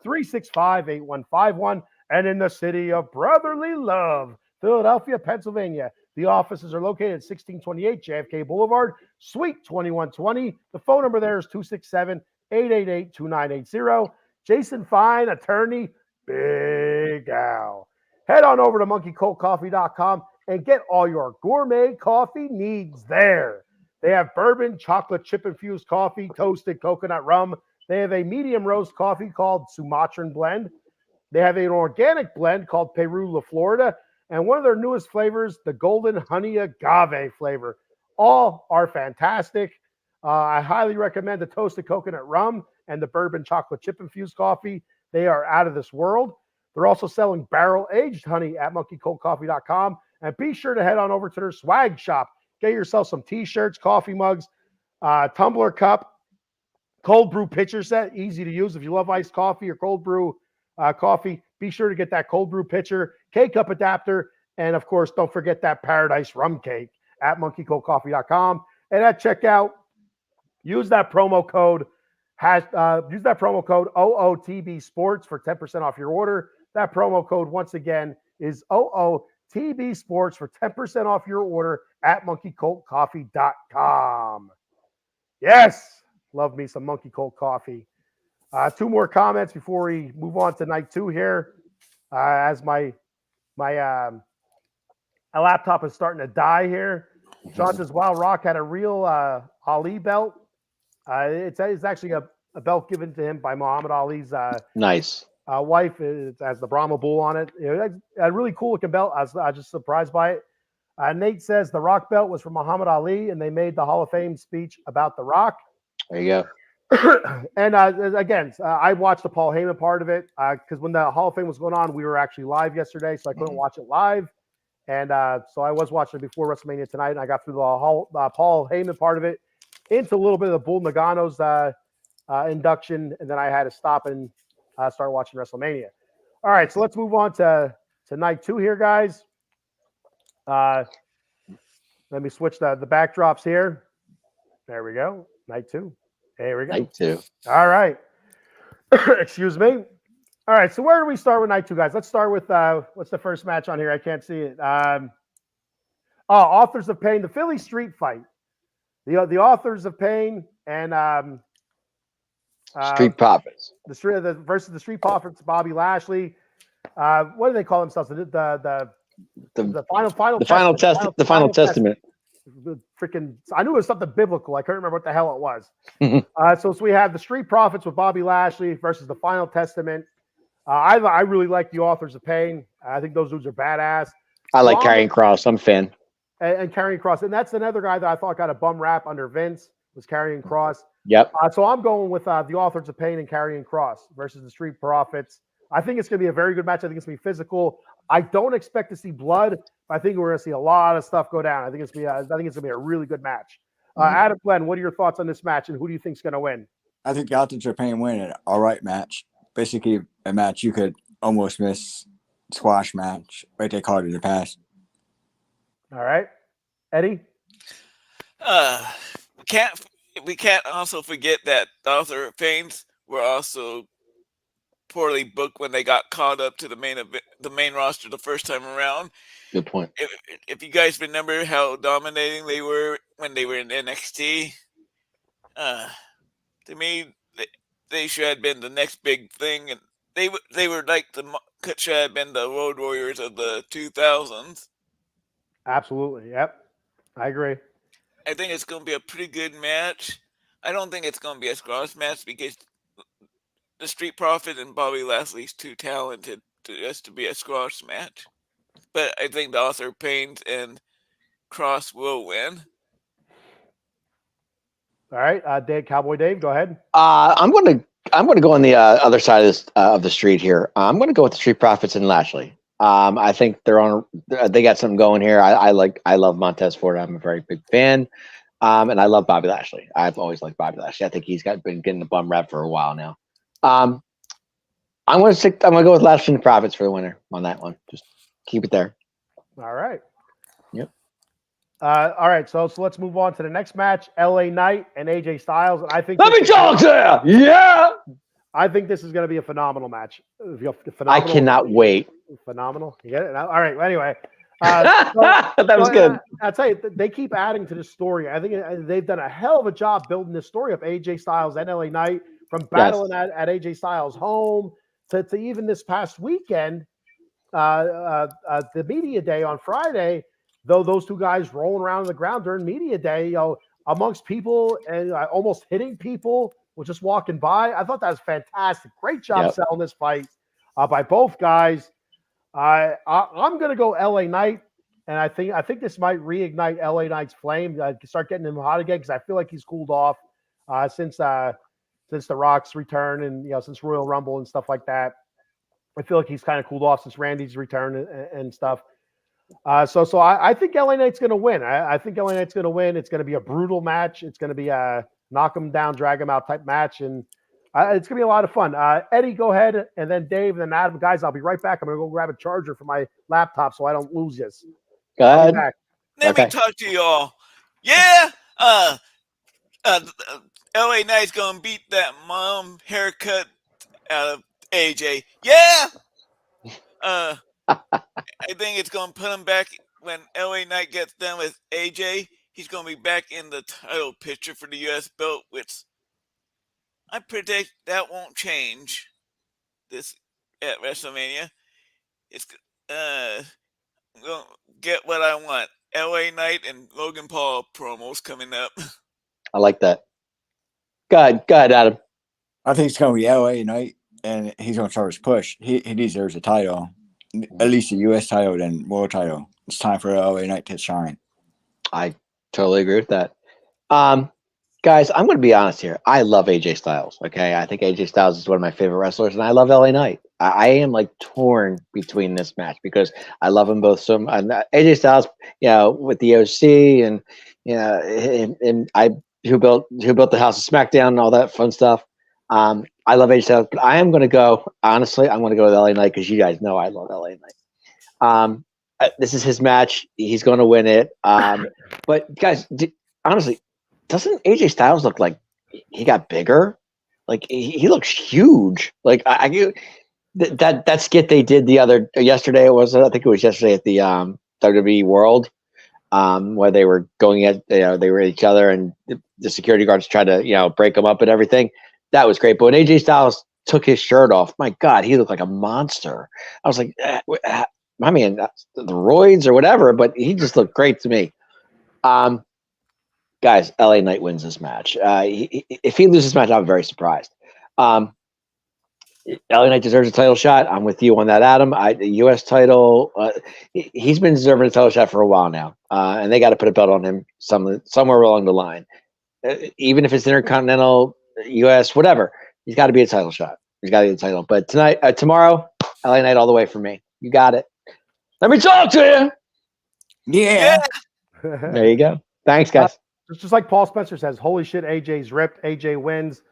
A: 412-365-8151. And in the city of brotherly love, Philadelphia, Pennsylvania, the offices are located at 1628 JFK Boulevard, Suite 2120. The phone number there is 267-888-2980. Jason Fine, attorney, Big Al. Head on over to monkeycoldcoffee.com and get all your gourmet coffee needs there. They have bourbon, chocolate chip infused coffee, toasted coconut rum. They have a medium roast coffee called Sumatran blend. They have an organic blend called Peru La Florida. And one of their newest flavors, the golden honey agave flavor. All are fantastic. I highly recommend the toasted coconut rum and the bourbon chocolate chip infused coffee. They are out of this world. They're also selling barrel-aged honey at monkeycoldcoffee.com. And be sure to head on over to their swag shop. Get yourself some T-shirts, coffee mugs, tumbler cup, cold brew pitcher set, easy to use. If you love iced coffee or cold brew coffee, be sure to get that cold brew pitcher, K-cup adapter, and of course, don't forget that Paradise rum cake at monkeycoldcoffee.com. And at checkout, use that promo code OOTB Sports for 10% off your order. That promo code, once again, is OOTB Sports for 10% off your order at monkeycoldcoffee.com. Yes, love me some Monkey Cold Coffee. 2 more comments before we move on to night 2 here. As my laptop is starting to die here. Sean says, wow, Rock had a real Ali belt. It's actually a belt given to him by Muhammad Ali's
D: nice
A: wife. It has the Brahma bull on it. It's a really cool looking belt. I was just surprised by it. Nate says the Rock belt was from Muhammad Ali, and they made the Hall of Fame speech about the Rock.
D: There you go.
A: And again, I watched the Paul Heyman part of it because when the Hall of Fame was going on, we were actually live yesterday, so I couldn't watch it live. And so I was watching it before WrestleMania tonight, and I got through the Paul Heyman part of it, into a little bit of the Bull Nagano's induction, and then I had to stop and start watching WrestleMania. All right, so let's move on to night 2 here, guys. Let me switch the backdrops here. There we go. Night 2. There we go.
D: Night 2.
A: All right. Excuse me. All right, so where do we start with night 2, guys? Let's start with what's the first match on here? I can't see it. Authors of Pain, the Philly Street Fight. The Authors of Pain and
D: Street Profits.
A: Versus the Street Profits, Bobby Lashley. What do they call themselves? The final testament. Freaking! I knew it was something biblical. I couldn't remember what the hell it was. So we have the Street Profits with Bobby Lashley versus the Final Testament. I really like the Authors of Pain. I think those dudes are badass.
D: I like Karrion Kross. I'm a fan.
A: And Karrion Kross, and that's another guy that I thought got a bum rap under Vince, was Karrion Kross.
D: Yep.
A: So I'm going with the Authors of Pain and Karrion Kross versus the Street Profits. I think it's going to be a very good match. I think it's going to be physical. I don't expect to see blood, but I think we're going to see a lot of stuff go down. I think it's going to be a really good match. Adam Glenn, what are your thoughts on this match, and who do you think is going to win?
B: I think the Authors of Pain win an all right match. Basically, a match you could almost miss. Squash match, like they called it in the past.
A: All right, Eddie.
C: We can't also forget that the Author of Pains were also poorly booked when they got called up to the main roster the first time around.
D: Good point.
C: If you guys remember how dominating they were when they were in NXT, to me, they should have been the next big thing, and they were like should have been the Road Warriors of the 2000s.
A: Absolutely, yep, I agree.
C: I think it's going to be a pretty good match. I don't think it's going to be a squash match because the Street Profit and Bobby Lashley's too talented to be a squash match. But I think the Author of Pain and Kross will win.
A: All right, Cowboy Dave, go ahead.
D: I'm going to go on the other side of the street here. I'm going to go with the Street Profits and Lashley. I think they got something going here. I love Montez Ford. I'm a very big fan. And I love Bobby Lashley. I've always liked Bobby Lashley. I think he's been getting the bum rap for a while now. I'm going to go with Lashley and the Profits for the winner on that one. Just keep it there.
A: All right.
D: Yep.
A: All right. So let's move on to the next match: LA Knight and AJ Styles. And I think
D: let me talk to you. Yeah.
A: I think this is going to be a phenomenal match.
D: I cannot wait.
A: Phenomenal. You get it? All right. Anyway.
D: That was good.
A: I'll tell you, they keep adding to the story. I think they've done a hell of a job building this story of AJ Styles and LA Knight, from battling at AJ Styles' home to even this past weekend, the media day on Friday, though those two guys rolling around on the ground during media day, amongst people and almost hitting people, just walking by. I thought that was fantastic. Great job selling this fight by both guys. I'm going to go LA Knight, and I think this might reignite LA Knight's flame, start getting him hot again, because I feel like he's cooled off since The Rock's return and since Royal Rumble and stuff like that. I feel like he's kind of cooled off since Randy's return and stuff. So I think LA Knight's going to win. I think LA Knight's going to win. It's going to be a brutal match. It's going to be a knock him down, drag him out type match, and it's going to be a lot of fun. Eddie, go ahead, and then Dave, and then Adam. Guys, I'll be right back. I'm going to go grab a charger for my laptop so I don't lose this.
D: Go ahead.
C: Let me talk to y'all. Yeah, LA Knight's going to beat that mom haircut out of AJ. Yeah. I think it's going to put him back when LA Knight gets done with AJ. He's going to be back in the title picture for the U.S. belt, which I predict that won't change this at WrestleMania. It's going to get what I want. LA Knight and Logan Paul promos coming up.
D: I like that. Go ahead, Adam.
B: I think it's going to be LA Knight, and he's going to start his push. He deserves a title, at least a U.S. title, then world title. It's time for LA Knight to shine.
D: I totally agree with that. Guys, I'm going to be honest here. I love AJ Styles. Okay, I think AJ Styles is one of my favorite wrestlers, and I love LA Knight. I am like torn between this match because I love them both so much. AJ Styles, with the OC and and I who built the House of SmackDown and all that fun stuff. I love AJ Styles, but I am going to go. Honestly, I'm going to go with LA Knight because you guys know I love LA Knight. This is his match. He's going to win it. But guys, honestly, doesn't AJ Styles look like he got bigger? Like he looks huge. Like that skit they did yesterday. I think it was yesterday at the WWE World, where they were going at they were at each other and the security guards tried to break them up and everything. That was great. But when AJ Styles took his shirt off, my God, he looked like a monster. I was like, I mean, the roids or whatever, but he just looked great to me. Guys, LA Knight wins this match. If he loses this match, I'm very surprised. LA Knight deserves a title shot. I'm with you on that, Adam. The U.S. title, he's been deserving a title shot for a while now, and they got to put a belt on him somewhere along the line. Even if it's Intercontinental, U.S., whatever, he's got to be a title shot. He's got to get a title. But tomorrow, LA Knight all the way for me. You got it. Let me talk to you.
C: Yeah.
D: There you go. Thanks, guys.
A: It's just like Paul Spencer says, holy shit, AJ's ripped. AJ wins.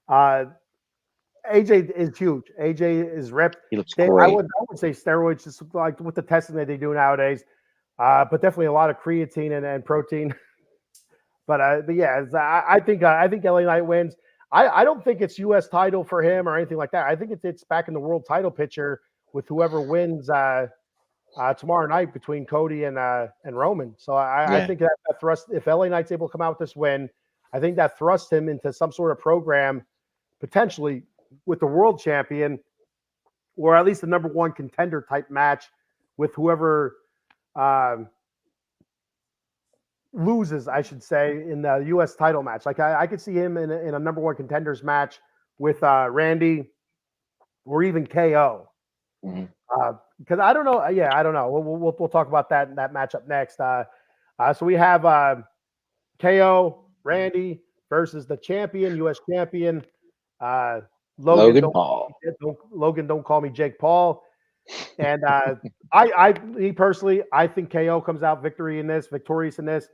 A: AJ is huge. AJ is ripped.
D: He looks great.
A: I would say steroids, just like with the testing that they do nowadays, but definitely a lot of creatine and protein. But yeah, I think LA Knight wins. I don't think it's U.S. title for him or anything like that. I think it's back in the world title picture with whoever wins tomorrow night between Cody and Roman. So I think that thrust, if LA Knight's able to come out with this win, I think that thrusts him into some sort of program, potentially with the world champion, or at least the number one contender type match with whoever loses, I should say, in the U.S. title match. Like I could see him in a number one contenders match with Randy or even KO.
D: Mm-hmm.
A: Because I don't know. Yeah, I don't know. We'll talk about that matchup next. So we have KO, Randy versus the champion, U.S. champion,
D: Logan Paul.
A: Logan, don't call me Jake Paul. And me personally, I think KO comes out victorious in this,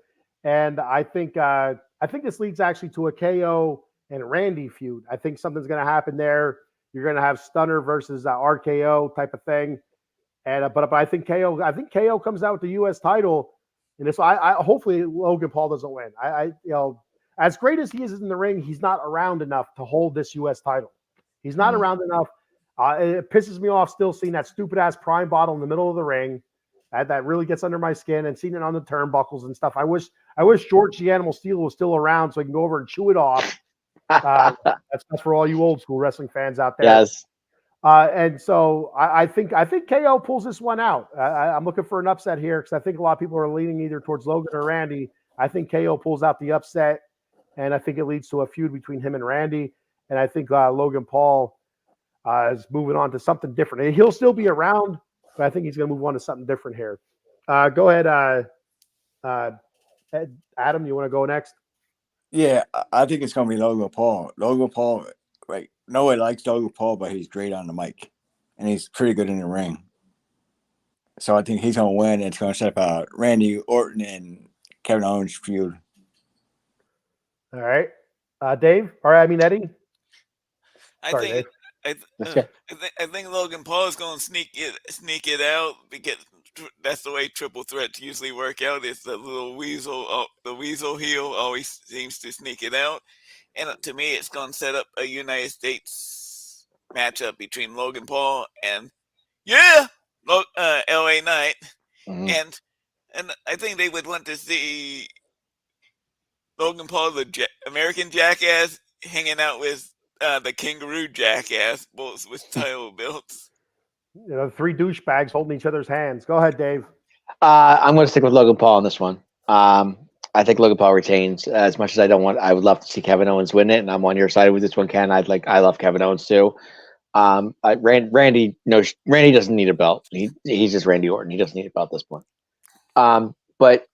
A: and I think this leads actually to a KO and Randy feud. I think something's going to happen there. You're going to have Stunner versus RKO type of thing, and but I think KO comes out with the U.S. title, and this I hopefully Logan Paul doesn't win. As great as he is in the ring, he's not around enough to hold this U.S. title. He's not around enough. It pisses me off still seeing that stupid ass Prime bottle in the middle of the ring. That really gets under my skin, and seeing it on the turnbuckles and stuff. I wish George the Animal Steel was still around so I can go over and chew it off. That's for all you old school wrestling fans out there.
D: Yes.
A: And so I think KO pulls this one out. I'm looking for an upset here because I think a lot of people are leaning either towards Logan or Randy. I think KO pulls out the upset, and I think it leads to a feud between him and Randy. And I think Logan Paul is moving on to something different. And he'll still be around, but I think he's going to move on to something different here. Go ahead, Adam. You want to go next?
B: Yeah, I think it's going to be Logan Paul. Logan Paul, like, nobody likes Logan Paul, but he's great on the mic, and he's pretty good in the ring. So I think he's going to win, and it's going to set up Randy Orton and Kevin Owens feud.
A: All right. Dave? Or I mean, Eddie?
C: I think Logan Paul is going to sneak it out because that's the way triple threats usually work out. It's the little weasel, the weasel heel always seems to sneak it out. And to me, it's going to set up a United States matchup between Logan Paul and LA Knight. Mm-hmm. And I think they would want to see Logan Paul, the American Jackass, hanging out with the Kangaroo Jackass, both with title belts.
A: Three douchebags holding each other's hands. Go ahead, Dave.
D: I'm going to stick with Logan Paul on this one. I think Logan Paul retains. As much as I would love to see Kevin Owens win it, and I'm on your side with this one, Ken. I love Kevin Owens too. Randy doesn't need a belt. He's just Randy Orton. He doesn't need a belt at this point. But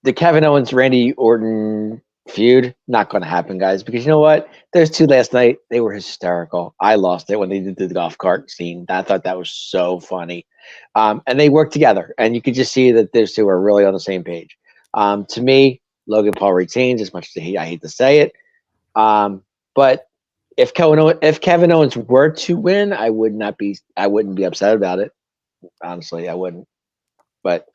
D: the Kevin Owens Randy Orton feud. Not going to happen, guys, because you know what? There's two last night. They were hysterical. I lost it when they did the golf cart scene. I thought that was so funny. And they work together, and you could just see that those two are really on the same page. To me, Logan Paul retains as much as I hate to say it. But if Kevin Owens were to win, I wouldn't be upset about it. Honestly, I wouldn't. But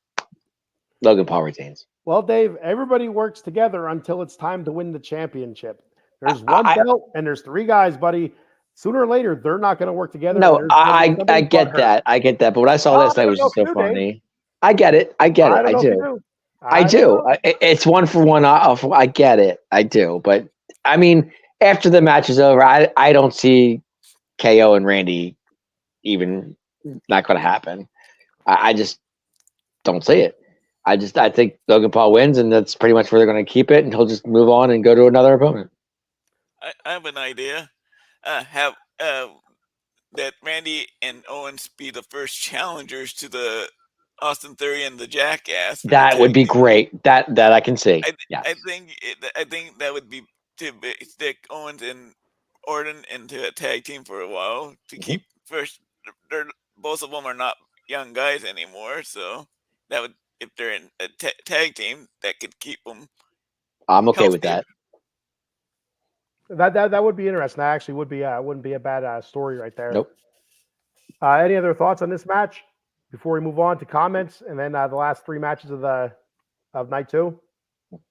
D: Logan Paul retains.
A: Well, Dave, everybody works together until it's time to win the championship. There's one belt and there's 3 guys, buddy. Sooner or later, they're not going to work together.
D: No, I get that. I get that. But what I saw last night was just so funny. Dave. I get it. I do. I do. It's 1 for 1 off. I get it. I do. But I mean, after the match is over, I don't see KO and Randy even not going to happen. I just don't see it. I think Logan Paul wins, and that's pretty much where they're going to keep it, and he'll just move on and go to another opponent.
C: I have an idea. Have that Randy and Owens be the first challengers to the Austin Theory and the Jackass.
D: That would be great. That I can see.
C: I think that would be to stick Owens and Orton into a tag team for a while to keep first. Both of them are not young guys anymore, so that would, if they're in a tag team, that could keep them.
D: I'm okay with that.
A: That would be interesting. That actually would be wouldn't be a bad story right there.
D: Nope.
A: Any other thoughts on this match before we move on to comments and then the last 3 matches of night 2?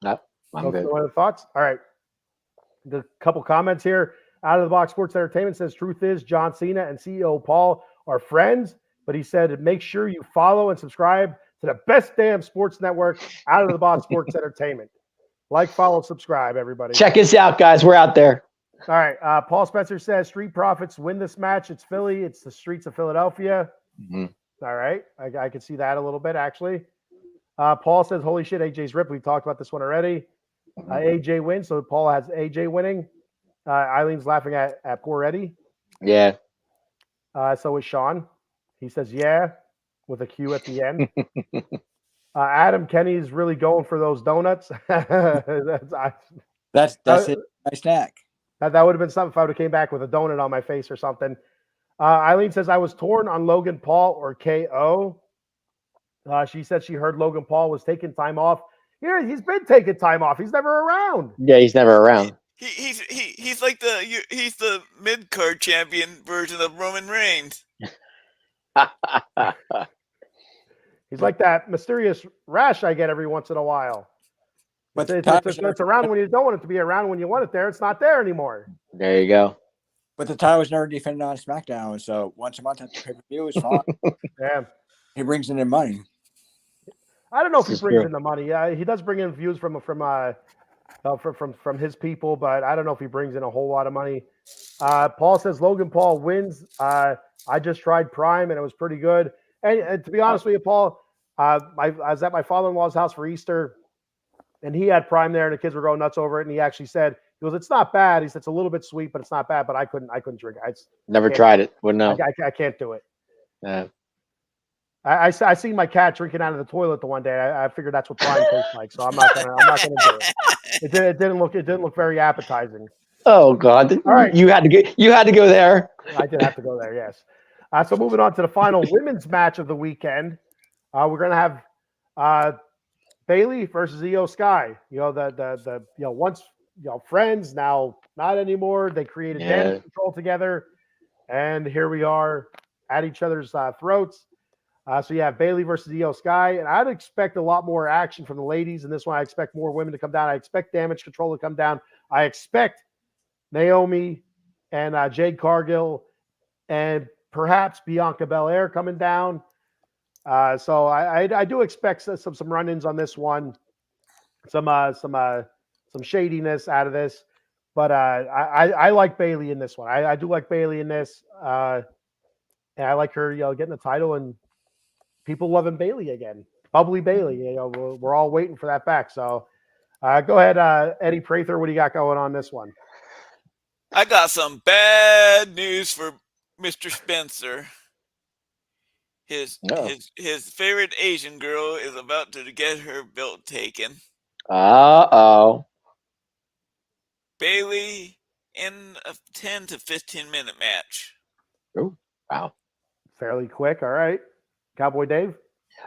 D: Nope. I'm good.
A: No other thoughts? All right. A couple comments here. Out of the Box Sports Entertainment says, truth is John Cena and CEO Paul are friends, but he said, make sure you follow and subscribe to the best damn sports network, Out of the Box Sports Entertainment. Like, follow, subscribe, everybody.
D: Check us out, guys. We're out there.
A: All right. Paul Spencer says, Street Profits win this match. It's Philly. It's the streets of Philadelphia.
D: Mm-hmm.
A: All right. I can see that a little bit, actually. Paul says, holy shit, AJ's ripped. We talked about this one already. AJ wins, so Paul has AJ winning. Eileen's laughing at poor Eddie.
D: Yeah.
A: So is Sean. He says, yeah, with a Q at the end. Adam Kenny's really going for those donuts.
B: That's it. My snack.
A: That would have been something if I would have came back with a donut on my face or something. Eileen says, I was torn on Logan Paul or KO. She said she heard Logan Paul was taking time off. Here, he's been taking time off. He's never around.
D: Yeah, he's never around.
C: He's like he's the mid-card champion version of Roman Reigns.
A: He's like that mysterious rash I get every once in a while.
B: But
A: it's around when you don't want it to be around. When you want it there, it's not there anymore.
D: There you go.
B: But the title was never defended on SmackDown, so once a month at the pay-per-view is fine.
A: Yeah.
B: He brings in the money.
A: I don't know if he brings in the money. He does bring in views from his people, but I don't know if he brings in a whole lot of money. Paul says Logan Paul wins. I just tried Prime and it was pretty good. And to be honest with you, Paul, I was at my father-in-law's house for Easter, and he had Prime there, and the kids were going nuts over it. And he actually said, "He goes, it's not bad." He said, "It's a little bit sweet, but it's not bad." But I couldn't drink it.
D: Never tried it. Wouldn't know.
A: I can't do it.
D: Yeah.
A: I seen my cat drinking out of the toilet the one day. I figured that's what Prime tastes like, so I'm not gonna do it. It didn't look very appetizing.
D: Oh God! All right, you had to go there.
A: I did have to go there. Yes. So moving on to the final women's match of the weekend, we're gonna have Bayley versus Io Sky. You know the once friends, now not anymore. They created Damage Control together, and here we are at each other's throats. So you have Bayley versus Io Sky, and I'd expect a lot more action from the ladies in this one. I expect more women to come down. I expect Damage Control to come down. I expect Naomi and Jade Cargill and perhaps Bianca Belair coming down. So I do expect some run-ins on this one, some shadiness out of this. But I like Bayley in this one. I do like Bayley in this, and I like her, getting the title and people loving Bayley again. Bubbly Bayley. We're all waiting for that back. So go ahead, Eddie Prather. What do you got going on this one?
C: I got some bad news for Mr. Spencer. His favorite Asian girl is about to get her belt taken.
D: Uh-oh.
C: Bailey in a 10 to 15-minute match.
D: Oh, wow.
A: Fairly quick. All right. Cowboy Dave?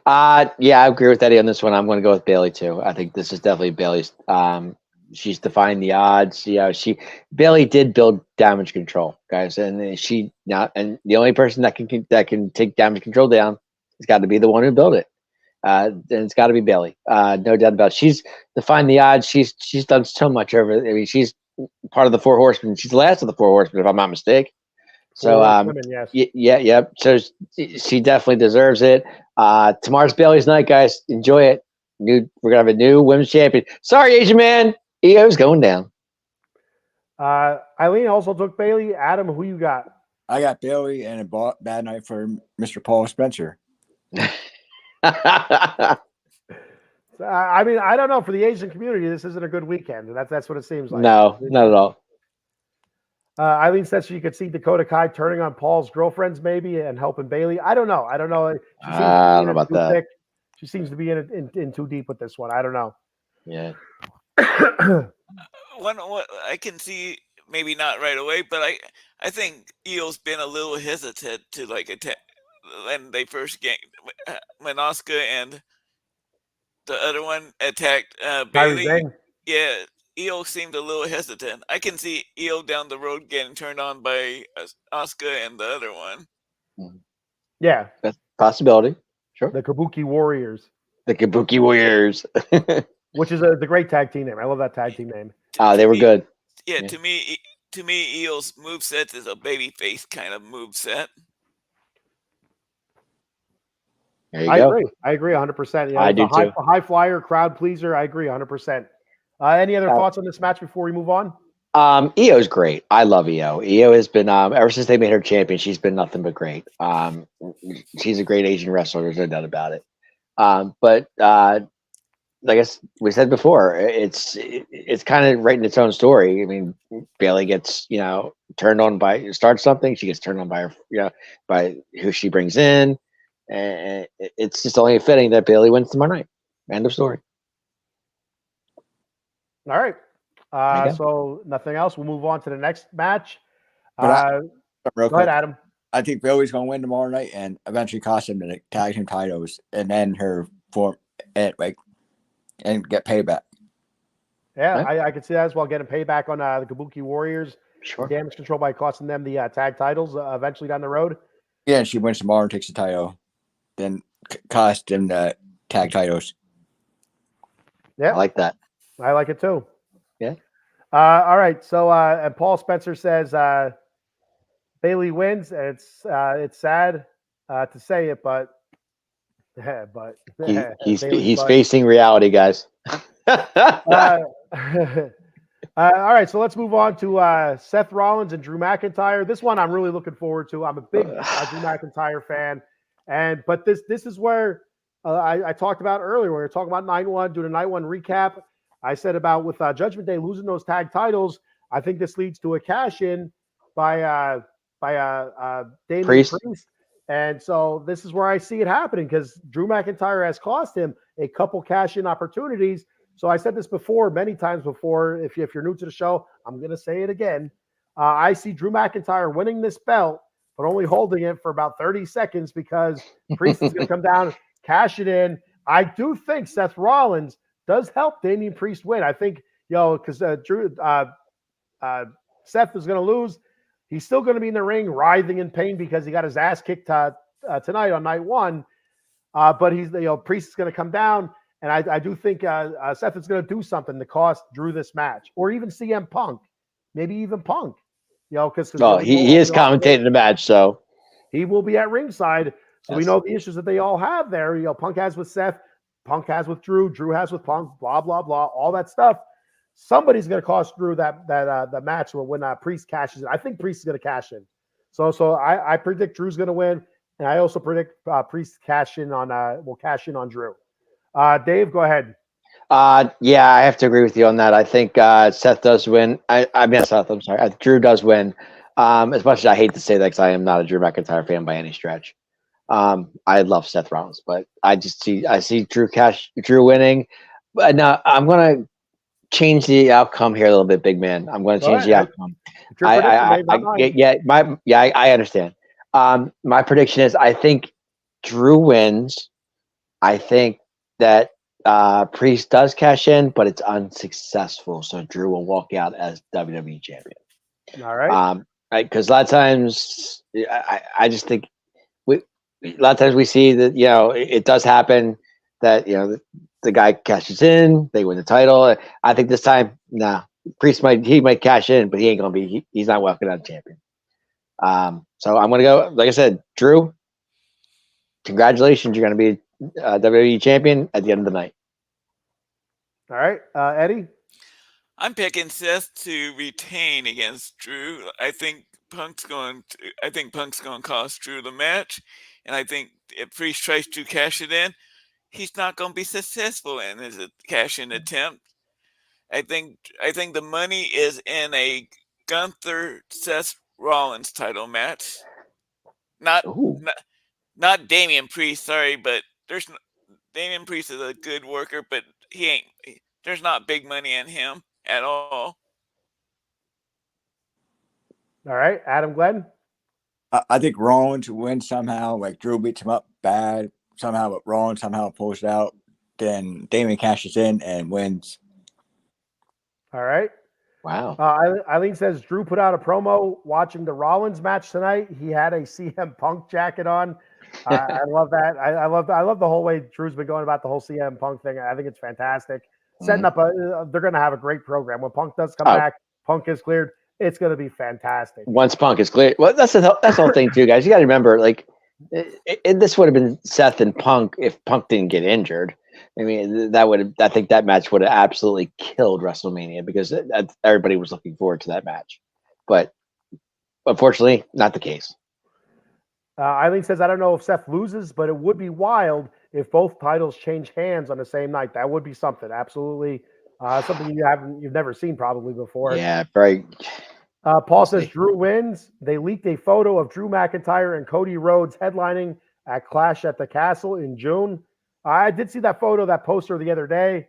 D: Yeah, I agree with Eddie on this one. I'm going to go with Bailey too. I think this is definitely Bailey's. She's defying the odds. Bailey did build damage control, guys, and the only person that can take damage control down has got to be the one who built it. And it's got to be Bailey. No doubt about it. She's defying the odds. She's done so much over. I mean, she's part of the Four Horsemen. She's the last of the Four Horsemen, if I'm not mistaken. So,
A: Women, yes.
D: yeah. So she definitely deserves it. Tomorrow's Bailey's night, guys. Enjoy it. We're gonna have a new women's champion. Sorry, Asian man. EO's going down.
A: Eileen also took Bailey. Adam, who you got?
B: I got Bailey and a bad night for Mr. Paul Spencer.
A: I mean, I don't know. For the Asian community, this isn't a good weekend. That's what it seems like.
D: No, not at all.
A: Eileen says she could see Dakota Kai turning on Paul's girlfriends maybe and helping Bailey. I don't know.
D: I don't know about that.
A: Thick. She seems to be in too deep with this one. I don't know.
D: Yeah.
C: What I can see, maybe not right away, but I think Io's been a little hesitant to like attack when they first game when Asuka and the other one attacked Bailey. Yeah, Io seemed a little hesitant. I can see Io down the road getting turned on by Asuka and the other one.
A: Yeah,
D: that's a possibility. Sure.
A: The Kabuki Warriors.
D: The Kabuki Warriors.
A: Which is the great tag team name. I love that tag team name.
D: They were good.
C: Yeah, to me, Io's moveset is a babyface kind of moveset.
A: I agree 100%.
D: I do too.
A: High flyer, crowd pleaser. I agree 100%. Any other thoughts on this match before we move on?
D: Io's great. I love Io. Io has been ever since they made her champion. She's been nothing but great. She's a great Asian wrestler. There's no doubt about it. But like we said before, it's kind of writing its own story. I mean, Bailey gets turned on starts something. She gets turned on by her by who she brings in, and it's just only fitting that Bailey wins tomorrow night. End of story.
A: All right. So nothing else. We'll move on to the next match.
B: Go
A: ahead, Adam.
B: I think Bailey's going to win tomorrow night and eventually cost him the tag team titles, and then her form and get payback.
A: Yeah, right? I could see that as well. Getting payback on the Kabuki Warriors.
D: Sure.
A: Damage control by costing them the tag titles eventually down the road.
B: Yeah, and she wins tomorrow and takes the title, then cost them the tag titles.
A: Yeah,
D: I like that.
A: I like it too.
D: Yeah.
A: All right. So, and Paul Spencer says Bailey wins, and it's sad to say it, but
D: he's facing reality, guys.
A: All right. So let's move on to Seth Rollins and Drew McIntyre. This one I'm really looking forward to. I'm a big Drew McIntyre fan, but this is where I talked about earlier when we were talking about Night One, doing a Night One recap. I said about with Judgment Day losing those tag titles, I think this leads to a cash in by Damian Priest. And so this is where I see it happening because Drew McIntyre has cost him a couple cash in opportunities. So I said this before, many times before. If you're new to the show, I'm going to say it again. I see Drew McIntyre winning this belt, but only holding it for about 30 seconds because Priest is going to come down, cash it in. I do think Seth Rollins does help Damian Priest win. I think, because Drew Seth is going to lose. He's still going to be in the ring, writhing in pain because he got his ass kicked tonight on Night One. But he's Priest is going to come down, and I do think Seth is going to do something to cost Drew this match, or even CM Punk, maybe even Punk. Because
D: he is commentating the match, so
A: he will be at ringside. So we know the issues that they all have there. Punk has with Seth, Punk has with Drew, Drew has with Punk, blah blah blah, all that stuff. Somebody's going to cost Drew that match when Priest cashes in. I think Priest is going to cash in. So I predict Drew's going to win, and I also predict Priest will cash in on Drew. Dave, go ahead.
D: Yeah, I have to agree with you on that. I think Seth does win. I'm sorry. Drew does win. As much as I hate to say that because I am not a Drew McIntyre fan by any stretch. I love Seth Rollins, but I see Drew winning. But now I'm gonna change the outcome here a little bit, big man. I'm going to
A: Go
D: change the
A: ahead.
D: outcome.
A: It's your prediction, Dave, not mine.
D: I understand. My prediction is I think Drew wins. I think that Priest does cash in, but it's unsuccessful. So Drew will walk out as WWE champion.
A: All right.
D: Right? Because a lot of times, I just think a lot of times we see that it does happen that the guy cashes in, they win the title. I think this time, Priest might cash in, but he ain't gonna be. He's not walking out champion. So I'm gonna go. Like I said, Drew. Congratulations, you're gonna be WWE champion at the end of the night.
A: All right, Eddie.
C: I'm picking Seth to retain against Drew. I think Punk's going to cost Drew the match, and I think if Priest tries to cash it in, he's not going to be successful in his cash-in attempt. I think the money is in a Gunther Seth Rollins title match. Not Damian Priest, sorry, but Damian Priest is a good worker, but there's not big money in him at all.
A: All right, Adam Glenn.
B: I think Rollins wins somehow. Like Drew beats him up bad somehow, but Rollins somehow pulls it out. Then Damien cashes in and wins.
A: All right.
D: Wow.
A: Eileen says Drew put out a promo watching the Rollins match tonight. He had a CM Punk jacket on. I love that. I love the whole way Drew's been going about the whole CM Punk thing. I think it's fantastic. Setting up they're going to have a great program when Punk does come back. Punk is cleared. It's going to be fantastic.
D: Once Punk is cleared, well, that's the whole thing too, guys. You got to remember, like, this would have been Seth and Punk if Punk didn't get injured. I mean, I think that match would have absolutely killed WrestleMania because everybody was looking forward to that match. But unfortunately, not the case.
A: Eileen says, I don't know if Seth loses, but it would be wild if both titles change hands on the same night. That would be something. Absolutely. Something you've never seen probably before.
D: Yeah, very.
A: Paul says Drew wins. They leaked a photo of Drew McIntyre and Cody Rhodes headlining at Clash at the Castle in June. I did see that photo, that poster the other day.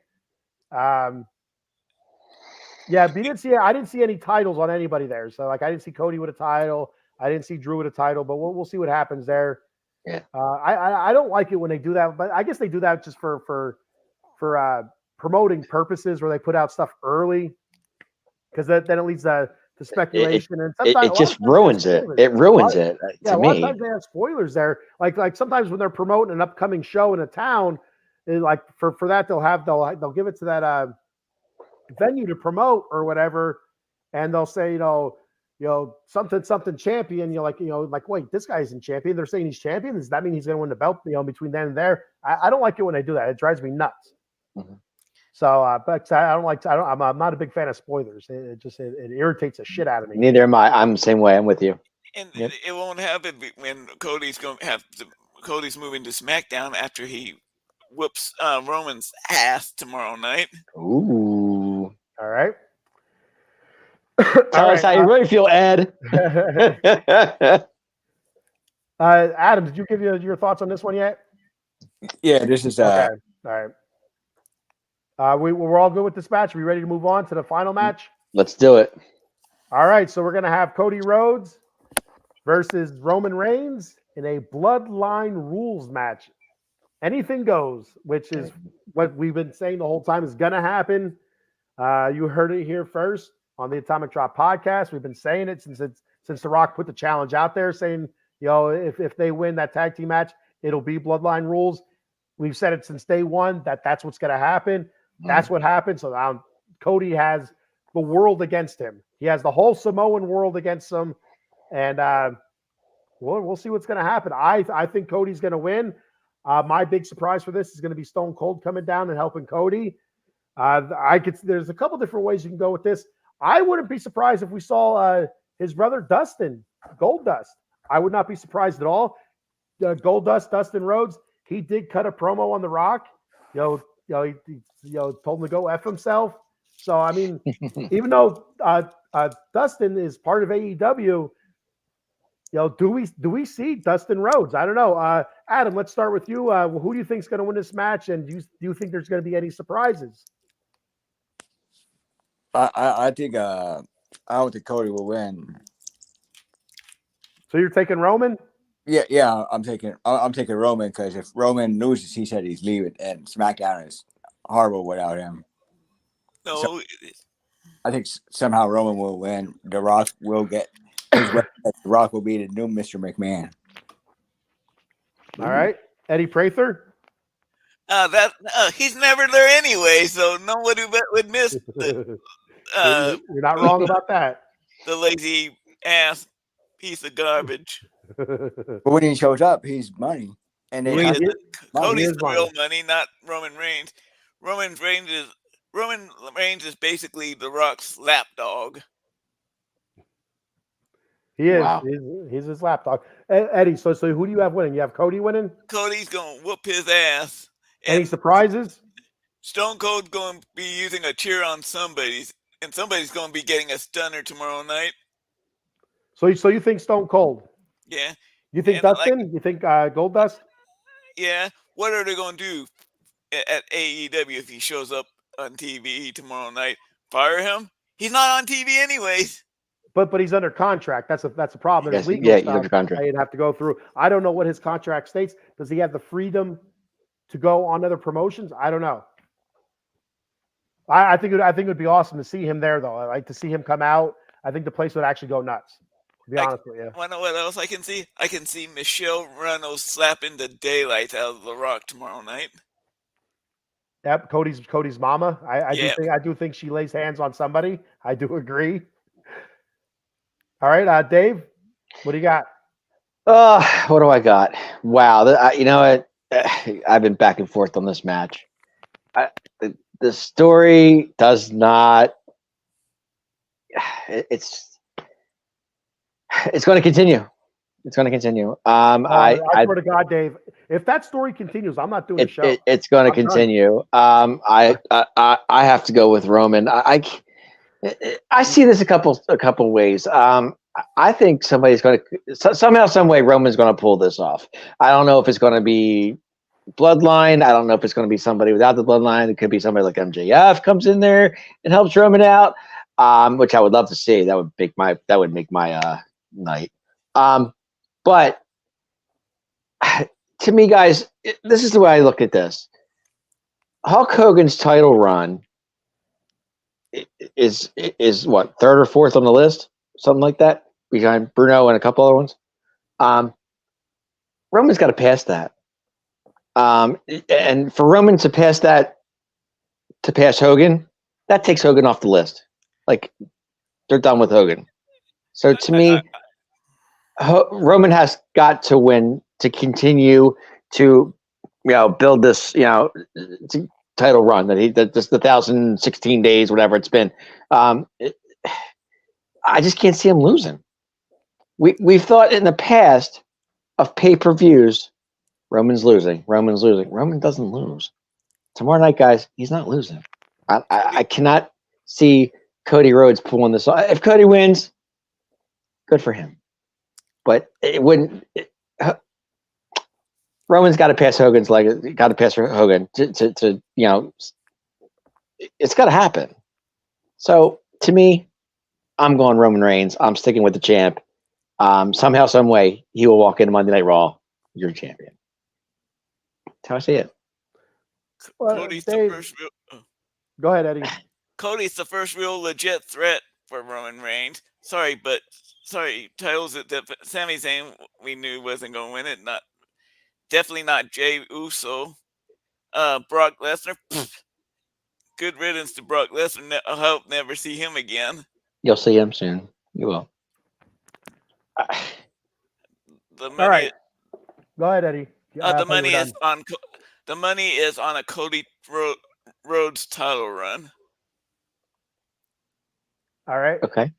A: Yeah, but I didn't see any titles on anybody there. So I didn't see Cody with a title. I didn't see Drew with a title, but we'll see what happens there.
D: Yeah.
A: I don't like it when they do that, but I guess they do that just for promoting purposes where they put out stuff early because then it leads to speculation and sometimes
D: it just ruins it. It ruins it to me.
A: A lot of times they have spoilers there. Like sometimes when they're promoting an upcoming show in a town, like for that they'll give it to that venue to promote or whatever, and they'll say something champion. You're like wait, this guy isn't champion. They're saying he's champion. Does that mean he's going to win the belt? Between then and there, I don't like it when they do that. It drives me nuts. Mm-hmm. So, but I'm not a big fan of spoilers. It irritates the shit out of me.
D: Neither am I. I'm the same way. I'm with you.
C: And it won't happen when Cody's moving to SmackDown after he whoops Roman's ass tomorrow night.
D: Ooh.
A: All right.
D: Tell us how you really feel, Ed.
A: Adam, did you give your thoughts on this one yet?
B: Yeah, this is
A: okay. All right. We're all good with this match. Are we ready to move on to the final match?
D: Let's do it.
A: All right, so we're going to have Cody Rhodes versus Roman Reigns in a Bloodline Rules match. Anything goes, which is what we've been saying the whole time is going to happen. You heard it here first on the Atomic Drop podcast. We've been saying it since The Rock put the challenge out there, saying, if they win that tag team match, it'll be Bloodline Rules. We've said it since day one that's what's going to happen. That's what happened. So now Cody has the world against him. He has the whole Samoan world against him. And we'll see what's going to happen. I think Cody's going to win. My big surprise for this is going to be Stone Cold coming down and helping Cody. There's a couple different ways you can go with this. I wouldn't be surprised if we saw his brother Dustin, Goldust. I would not be surprised at all. Goldust, Dustin Rhodes, he did cut a promo on The Rock. He told him to go F himself. So, I mean, even though Dustin is part of AEW, do we see Dustin Rhodes? I don't know. Adam, let's start with you. Who do you think is going to win this match? And do you think there's going to be any surprises?
B: I think I don't think Cody will win.
A: So you're taking Roman?
B: Yeah. I'm taking Roman because if Roman loses, he said he's leaving, and SmackDown is horrible without him.
C: No,
B: I think somehow Roman will win. The Rock will get his way. The Rock will be the new Mr. McMahon.
A: All right. Eddie Prather?
C: he's never there anyway, so nobody would miss
A: You're not wrong about that.
C: the lazy ass piece of garbage.
B: But when he shows up, he's money, and they
C: Yeah,
B: have
C: Cody's
A: is
C: the real
A: money.
C: money, not Roman Reigns. Roman Reigns is basically the Rock's lapdog.
A: He is.
D: Wow.
A: He's his lapdog. Eddie, so who do you have winning? You have Cody winning?
C: Cody's gonna whoop his ass,
A: Any
C: and
A: surprises?
C: Stone Cold gonna be using a chair on somebody's, and somebody's gonna be getting a stunner tomorrow night.
A: So you think Stone Cold?
C: Yeah,
A: You think
C: And I
A: Dustin? You think Gold Dust?
C: yeah. What are they gonna do at AEW if he shows up on TV tomorrow night? Fire him? He's not on TV anyways.
A: But he's under contract. That's a problem.
D: Yes,
A: There's legal
D: yeah, he's
A: stuff
D: under contract.
A: I'd have to go through. I don't know what his contract states. Does he have the freedom to go on other promotions? I don't know. I think it would be awesome to see him there, though. I like to see him come out. I think the place would actually go nuts. To be honest with you.
C: Wanna know what else I can see? I can see Michelle Reynolds slapping the daylight out of The Rock tomorrow night.
A: Yep, Cody's mama.
C: Yeah.
A: I do think she lays hands on somebody. I do agree. All right, Dave, what do you got?
D: What do I got? Wow, you know what? I've been back and forth on this match. The story does not. It's going to continue. It's going to continue.
A: I swear to God, Dave, if that story continues, I'm not doing the show.
D: It's going to
A: I'm done.
D: continue. I have to go with Roman. I see this a couple ways. I think somebody's going to somehow, some way, Roman's going to pull this off. I don't know if it's going to be bloodline. I don't know if it's going to be somebody without the bloodline. It could be somebody like MJF comes in there and helps Roman out, which I would love to see. That would make my night. But to me, guys, this is the way I look at this. Hulk Hogan's title run is what, third or fourth on the list, something like that, behind Bruno and a couple other ones. Roman's got to pass that, and for Roman to pass that, to pass Hogan, that takes Hogan off the list. Like, they're done with Hogan. So to me, Roman has got to win to continue to, build this, title run that just the 1,016 days, whatever it's been. I just can't see him losing. We've thought in the past of pay-per-views, Roman's losing. Roman doesn't lose. Tomorrow night, guys, he's not losing. I cannot see Cody Rhodes pulling this off. If Cody wins, good for him. But it wouldn't. Roman's got to pass Hogan's leg. Got to pass Hogan to it's got to happen. So to me, I'm going Roman Reigns. I'm sticking with the champ. Somehow, some way, he will walk into Monday Night Raw. You're champion. That's how I see it.
C: Cody's
A: Dave,
C: the first real.
A: Go ahead, Eddie.
C: Cody's the first real legit threat for Roman Reigns. Sorry, titles that Sami Zayn we knew wasn't going to win it. Definitely not Jey Uso. Brock Lesnar. Good riddance to Brock Lesnar. I hope never see him again.
D: You'll see him soon. You will.
C: The money,
A: All right. Go ahead, Eddie.
C: the money is on a Cody Rhodes title run.
A: All right.
D: Okay.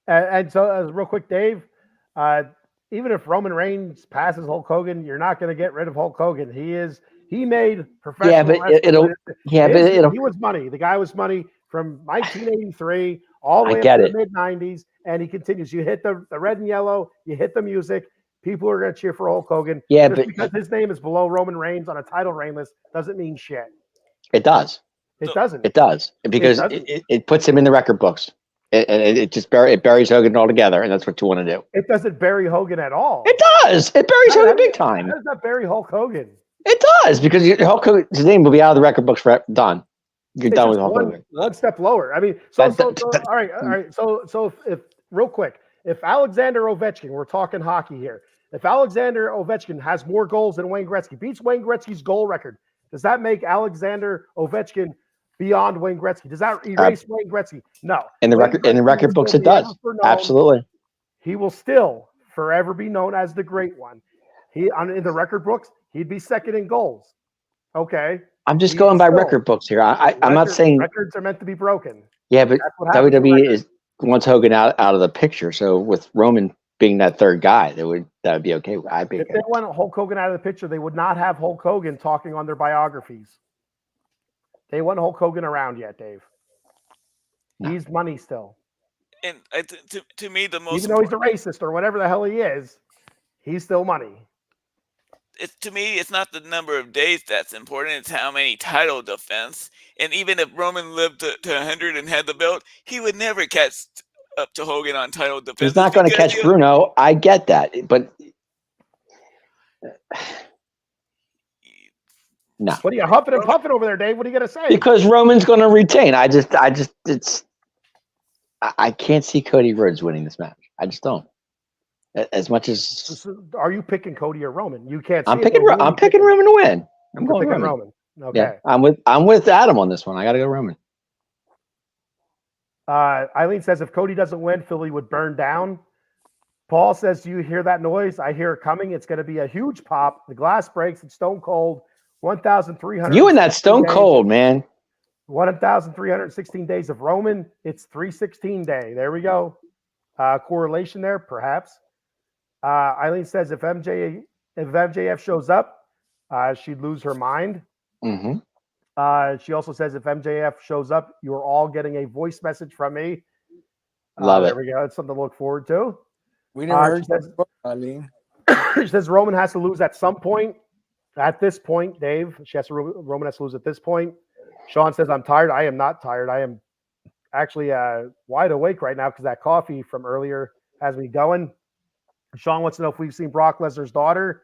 A: And so, real quick, Dave, even if Roman Reigns passes Hulk Hogan, you're not going to get rid of Hulk Hogan. He made professional.
D: Yeah, but
A: he was money. The guy was money from 1983 all the way
D: up
A: to the mid 90s, and he continues. You hit the red and yellow, you hit the music. People are going to cheer for Hulk Hogan.
D: Yeah,
A: Just
D: but
A: because his name is below Roman Reigns on a title reign list doesn't mean shit.
D: It does.
A: It doesn't.
D: It does because
A: doesn't.
D: it puts him in the record books. It just buries Hogan altogether, and that's what you want to do.
A: It doesn't bury Hogan at all.
D: It does. It buries Hogan big time.
A: How does that bury Hulk Hogan?
D: It does because Hulk Hogan's name will be out of the record books for done. You're
A: It's
D: done with
A: just
D: Hulk Hogan.
A: one step lower. I mean, all right. So if real quick, if Alexander Ovechkin, we're talking hockey here. If Alexander Ovechkin has more goals than Wayne Gretzky, beats Wayne Gretzky's goal record, does that make Alexander Ovechkin beyond Wayne Gretzky? Does that erase Wayne Gretzky? No.
D: In the record books, it does. Absolutely.
A: He will still forever be known as the great one. In the record books, he'd be second in goals. Okay.
D: I'm just going by record books here. I'm not saying
A: records are meant to be broken.
D: Yeah, but WWE wants Hogan out of the picture. So with Roman being that third guy, that would be okay. If
A: they want Hulk Hogan out of the picture, they would not have Hulk Hogan talking on their biographies. They want Hulk Hogan around yet, Dave. No. He's money still.
C: And to me, the most
A: even though he's a racist or whatever the hell he is, he's still money.
C: To me, it's not the number of days that's important. It's how many title defense. And even if Roman lived to 100 and had the belt, he would never catch up to Hogan on title defense.
D: He's not going to catch Bruno. I get that, but no.
A: What are you huffing and puffing over there, Dave? What are you going to say?
D: Because Roman's going to retain. I can't see Cody Rhodes winning this match. I just don't. As much as
A: are you picking Cody or Roman? You can't.
D: I'm picking Roman to win. I'm going
A: Roman. Okay.
D: Yeah, I'm with Adam on this one. I got to go Roman.
A: Eileen says if Cody doesn't win, Philly would burn down. Paul says, "Do you hear that noise? I hear it coming. It's going to be a huge pop. The glass breaks. It's Stone Cold. 1,300.
D: You and that Stone Cold, man.
A: 1,316 days of Roman. It's 316 day. There we go. Correlation there, perhaps." Eileen says if MJF shows up, she'd lose her mind.
D: Mm-hmm.
A: She also says if MJF shows up, you're all getting a voice message from me.
D: Love it.
A: There we go. It's something to look forward to.
B: We never heard that, Eileen.
A: She says Roman has to lose at some point. At this point, Dave, Roman has to lose at this point. Sean says, I'm tired. I am not tired. I am actually wide awake right now because that coffee from earlier has me going. Sean wants to know if we've seen Brock Lesnar's daughter.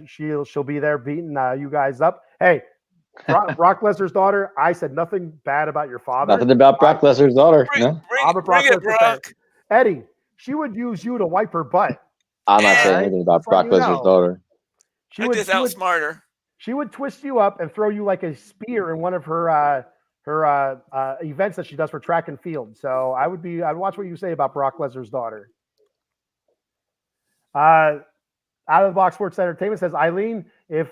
A: She'll be there beating you guys up. Hey, Brock Lesnar's daughter, I said nothing bad about your father.
D: Nothing about Brock Lesnar's daughter.
C: Bring it, Brock.
A: Eddie, she would use you to wipe her butt.
D: I'm not saying anything about Brock Lesnar's daughter.
C: I just outsmart her.
A: She would twist you up and throw you like a spear in one of her events that she does for track and field. So I'd watch what you say about Brock Lesnar's daughter. Out of the Box Sports Entertainment says, Eileen, if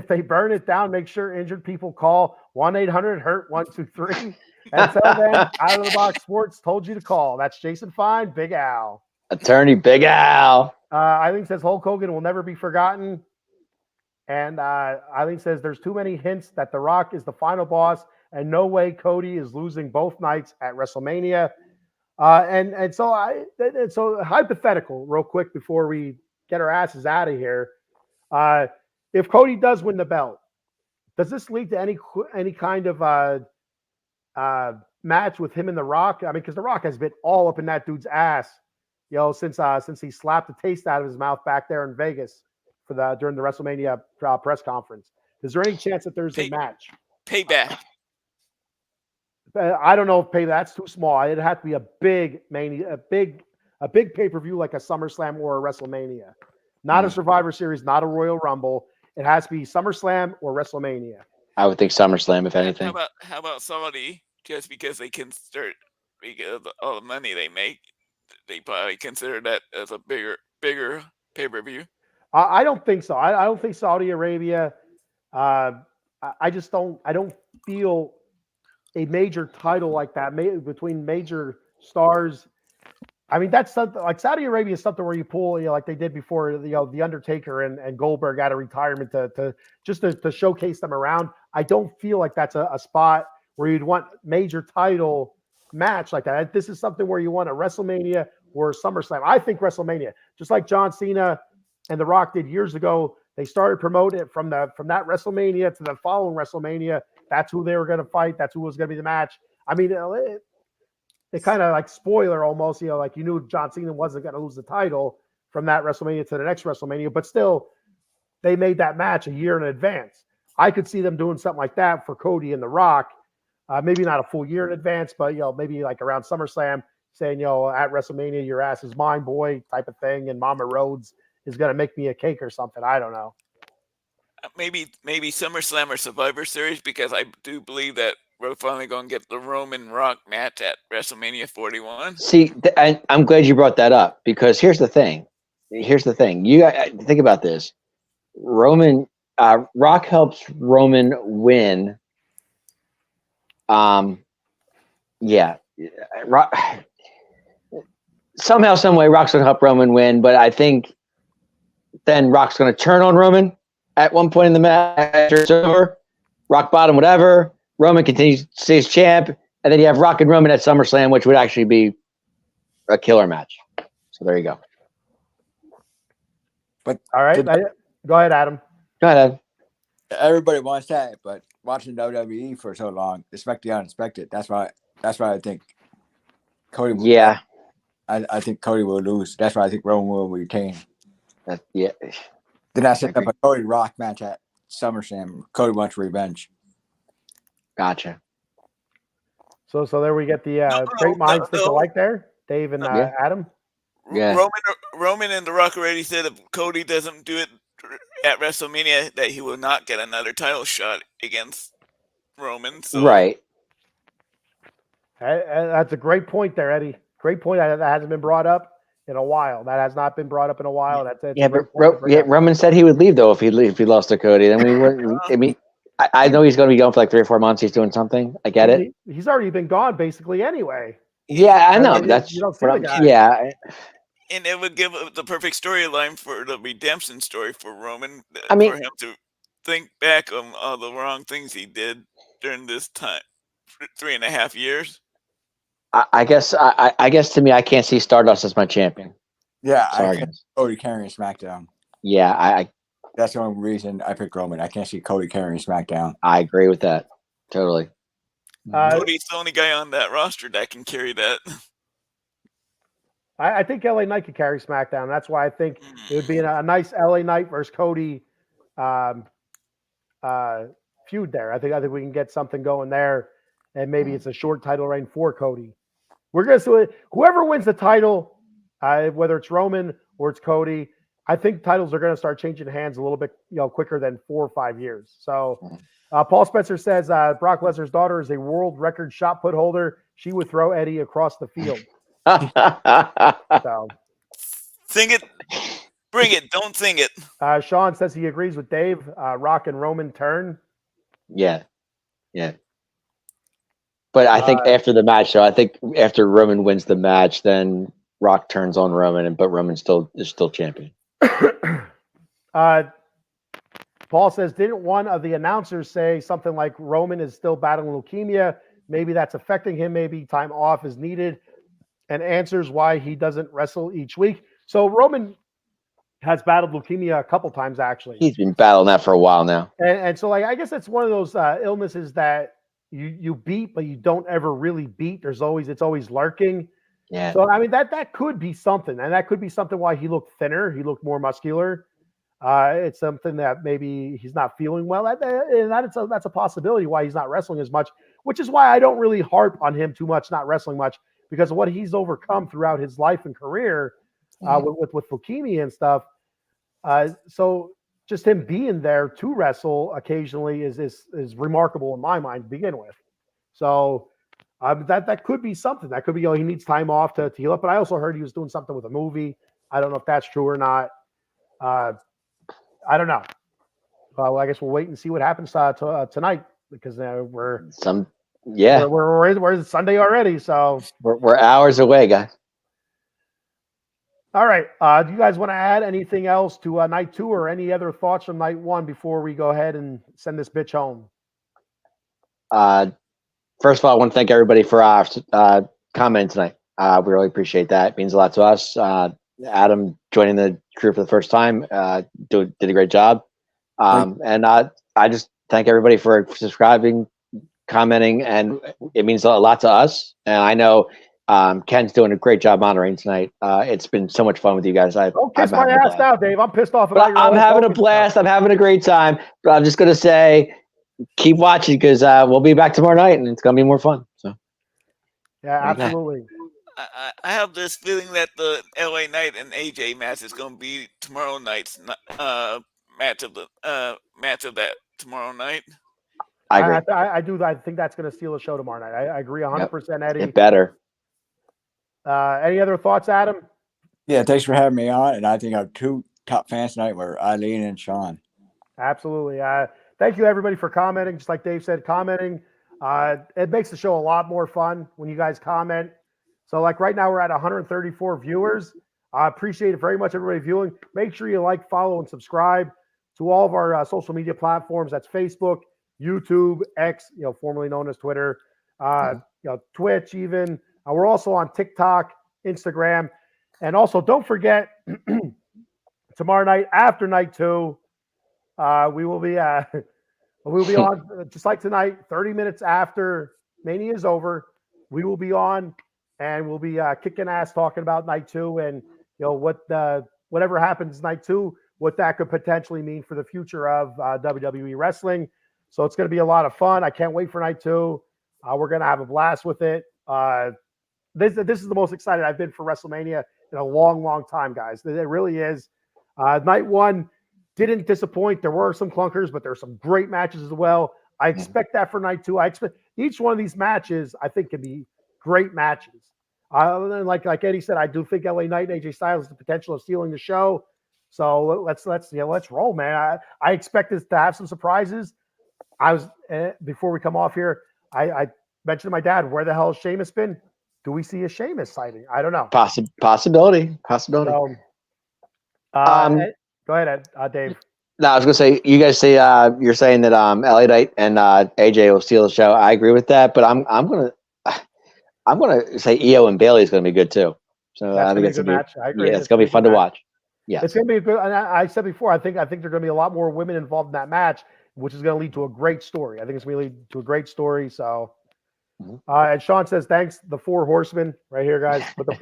A: they burn it down, make sure injured people call 1-800-HURT-123 and tell them Out of the Box Sports told you to call. That's Jason Fine, Big Al.
D: Attorney Big Al.
A: Eileen says Hulk Hogan will never be forgotten. And Eileen says there's too many hints that The Rock is the final boss and no way Cody is losing both nights at WrestleMania. And so hypothetical real quick before we get our asses out of here. If Cody does win the belt, does this lead to any kind of match with him and The Rock? I mean, because The Rock has been all up in that dude's ass, since he slapped the taste out of his mouth back there in Vegas during the WrestleMania press conference. Is there any chance that there's a match?
C: Payback.
A: I don't know if that's too small. It'd have to be a big pay-per-view like a SummerSlam or a WrestleMania. Not a Survivor Series, not a Royal Rumble. It has to be SummerSlam or WrestleMania.
D: I would think SummerSlam, if anything.
C: How about Saudi? Just because they can start, because of all the money they make, they probably consider that as a bigger pay-per-view.
A: I don't think so. I don't think Saudi Arabia. I don't feel a major title like that between major stars. I mean, that's something like Saudi Arabia is something where you pull, like they did before, the Undertaker and Goldberg out of retirement to showcase them around. I don't feel like that's a spot where you'd want major title match like that. This is something where you want a WrestleMania or SummerSlam. I think WrestleMania, just like John Cena and The Rock did years ago, they started promoting it from that WrestleMania to the following WrestleMania that's who they were going to fight. That's who was going to be the match. I mean, it kind of like spoiler almost, like you knew John Cena wasn't going to lose the title from that WrestleMania to the next WrestleMania, but still they made that match a year in advance. I could see them doing something like that for Cody and The Rock. Maybe not a full year in advance, but maybe like around SummerSlam, saying, at WrestleMania, your ass is mine, boy, type of thing, and Mama Rhodes is gonna make me a cake or something. I don't know.
C: Maybe SummerSlam or Survivor Series, because I do believe that we're finally going to get the Roman Rock match at WrestleMania 41.
D: See, I'm glad you brought that up, because here's the thing. You think about this. Roman Rock helps Roman win. Yeah, Rock, somehow, some way, Rock's gonna help Roman win, but I think then Rock's gonna turn on Roman at one point in the match. It's over, rock bottom, whatever. Roman continues to stay as champ, and then you have Rock and Roman at SummerSlam, which would actually be a killer match. So there you go.
B: But
A: All right, go ahead, Adam.
D: Go ahead.
B: everybody wants that, but watching WWE for so long, expect the unexpected. That's why I think Cody will,
D: Yeah.
B: I think Cody will lose. That's why I think Roman will retain.
D: Yeah.
B: Then I set up a Cody Rock match at SummerSlam. Cody wants revenge.
D: Gotcha.
A: So there we get the great minds think alike there, Dave and
D: Yeah.
A: Adam.
D: Yeah.
C: Roman and The Rock already said if Cody doesn't do it at WrestleMania, that he will not get another title shot against Roman. So.
D: Right.
A: That's a great point there, Eddie. Great point. That hasn't been brought up in a while. That has not been brought up in a while. That's
D: Yeah, but Roman said he would leave though if he lost to Cody. Then we wouldn't. I mean, I know he's going to be gone for like 3 or 4 months. He's doing something. I get it.
A: He's already been gone basically anyway.
D: Yeah, I know.
A: mean,
D: That's
A: you don't see
D: what
A: the
D: I'm,
A: guy.
D: yeah.
C: And it would give the perfect storyline for the redemption story for Roman.
D: I mean-
C: for him to think back on all the wrong things he did during this time, 3.5 years.
D: I guess to me, I can't see Stardust as my champion.
B: Yeah, I
D: Sorry,
B: can't
D: guys.
B: see Cody carrying SmackDown.
D: Yeah,
B: That's the only reason I picked Roman. I can't see Cody carrying SmackDown.
D: I agree with that. Totally.
C: Cody's the only guy on that roster that can carry that.
A: I think LA Knight could carry SmackDown. That's why I think it would be a nice LA Knight versus Cody feud there. I think we can get something going there, and maybe it's a short title reign for Cody. We're gonna see whoever wins the title, whether it's Roman or it's Cody. I think titles are going to start changing hands a little bit, quicker than 4 or 5 years. So, Paul Spencer says Brock Lesnar's daughter is a world record shot put holder. She would throw Eddie across the field. So,
C: Sing it, bring it, don't sing it.
A: Sean says he agrees with Dave. Rock and Roman turn.
D: Yeah. But I think after the match, though, I think after Roman wins the match, then Rock turns on Roman, but Roman is still champion.
A: Paul says, didn't one of the announcers say something like Roman is still battling leukemia? Maybe that's affecting him. Maybe time off is needed, and answers why he doesn't wrestle each week. So Roman has battled leukemia a couple times, actually.
D: He's been battling that for a while now.
A: And so, I guess it's one of those illnesses that you beat, but you don't ever really beat. It's always lurking.
D: Yeah.
A: So, I mean, that could be something. And that could be something why he looked thinner. He looked more muscular. It's something that maybe he's not feeling well. That's a possibility why he's not wrestling as much, which is why I don't really harp on him too much, not wrestling much, because of what he's overcome throughout his life and career with leukemia and stuff. So just him being there to wrestle occasionally is remarkable in my mind to begin with. So that could be something. That could be, he needs time off to heal up. But I also heard he was doing something with a movie. I don't know if that's true or not. I don't know. Well, I guess we'll wait and see what happens tonight, because we're Sunday already. So
D: we're hours away, guys.
A: All right. Do you guys want to add anything else to night 2 or any other thoughts from night 1 before we go ahead and send this bitch home?
D: First of all, I want to thank everybody for commenting tonight. We really appreciate that. It means a lot to us. Adam joining the crew for the first time did a great job. And I just thank everybody for subscribing, commenting, and it means a lot to us. And I know Ken's doing a great job monitoring tonight. It's been so much fun with you guys.
A: Don't kiss my ass now, Dave. I'm pissed off about
D: but I'm having a blast. I'm having a great time. But I'm just going to say, keep watching because we'll be back tomorrow night, and it's going to be more fun. So,
A: yeah, absolutely.
C: I have this feeling that the LA Knight and AJ match is going to be tomorrow night's match of that tomorrow night.
D: I agree.
A: I do. I think that's going to steal the show tomorrow night. I agree 100%, Eddie.
D: It better.
A: Any other thoughts, Adam?
B: Yeah, thanks for having me on. And I think our two top fans tonight were Eileen and Sean.
A: Absolutely. Thank you, everybody, for commenting. Just like Dave said, commenting. It makes the show a lot more fun when you guys comment. So, like right now, we're at 134 viewers. I appreciate it very much, everybody viewing. Make sure you like, follow, and subscribe to all of our social media platforms. That's Facebook, YouTube, X, formerly known as Twitter, Twitch, even. We're also on TikTok, Instagram, and also don't forget tomorrow night after night 2, we will be on just like tonight, 30 minutes after Mania is over. We will be on. And we'll be kicking ass talking about night 2 and whatever happens night 2, what that could potentially mean for the future of WWE wrestling. So it's going to be a lot of fun. I can't wait for night 2. We're going to have a blast with it. This is the most excited I've been for WrestleMania in a long, long time, guys. It really is. Night 1 didn't disappoint. There were some clunkers, but there's some great matches as well. I expect that for night 2. I expect each one of these matches, I think, can be great matches. Like Eddie said, I do think LA Knight and AJ Styles has the potential of stealing the show. So let's roll, man. I expect this to have some surprises. I was before we come off here, I mentioned to my dad, where the hell has Sheamus been? Do we see a Sheamus sighting? I don't know.
D: Possibility.
A: So, go ahead, Dave.
D: No, I was gonna say, you guys say you're saying that LA Knight and AJ will steal the show. I agree with that, but I'm gonna say Io and Bailey is gonna be good too. So I think it's a good match. I agree. Yeah, it's gonna be fun to watch. Yeah,
A: it's gonna be a good. And I said before, I think there are gonna be a lot more women involved in that match, which is gonna lead to a great story. I think it's gonna lead to a great story. So, and Sean says thanks, the 4 horsemen right here, guys. But the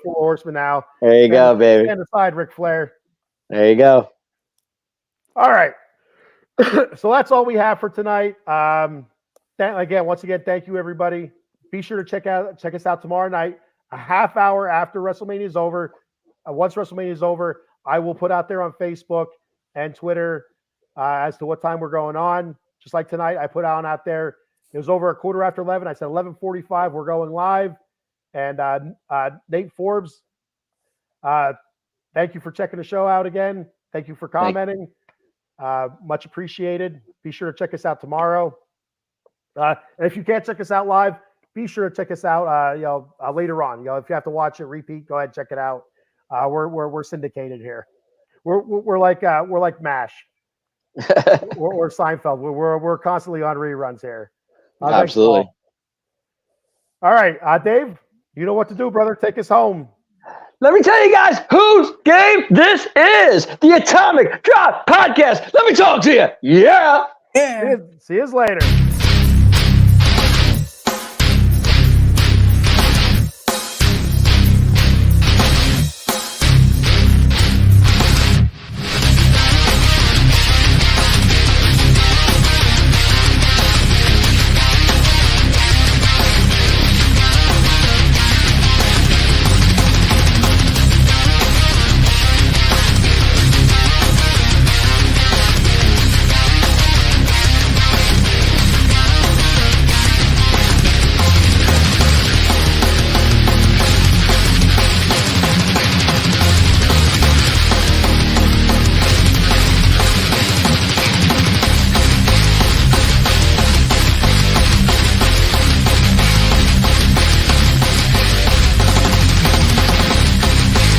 A: 4 horsemen now.
D: There you go, baby.
A: Stand aside, Ric Flair.
D: There you go.
A: All right. So that's all we have for tonight. Once again, thank you, everybody. Be sure to check us out tomorrow night, a half hour after WrestleMania is over. Once WrestleMania is over, I will put out there on Facebook and Twitter as to what time we're going on. Just like tonight, I put out there. It was over 11:15. I said 11:45. We're going live. And Nate Forbes, thank you for checking the show out again. Thank you for commenting. Much appreciated. Be sure to check us out tomorrow. And if you can't check us out live, be sure to check us out later on. If you have to watch it repeat, go ahead and check it out. We're syndicated here. We're like MASH. We're Seinfeld. We're constantly on reruns here.
D: Absolutely.
A: All right, Dave, you know what to do, brother. Take us home.
D: Let me tell you guys whose game this is. The Atomic Drop Podcast. Let me talk to you. Yeah.
A: See you later.